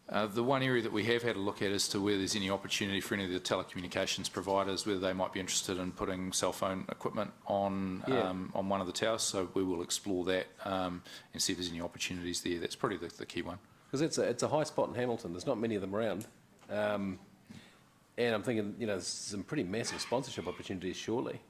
The one area that we have had a look at as to whether there's any opportunity for any of the telecommunications providers, whether they might be interested in putting cell phone equipment on one of the towers. So we will explore that and see if there's any opportunities there. That's probably the key one. Because it's a high spot in Hamilton. There's not many of them around. And I'm thinking, there's some pretty massive sponsorship opportunities surely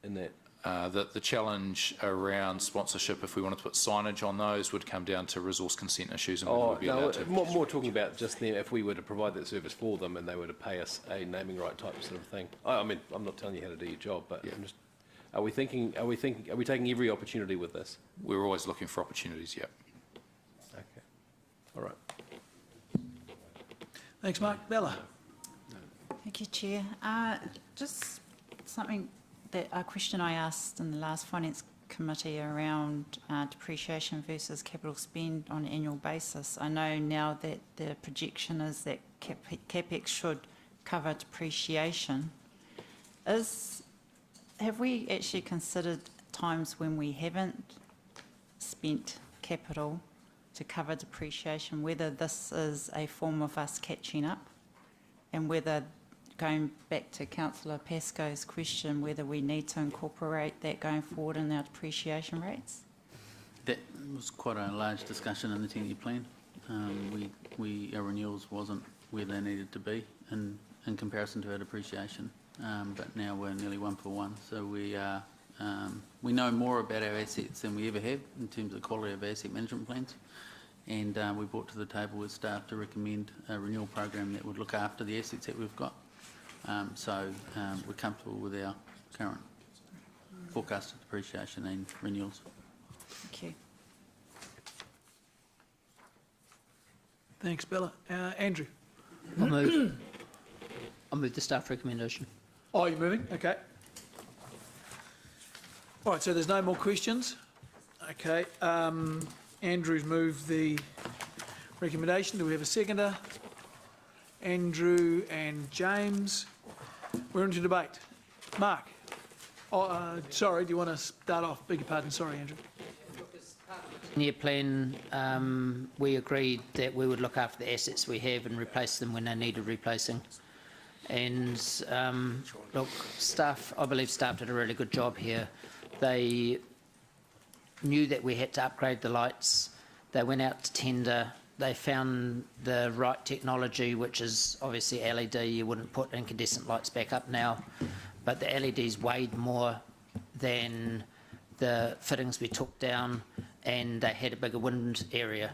in that. The challenge around sponsorship, if we wanted to put signage on those, would come down to resource consent issues and whether we'd be allowed to. More talking about just them, if we were to provide that service for them and they were to pay us a naming right type sort of thing. I mean, I'm not telling you how to do your job, but I'm just, are we taking every opportunity with this? We're always looking for opportunities, yeah. Okay. All right. Thanks, Mark. Bella. Thank you, Chair. Just something a question I asked in the last Finance Committee around depreciation versus capital spend on an annual basis. I know now that the projection is that CapEx should cover depreciation. Have we actually considered times when we haven't spent capital to cover depreciation, whether this is a form of us catching up, and whether, going back to Councillor Pascoe's question, whether we need to incorporate that going forward in our depreciation rates? That was quite a large discussion in the 10-year plan. Our renewals wasn't where they needed to be in comparison to our depreciation, but now we're nearly 1-for-1. So we know more about our assets than we ever have in terms of the quality of our asset management plans. And we brought to the table with staff to recommend a renewal program that would look after the assets that we've got. So we're comfortable with our current forecasted depreciation and renewals. Thank you. Thanks, Bella. Andrew. I'll move the staff recommendation. Oh, you're moving? Okay. All right, so there's no more questions. Okay. Andrew's moved the recommendation. Do we have a seconder? Andrew and James. We're into debate. Mark. Sorry, do you want to start off? Beg your pardon. Sorry, Andrew. Year plan, we agreed that we would look after the assets we have and replace them when they needed replacing. And look, I believe staff did a really good job here. They knew that we had to upgrade the lights. They went out to tender. They found the right technology, which is obviously LED. You wouldn't put incandescent lights back up now, but the LEDs weighed more than the fittings we took down, and they had a bigger wind area.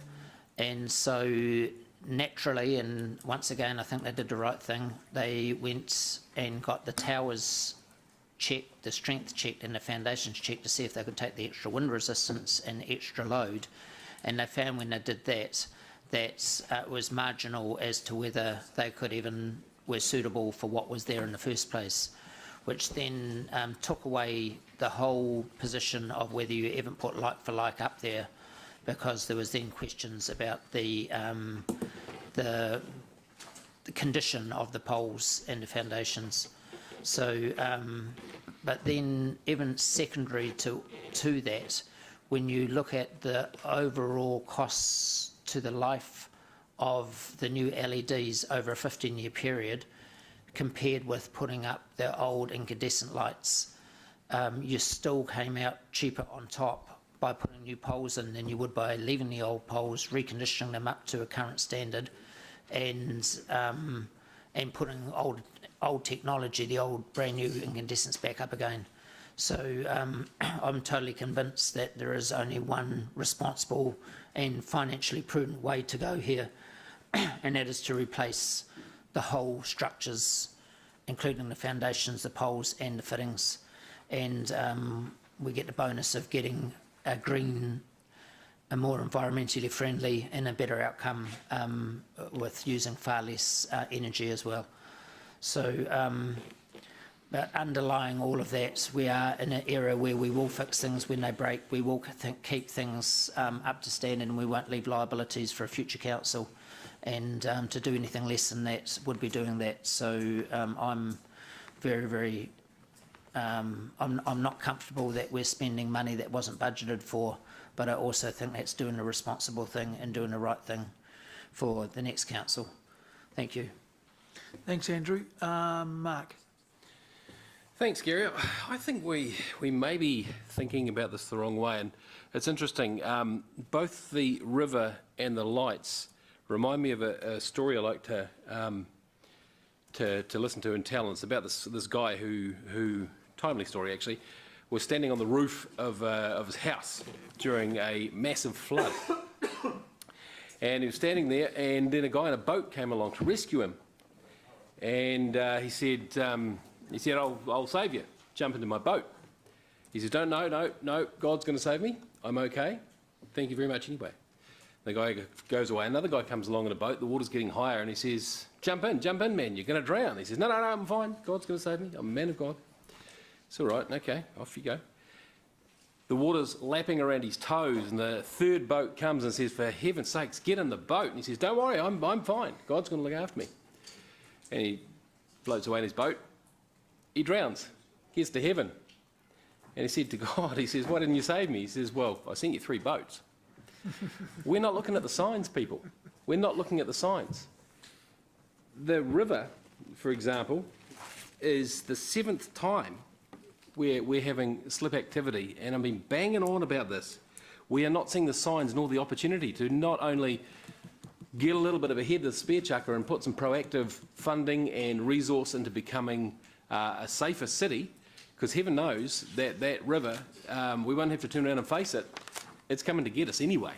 And so naturally, and once again, I think they did the right thing, they went and got the towers checked, the strength checked and the foundations checked to see if they could take the extra wind resistance and the extra load. And they found when they did that, that it was marginal as to whether they could even were suitable for what was there in the first place, which then took away the whole position of whether you even put like for like up there, because there was then questions about the condition of the poles and the foundations. So, but then even secondary to that when you look at the overall costs to the life of the new LEDs over a 15-year period, compared with putting up the old incandescent lights, you still came out cheaper on top by putting new poles in than you would by leaving the old poles, reconditioning them up to a current standard, and putting old technology, the old brand new incandescents, back up again. So I'm totally convinced that there is only one responsible and financially prudent way to go here, and that is to replace the whole structures, including the foundations, the poles and the fittings, and we get the bonus of getting a green, a more environmentally friendly and a better outcome with using far less energy as well. So, but underlying all of that, we are in an era where we will fix things when they break, we will keep things up to standard, and we won't leave liabilities for a future council. And to do anything less than that would be doing that. So I'm very, I'm not comfortable that we're spending money that wasn't budgeted for, but I also think that's doing a responsible thing and doing the right thing for the next council. Thank you. Thanks, Andrew. Mark. Thanks, Gary. I think we may be thinking about this the wrong way, and it's interesting. Both the river and the lights remind me of a story I like to listen to and tell. And it's about this guy who, timely story actually, was standing on the roof of his house during a massive flood, and he was standing there, and then a guy in a boat came along to rescue him, and he said, "I'll save you. Jump into my boat." He said, "No, God's going to save me. I'm okay. Thank you very much anyway." The guy goes away. Another guy comes along in a boat. The water's getting higher, and he says, jump in, man. You're going to drown." He says, No, I'm fine. God's going to save me. I'm a man of God. It's all right. Okay, off you go. The water's lapping around his toes, and the third boat comes and says, "For heaven's sakes, get in the boat." And he says, "Don't worry, I'm fine. God's going to look after me." And he floats away in his boat. He drowns, gets to heaven, and he said to God, he says, "Why didn't you save me?" He says, "Well, I sent you 3 boats." We're not looking at the signs, people. We're not looking at the signs. The river, for example, is the 7th time where we're having slip activity, and I've been banging on about this. We are not seeing the signs nor the opportunity to not only get a little bit of a head of the spear chucker and put some proactive funding and resource into becoming a safer city, because heaven knows that that river, we won't have to turn around and face it. It's coming to get us anyway.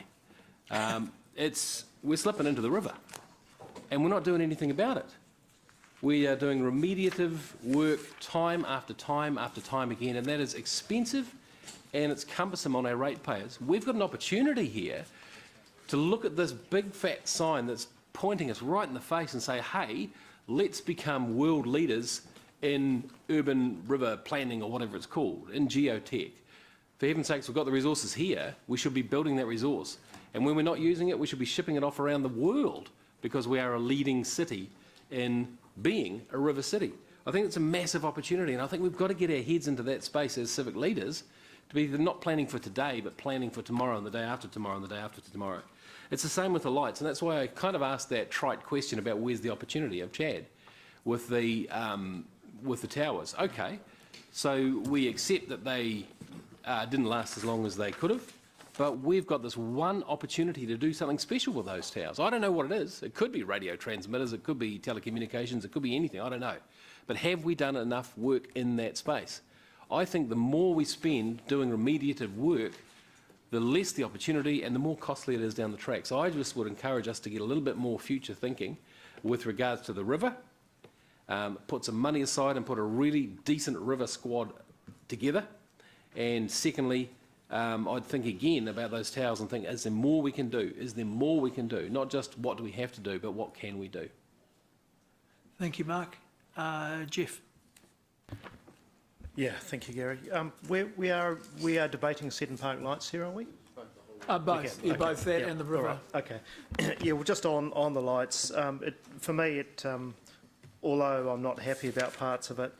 We're slipping into the river, and we're not doing anything about it. We are doing remediative work time after time after time again, and that is expensive and it's cumbersome on our ratepayers. We've got an opportunity here to look at this big fat sign that's pointing us right in the face and say, hey, let's become world leaders in urban river planning, or whatever it's called, in geotech. For heaven's sakes, we've got the resources here. We should be building that resource. And when we're not using it, we should be shipping it off around the world, because we are a leading city in being a river city. I think it's a massive opportunity, and I think we've got to get our heads into that space as civic leaders, to be not planning for today, but planning for tomorrow and the day after tomorrow and the day after tomorrow. It's the same with the lights, and that's why I kind of asked that trite question about where's the opportunity of Chad with the towers. Okay, so we accept that they didn't last as long as they could have, but we've got this one opportunity to do something special with those towers. I don't know what it is. It could be radio transmitters, it could be telecommunications, it could be anything, I don't know. But have we done enough work in that space? I think the more we spend doing remediative work, the less the opportunity and the more costly it is down the track. So I just would encourage us to get a little bit more future thinking with regards to the river, put some money aside and put a really decent river squad together. And secondly, I'd think again about those towers and think, is there more we can do? Is there more we can do? Not just what do we have to do, but what can we do? Thank you, Mark. Jeff. Yeah, thank you, Gary. We are debating Seddon Park lights here, aren't we? Both. Yeah, both that and the river. Right. Okay. Yeah, well, just on the lights, for me, although I'm not happy about parts of it,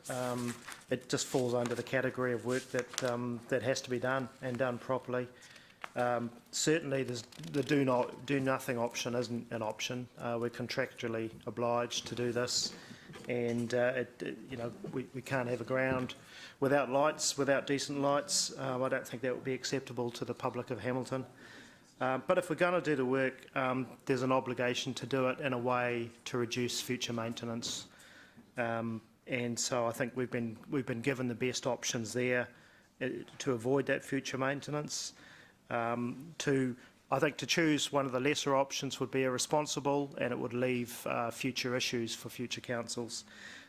it just falls under the category of work that has to be done and done properly. Certainly, the do nothing option isn't an option. We're contractually obliged to do this, and we can't have a ground without lights, without decent lights. I don't think that would be acceptable to the public of Hamilton. But if we're going to do the work, there's an obligation to do it in a way to reduce future maintenance. And so I think we've been given the best options there to avoid that future maintenance. I think to choose one of the lesser options would be irresponsible, and it would leave future issues for future councils.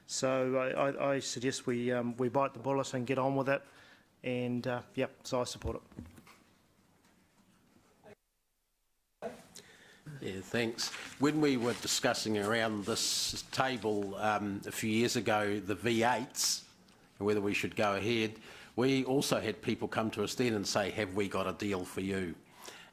So I suggest we bite the bullet and get on with it, and so I support it. Yeah, thanks. When we were discussing around this table a few years ago, the V8s, and whether we should go ahead, we also had people come to us then and say, have we got a deal for you?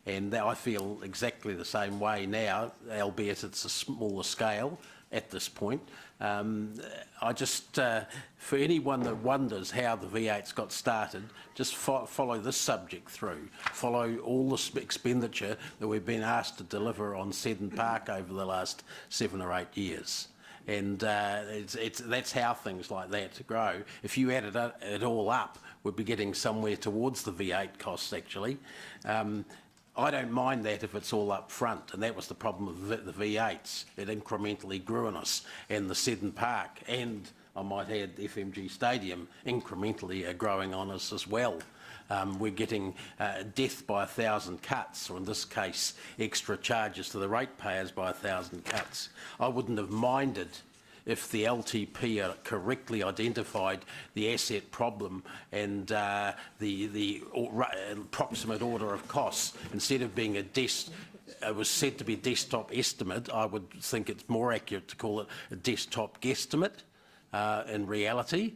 And I feel exactly the same way now, albeit it's a smaller scale at this point. I just, for anyone that wonders how the V8s got started, just follow this subject through. Follow all the expenditure that we've been asked to deliver on Seddon Park over the last 7 or 8 years. And that's how things like that grow. If you added it all up, we'd be getting somewhere towards the V8 costs, actually. I don't mind that if it's all up front, and that was the problem with the V8s. It incrementally grew on us, and the Seddon Park, and I might add FMG Stadium, incrementally are growing on us as well. We're getting death by 1,000 cuts, or in this case, extra charges to the ratepayers by 1,000 cuts. I wouldn't have minded if the LTP correctly identified the asset problem and the approximate order of costs, instead of being it was said to be a desktop estimate, I would think it's more accurate to call it a desktop guesstimate in reality,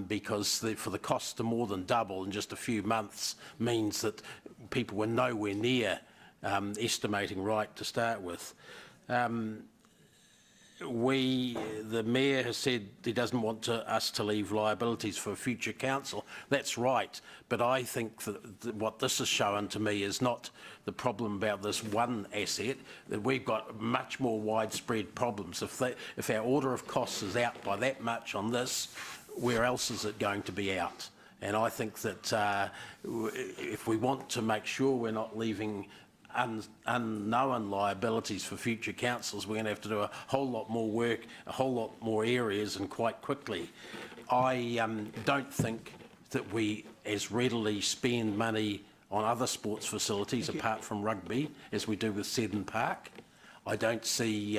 because for the cost to more than double in just a few months means that people were nowhere near estimating right to start with. The Mayor has said he doesn't want us to leave liabilities for future council. That's right, but I think that what this has shown to me is not the problem about this one asset, that we've got much more widespread problems. If our order of costs is out by that much on this, where else is it going to be out? And I think that if we want to make sure we're not leaving unknown liabilities for future councils, we're going to have to do a whole lot more work, a whole lot more areas, and quite quickly. I don't think that we as readily spend money on other sports facilities apart from rugby as we do with Seddon Park. I don't see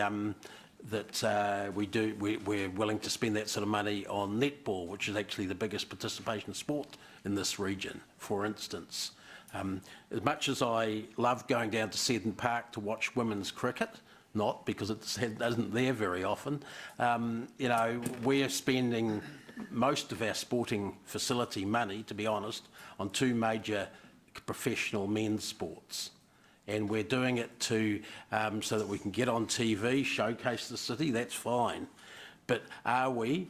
that we're willing to spend that sort of money on netball, which is actually the biggest participation sport in this region, for instance. As much as I love going down to Seddon Park to watch women's cricket, not because it isn't there very often, we're spending most of our sporting facility money, to be honest, on 2 major professional men's sports. And we're doing it so that we can get on TV, showcase the city, that's fine. But are we,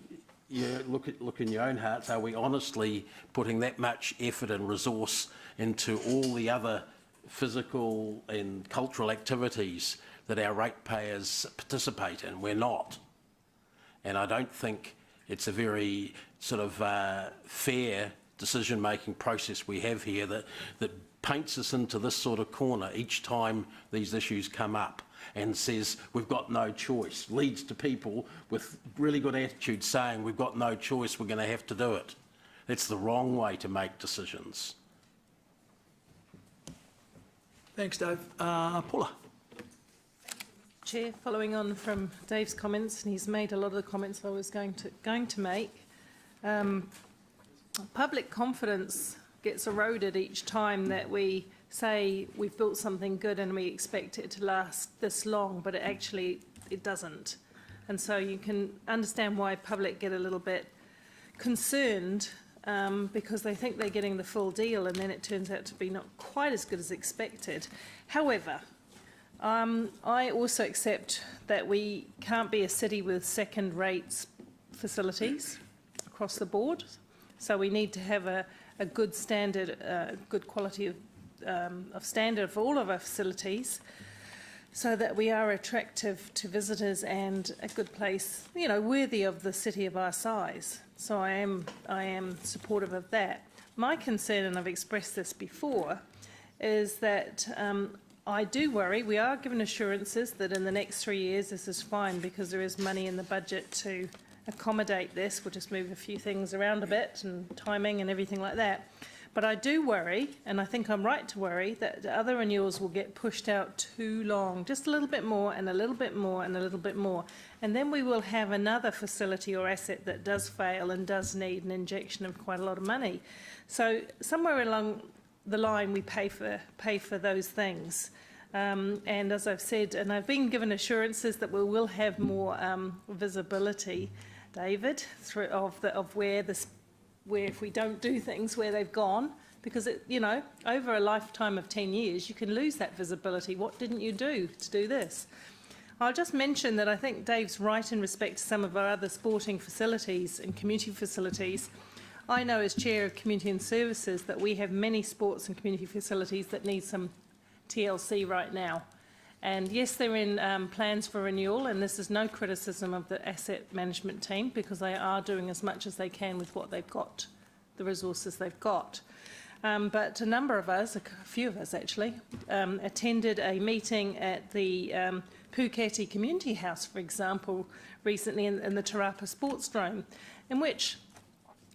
look in your own hearts, are we honestly putting that much effort and resource into all the other physical and cultural activities that our ratepayers participate in? We're not. And I don't think it's a very sort of fair decision-making process we have here that paints us into this sort of corner each time these issues come up and says we've got no choice, leads to people with really good attitudes saying we've got no choice, we're going to have to do it. It's the wrong way to make decisions. Thanks, Dave. Paula. Chair, following on from Dave's comments, and he's made a lot of the comments I was going to make. Public confidence gets eroded each time that we say we've built something good and we expect it to last this long, but it doesn't. And so you can understand why public get a little bit concerned because they think they're getting the full deal and then it turns out to be not quite as good as expected. However, I also accept that we can't be a city with second-rate facilities across the board. So we need to have a good standard, good quality of standard for all of our facilities, so that we are attractive to visitors and a good place, you know, worthy of the city of our size. So I am supportive of that. My concern, and I've expressed this before, is that I do worry. We are given assurances that in the next 3 years this is fine because there is money in the budget to accommodate this. We'll just move a few things around a bit and timing and everything like that. But I do worry, and I think I'm right to worry, that the other renewals will get pushed out too long, just a little bit more and a little bit more and a little bit more. And then we will have another facility or asset that does fail and does need an injection of quite a lot of money. So somewhere along the line we pay for those things. And as I've said, and I've been given assurances that we will have more visibility, David, of where if we don't do things, where they've gone, because you know, over a lifetime of 10 years, you can lose that visibility. What didn't you do to do this? I'll just mention that I think Dave's right in respect to some of our other sporting facilities and community facilities. I know as Chair of Community and Services that we have many sports and community facilities that need some TLC right now. And yes, they're in plans for renewal, and this is no criticism of the asset management team because they are doing as much as they can with what they've got, the resources they've got. But a number of us, a few of us actually, attended a meeting at the Puketi Community House, for example, recently in the Te Rapa Sports Dome, in which,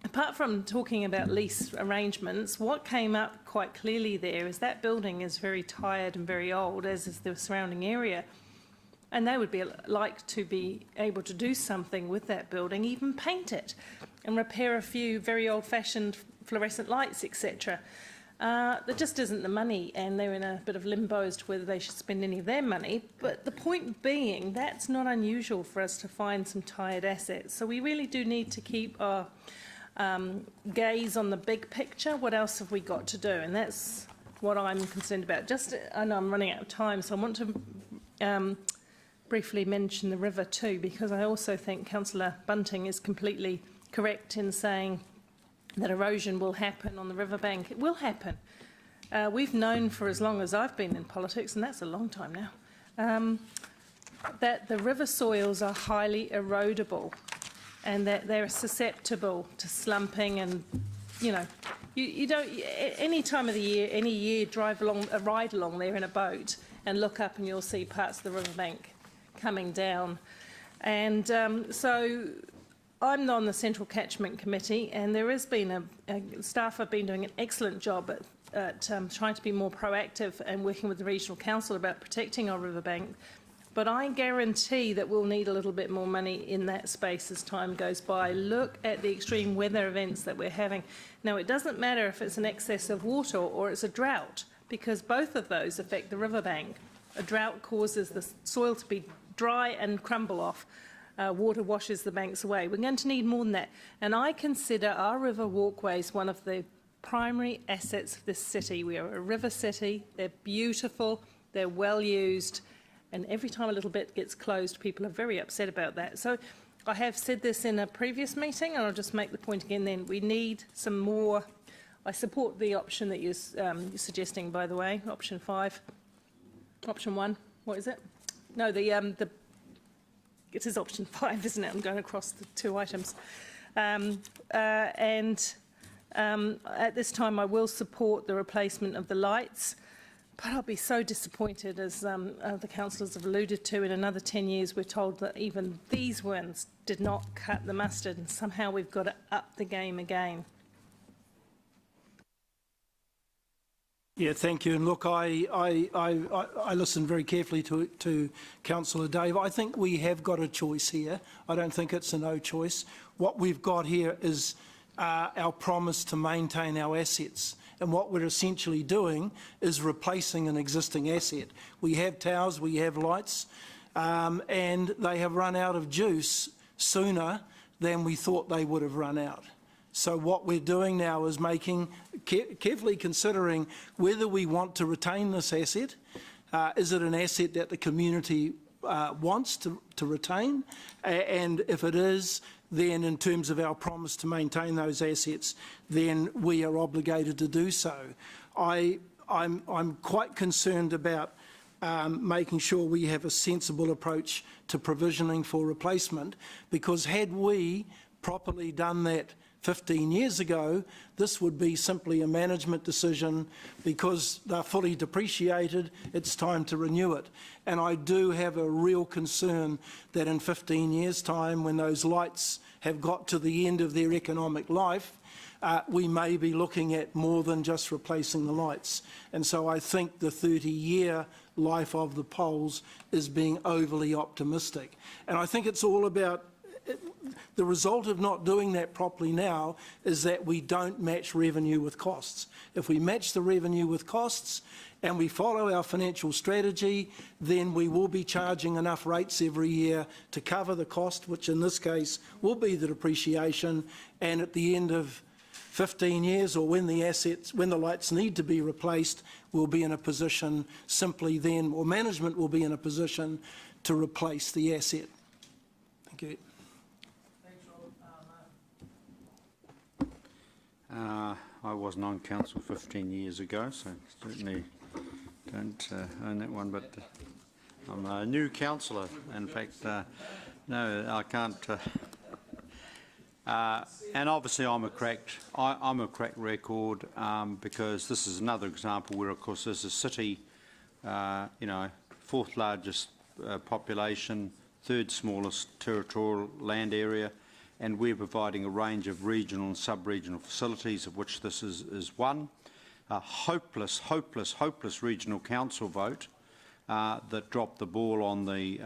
apart from talking about lease arrangements, what came up quite clearly there is that building is very tired and very old, as is the surrounding area. And they would like to be able to do something with that building, even paint it and repair a few very old-fashioned fluorescent lights, etc. There just isn't the money, and they're in a bit of limbo as to whether they should spend any of their money. But the point being, that's not unusual for us to find some tired assets. So we really do need to keep our gaze on the big picture. What else have we got to do? And that's what I'm concerned about. I know I'm running out of time, so I want to briefly mention the river too, because I also think Councillor Bunting is completely correct in saying that erosion will happen on the riverbank. It will happen. We've known for as long as I've been in politics, and that's a long time now, that the river soils are highly erodible, and that they're susceptible to slumping. And you know, you don't, any time of the year, any year, ride along there in a boat and look up and you'll see parts of the riverbank coming down. And so I'm on the Central Catchment Committee, and there has been staff have been doing an excellent job at trying to be more proactive and working with the Regional Council about protecting our riverbank. But I guarantee that we'll need a little bit more money in that space as time goes by. Look at the extreme weather events that we're having. Now, it doesn't matter if it's an excess of water or it's a drought, because both of those affect the riverbank. A drought causes the soil to be dry and crumble off. Water washes the banks away. We're going to need more than that. And I consider our river walkways one of the primary assets of this city. We are a river city. They're beautiful. They're well used. And every time a little bit gets closed, people are very upset about that. So I have said this in a previous meeting, and I'll just make the point again then. We need some more. I support the option that you're suggesting, by the way, option 5. Option 1, what is it? No, it is option 5, isn't it? I'm going across the 2 items. At this time, I will support the replacement of the lights. But I'll be so disappointed, as the councillors have alluded to, in another 10 years we're told that even these ones did not cut the mustard, and somehow we've got to up the game again. Yeah, thank you. And look, I listened very carefully to Councillor Dave. I think we have got a choice here. I don't think it's a no choice. What we've got here is our promise to maintain our assets. And what we're essentially doing is replacing an existing asset. We have towers, we have lights, and they have run out of juice sooner than we thought they would have run out. So what we're doing now is carefully considering whether we want to retain this asset. Is it an asset that the community wants to retain? And if it is, then in terms of our promise to maintain those assets, then we are obligated to do so. I I'm quite concerned about making sure we have a sensible approach to provisioning for replacement, because had we properly done that 15 years ago, this would be simply a management decision. Because they're fully depreciated, it's time to renew it. And I do have a real concern that in 15 years' time, when those lights have got to the end of their economic life, we may be looking at more than just replacing the lights. And so I think the 30-year life of the poles is being overly optimistic. And I think it's all about the result of not doing that properly now is that we don't match revenue with costs. If we match the revenue with costs and we follow our financial strategy, then we will be charging enough rates every year to cover the cost, which in this case will be the depreciation. And at the end of 15 years, or when the lights need to be replaced, we'll be in a position simply then, or management will be in a position to replace the asset. Thank you. I wasn't on council 15 years ago, so certainly don't own that one, but I'm a new councillor. In fact, no, I can't. And obviously I'm a cracked record, because this is another example where, of course, there's a city, fourth largest population, third smallest territorial land area, and we're providing a range of regional and sub-regional facilities, of which this is one. A hopeless regional council vote that dropped the ball on the,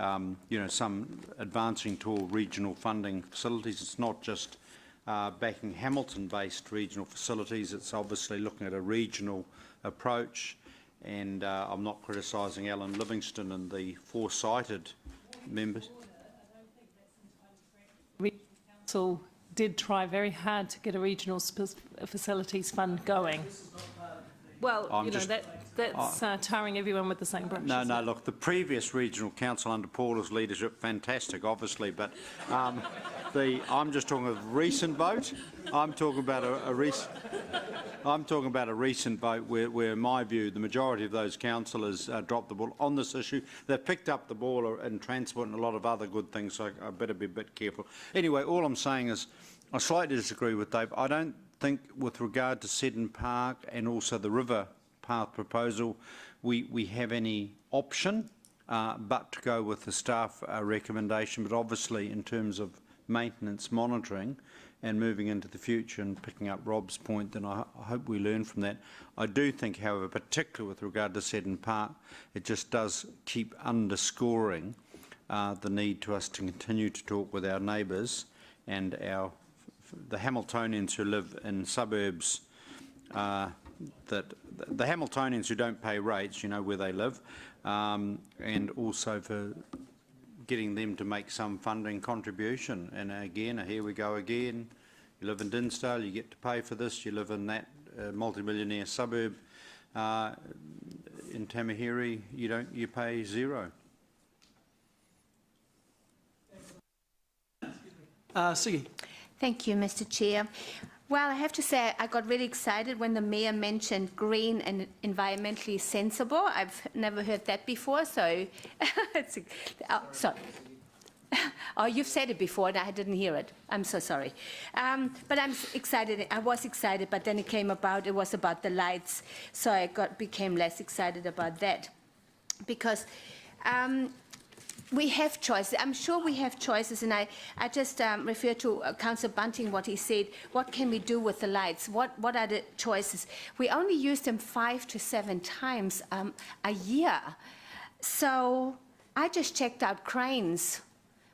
some advancing toward regional funding facilities. It's not just backing Hamilton-based regional facilities, it's obviously looking at a regional approach. And I'm not criticising Alan Livingston and the foresighted members. Council did try very hard to get a regional facilities fund going. Well, that's tarring everyone with the same brush. No, look, the previous regional council under Paula's leadership, fantastic, obviously, but I'm just talking of recent vote. I'm talking about a recent vote where, in my view, the majority of those councillors dropped the ball on this issue. They've picked up the ball in transport and a lot of other good things, so I better be a bit careful. Anyway, all I'm saying is I slightly disagree with Dave. I don't think, with regard to Seddon Park and also the river path proposal, we have any option but to go with the staff recommendation. But obviously, in terms of maintenance monitoring and moving into the future and picking up Rob's point, then I hope we learn from that. I do think, however, particularly with regard to Seddon Park, it just does keep underscoring the need to us to continue to talk with our neighbours and the Hamiltonians who live in suburbs, that the Hamiltonians who don't pay rates, where they live, and also for getting them to make some funding contribution. And again, here we go again. You live in Dinsdale, you get to pay for this. You live in that multi-millionaire suburb in Tamahiri, you pay zero. Siggy. Thank you, Mr. Chair. Well, I have to say I got really excited when the Mayor mentioned green and environmentally sensible. I've never heard that before, so... sorry. Oh, you've said it before and I didn't hear it. I'm so sorry. But I'm excited. I was excited, but then it was about the lights, so I became less excited about that. Because... we have choices. I'm sure we have choices, and I just refer to Councillor Bunting, what he said. What can we do with the lights? What are the choices? We only use them 5 to 7 times a year. So I just checked out cranes.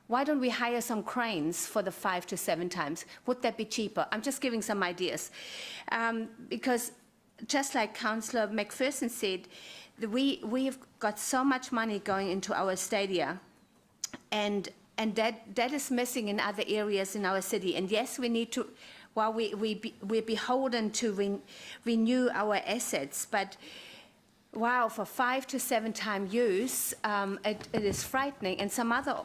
Why don't we hire some cranes for the 5 to 7 times? Would that be cheaper? I'm just giving some ideas. Because just like Councillor McPherson said, we've got so much money going into our stadia, and that is missing in other areas in our city. And yes, we need to, while we're beholden to renew our assets, but wow, for 5 to 7 time use, it is frightening. And some other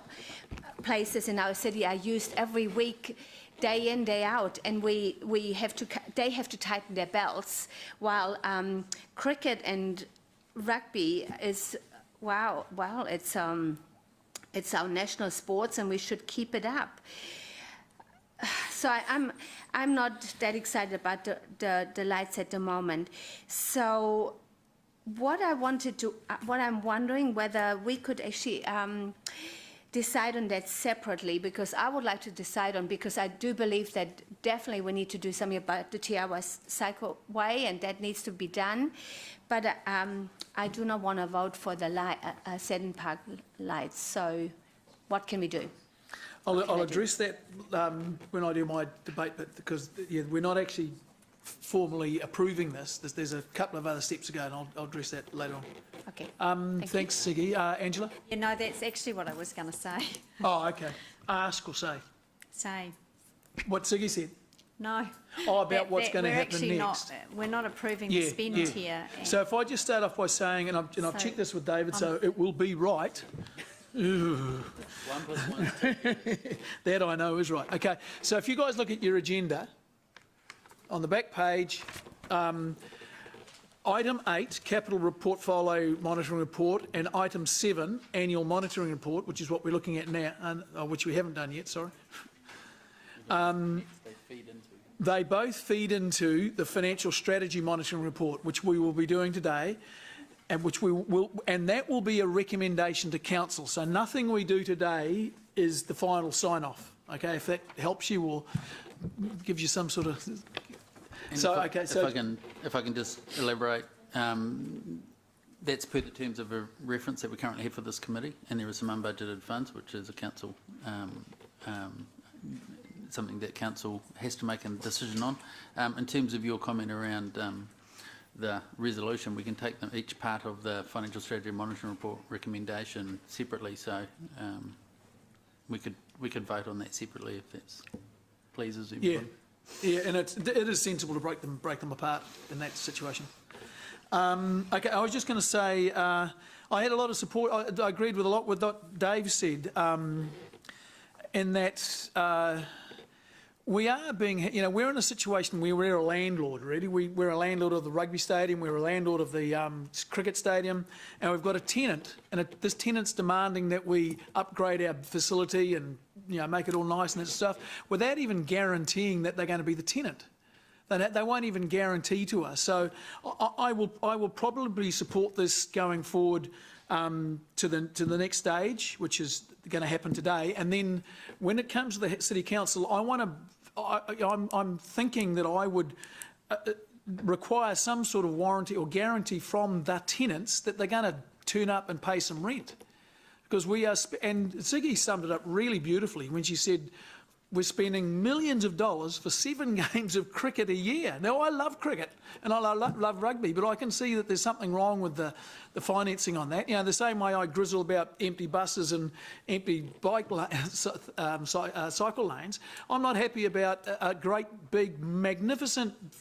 places in our city are used every week, day in, day out, and we have to they have to tighten their belts, while cricket and rugby is, wow, well, it's our national sports and we should keep it up. So I'm not that excited about the lights at the moment. So what I'm wondering whether we could actually decide on that separately, because I would like to decide on, because I do believe that definitely we need to do something about the TRY cycleway, and that needs to be done. But I do not want to vote for the Seddon Park lights. So what can we do? I'll address that when I do my debate bit, because we're not actually formally approving this. There's a couple of other steps to go, and I'll address that later on. Okay. Thanks, Siggy. Angela? You know, that's actually what I was going to say. Oh, okay. Ask or say? Say. What Siggy said? No. Oh, about what's going to happen next. We're not approving the spend here. So if I just start off by saying, and I've checked this with David, so it will be right. Ooh. 1 + 1 is 2. That I know is right. Okay, so if you guys look at your agenda, on the back page, item 8, capital portfolio monitoring report, and item 7, annual monitoring report, which is what we're looking at now, which we haven't done yet, sorry. They both feed into the financial strategy monitoring report, which we will be doing today, and that will be a recommendation to council. So nothing we do today is the final sign-off. Okay, if that helps you or gives you some sort of. So okay, so if I can just elaborate, that's per the terms of a reference that we currently have for this committee, and there are some unbudgeted funds, which is a council. Something that council has to make a decision on. In terms of your comment around the resolution, we can take them each part of the financial strategy monitoring report recommendation separately. So we could vote on that separately if that pleases everyone. Yeah, and it is sensible to break them apart in that situation. Okay, I was just going to say I had a lot of support. I agreed with a lot with what Dave said, in that. We are being, we're in a situation where we're a landlord, really. We're a landlord of the rugby stadium, we're a landlord of the cricket stadium, and we've got a tenant, and this tenant's demanding that we upgrade our facility and, make it all nice and that stuff, without even guaranteeing that they're going to be the tenant. They won't even guarantee to us. So I will probably support this going forward to the next stage, which is going to happen today. And then when it comes to the City Council, I'm thinking that I would require some sort of warranty or guarantee from the tenants that they're going to turn up and pay some rent. Because we are, and Ziggy summed it up really beautifully when she said, we're spending millions of dollars for 7 games of cricket a year. Now, I love cricket and I love rugby, but I can see that there's something wrong with the financing on that. The same way I grizzle about empty buses and empty cycle lanes, I'm not happy about a great, big,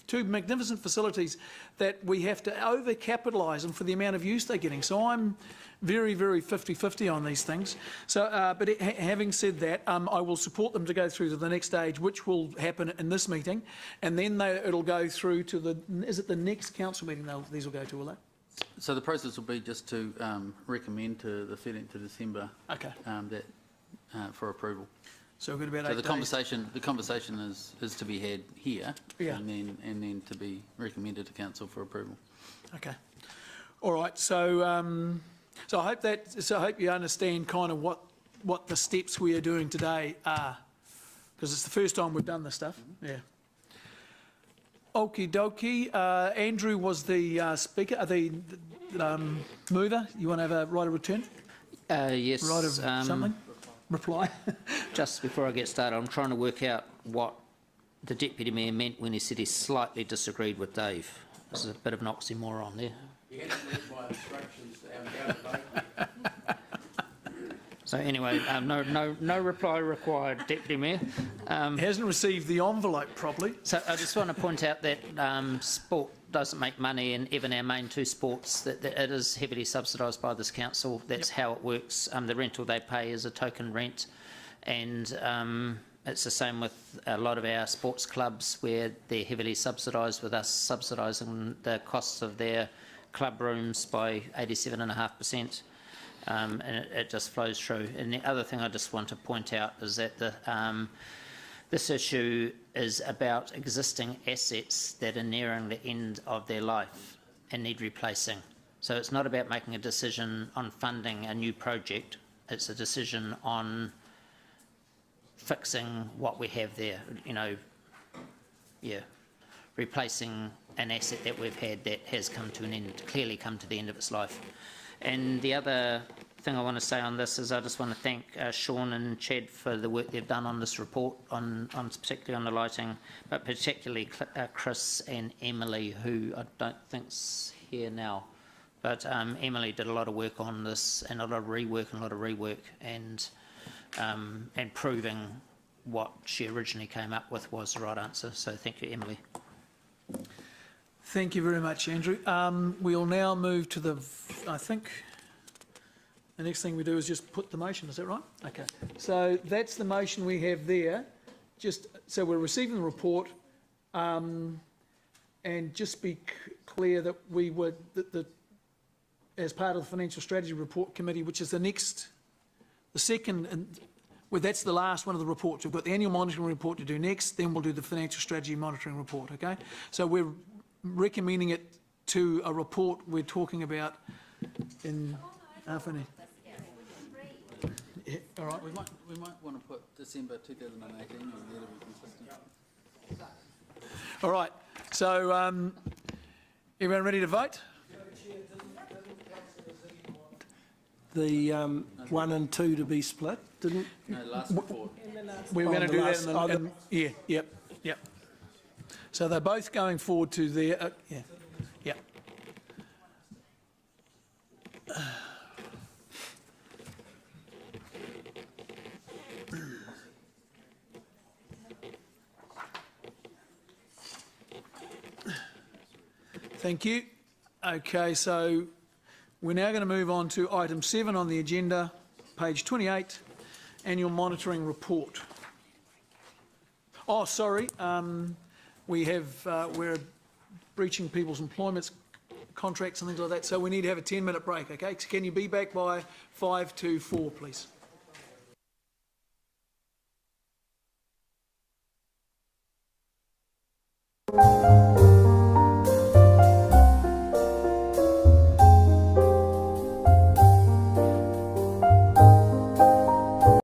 two magnificent facilities that we have to over-capitalise them for the amount of use they're getting. So I'm very, very 50-50 on these things. So, but having said that, I will support them to go through to the next stage, which will happen in this meeting, and then it'll go through to is it the next council meeting these will go to, will they? So the process will be just to recommend to the 13th of December that for approval. So we've got about 8 days. The conversation is to be had here, and then to be recommended to council for approval. Okay. All right. So so I hope you understand kind of what the steps we are doing today are, because it's the first time we've done this stuff. Yeah. Okie dokie. Andrew was the speaker, the mover. You want to have a right of return? Yes. Right of something? Reply. Just before I get started, I'm trying to work out what the Deputy Mayor meant when he said he slightly disagreed with Dave. There's a bit of an oxymoron there. You had to read my instructions to have So anyway, no reply required, Deputy Mayor. He hasn't received the envelope properly. So I just want to point out that sport doesn't make money, and even our main 2 sports, that it is heavily subsidised by this council. That's how it works. The rental they pay is a token rent, and It's the same with a lot of our sports clubs where they're heavily subsidised, with us subsidising the costs of their club rooms by 87.5%. And it just flows through. And the other thing I just want to point out is that this issue is about existing assets that are nearing the end of their life and need replacing. So it's not about making a decision on funding a new project. It's a decision on fixing what we have there, replacing an asset that we've had that has come to an end, clearly come to the end of its life. And the other thing I want to say on this is I just want to thank Sean and Chad for the work they've done on this report, particularly on the lighting, but particularly Chris and Emily, who I don't think's here now. But Emily did a lot of work on this, and a lot of rework, and proving what she originally came up with was the right answer. So thank you, Emily. Thank you very much, Andrew. We'll now move to I think the next thing we do is just put the motion, is that right? Okay. So that's the motion we have there. So we're receiving the report, and just be clear that we would, as part of the Financial Strategy Report Committee, which is the second, that's the last one of the reports. We've got the annual monitoring report to do next, then we'll do the Financial Strategy Monitoring Report, okay? So we're recommending it to a report we're talking about in half an hour. Yeah, all right. We might want to put December 2018 on there to be consistent. All right. So everyone ready to vote? The 1 and 2 to be split, didn't? No, last report. We were going to do that yep. So they're both going forward to their, yeah. Thank you. Okay, so we're now going to move on to item 7 on the agenda, page 28, annual monitoring report. Oh, sorry, we're breaching people's employment contracts and things like that, so we need to have a 10-minute break, okay? Can you be back by 5 to 4, please?